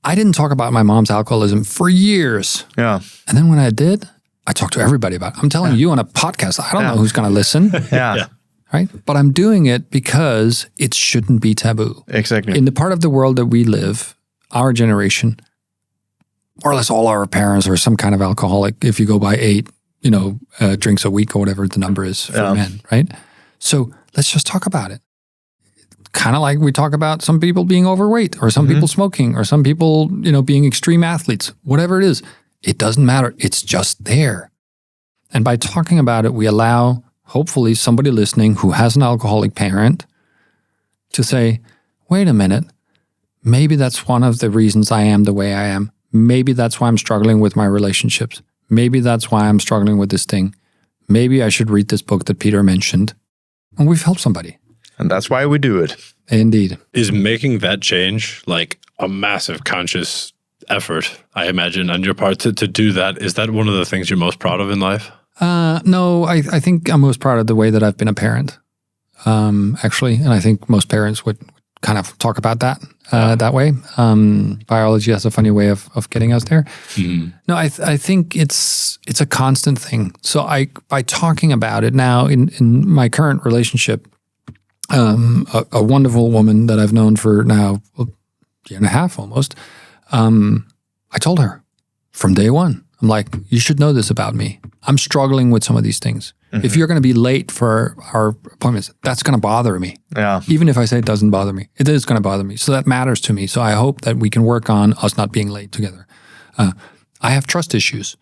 [SPEAKER 1] I didn't talk about my mom's alcoholism for years.
[SPEAKER 2] Yeah.
[SPEAKER 1] And then when I did, I talked to everybody about it. I'm telling you on a podcast, I don't know who's going to listen.
[SPEAKER 2] Yeah.
[SPEAKER 1] Right? But I'm doing it because it shouldn't be taboo.
[SPEAKER 2] Exactly.
[SPEAKER 1] In the part of the world that we live, our generation, more or less all our parents are some kind of alcoholic. If you go by 8, drinks a week or whatever the number is for men, right? So let's just talk about it. Kind of like we talk about some people being overweight, or some people smoking, or some people, being extreme athletes, whatever it is. It doesn't matter. It's just there. And by talking about it, we allow, hopefully, somebody listening who has an alcoholic parent to say, wait a minute, maybe that's one of the reasons I am the way I am. Maybe that's why I'm struggling with my relationships. Maybe that's why I'm struggling with this thing. Maybe I should read this book that Peter mentioned. And we've helped somebody.
[SPEAKER 2] And that's why we do it.
[SPEAKER 1] Indeed.
[SPEAKER 3] Is making that change like a massive conscious effort, I imagine, on your part to do that? Is that one of the things you're most proud of in life?
[SPEAKER 1] No, I think I'm most proud of the way that I've been a parent, actually. And I think most parents would kind of talk about that that way. Biology has a funny way of getting us there. No, I think it's a constant thing. So by talking about it now in my current relationship, a wonderful woman that I've known for now a year and a half almost, I told her from day one, I'm like, you should know this about me. I'm struggling with some of these things. If you're going to be late for our appointments, that's going to bother me.
[SPEAKER 2] Yeah.
[SPEAKER 1] Even if I say it doesn't bother me, it is going to bother me. So that matters to me. So I hope that we can work on us not being late together. I have trust issues.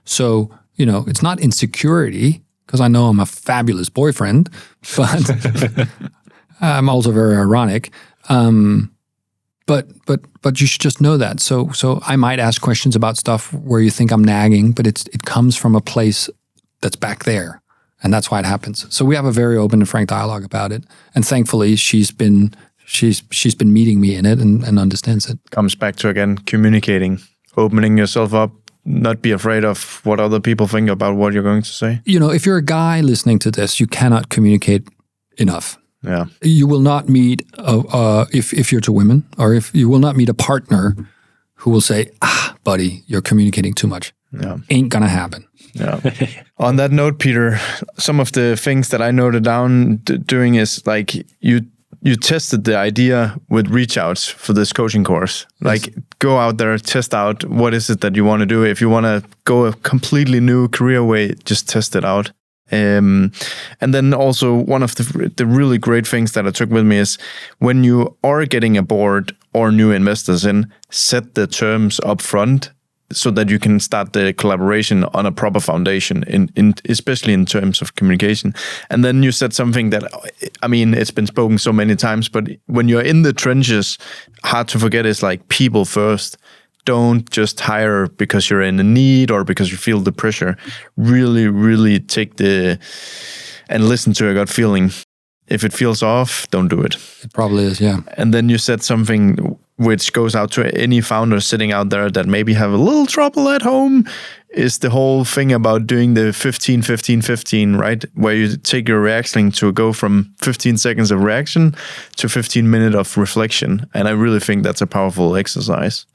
[SPEAKER 1] So, it's not insecurity, because I know I'm a fabulous boyfriend, but I'm also very ironic. But you should just know that. So I might ask questions about stuff where you think I'm nagging, but it comes from a place that's back there, and that's why it happens. So we have a very open and frank dialogue about it, and thankfully she's been meeting me in it and understands it.
[SPEAKER 2] Comes back to, again, communicating, opening yourself up, not be afraid of what other people think about what you're going to say.
[SPEAKER 1] You know, if you're a guy listening to this, you cannot communicate enough.
[SPEAKER 2] Yeah.
[SPEAKER 1] You will not meet, if you're to women, or if you will not meet a partner who will say, buddy, you're communicating too much.
[SPEAKER 2] Yeah.
[SPEAKER 1] Ain't gonna happen.
[SPEAKER 2] Yeah. On that note, Peter, some of the things that I noted down doing is like you tested the idea with reach outs for this coaching course. Like, go out there, test out what is it that you want to do. If you want to go a completely new career way, just test it out. And then also one of the really great things that I took with me is when you are getting a board or new investors in, set the terms up front so that you can start the collaboration on a proper foundation, in especially in terms of communication. And then you said something that, I mean, it's been spoken so many times, but when you're in the trenches, hard to forget is like people first. Don't just hire because you're in a need or because you feel the pressure. Really, really take and listen to your gut feeling. If it feels off, don't do it.
[SPEAKER 1] It probably is, yeah.
[SPEAKER 2] And then you said something which goes out to any founder sitting out there that maybe have a little trouble at home, is the whole thing about doing the 15, 15, 15, right? Where you take your reaction to go from 15 seconds of reaction to 15 minutes of reflection. And I really think that's a powerful exercise.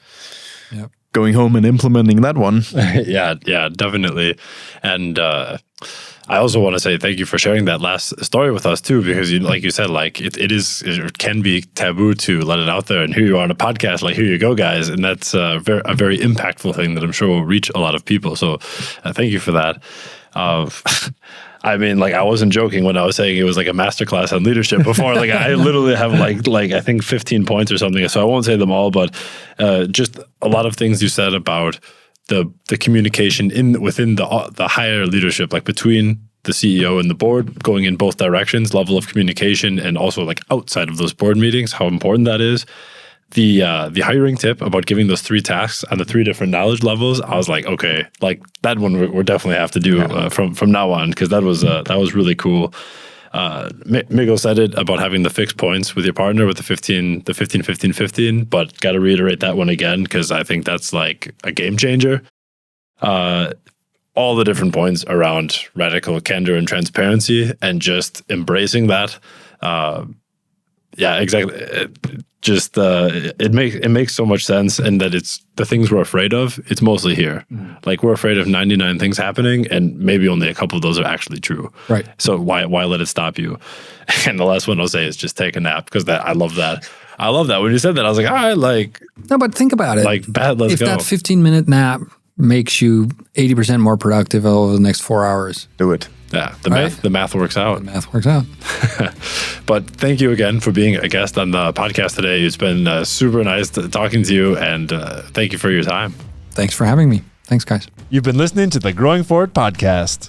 [SPEAKER 1] Yep.
[SPEAKER 2] Going home and implementing that one.
[SPEAKER 3] Yeah, definitely. And I also want to say thank you for sharing that last story with us too, because like you said, like it can be taboo to let it out there. And here you are on a podcast, like, here you go, guys. And that's a very impactful thing that I'm sure will reach a lot of people. So thank you for that. I mean, like, I wasn't joking when I was saying it was like a masterclass on leadership before. Like, I literally have like I think 15 points or something. So I won't say them all, but just a lot of things you said about the communication within the higher leadership, like between the CEO and the board, going in both directions, level of communication, and also like outside of those board meetings, how important that is. The hiring tip about giving those 3 tasks on the 3 different knowledge levels, I was like, okay, like that one we'll definitely have to do from now on, because that was really cool. Miguel said it about having the fixed points with your partner with the 15, 15, 15, but got to reiterate that one again, because I think that's like a game changer. All the different points around radical candor and transparency and just embracing that. Yeah, exactly. It makes so much sense, and that it's the things we're afraid of, it's mostly here. Like, we're afraid of 99 things happening, and maybe only a couple of those are actually true.
[SPEAKER 1] Right.
[SPEAKER 3] So why let it stop you? And the last one I'll say is just take a nap, because I love that. I love that. When you said that, I was like, all right, like...
[SPEAKER 1] No, but think about it.
[SPEAKER 3] Like, let's go.
[SPEAKER 1] If that 15-minute nap makes you 80% more productive over the next 4 hours.
[SPEAKER 2] Do it.
[SPEAKER 3] Yeah, the math works out.
[SPEAKER 1] The math works out.
[SPEAKER 3] But thank you again for being a guest on the podcast today. It's been super nice talking to you, and thank you for your time.
[SPEAKER 1] Thanks for having me. Thanks, guys.
[SPEAKER 4] You've been listening to the Growing Forward podcast.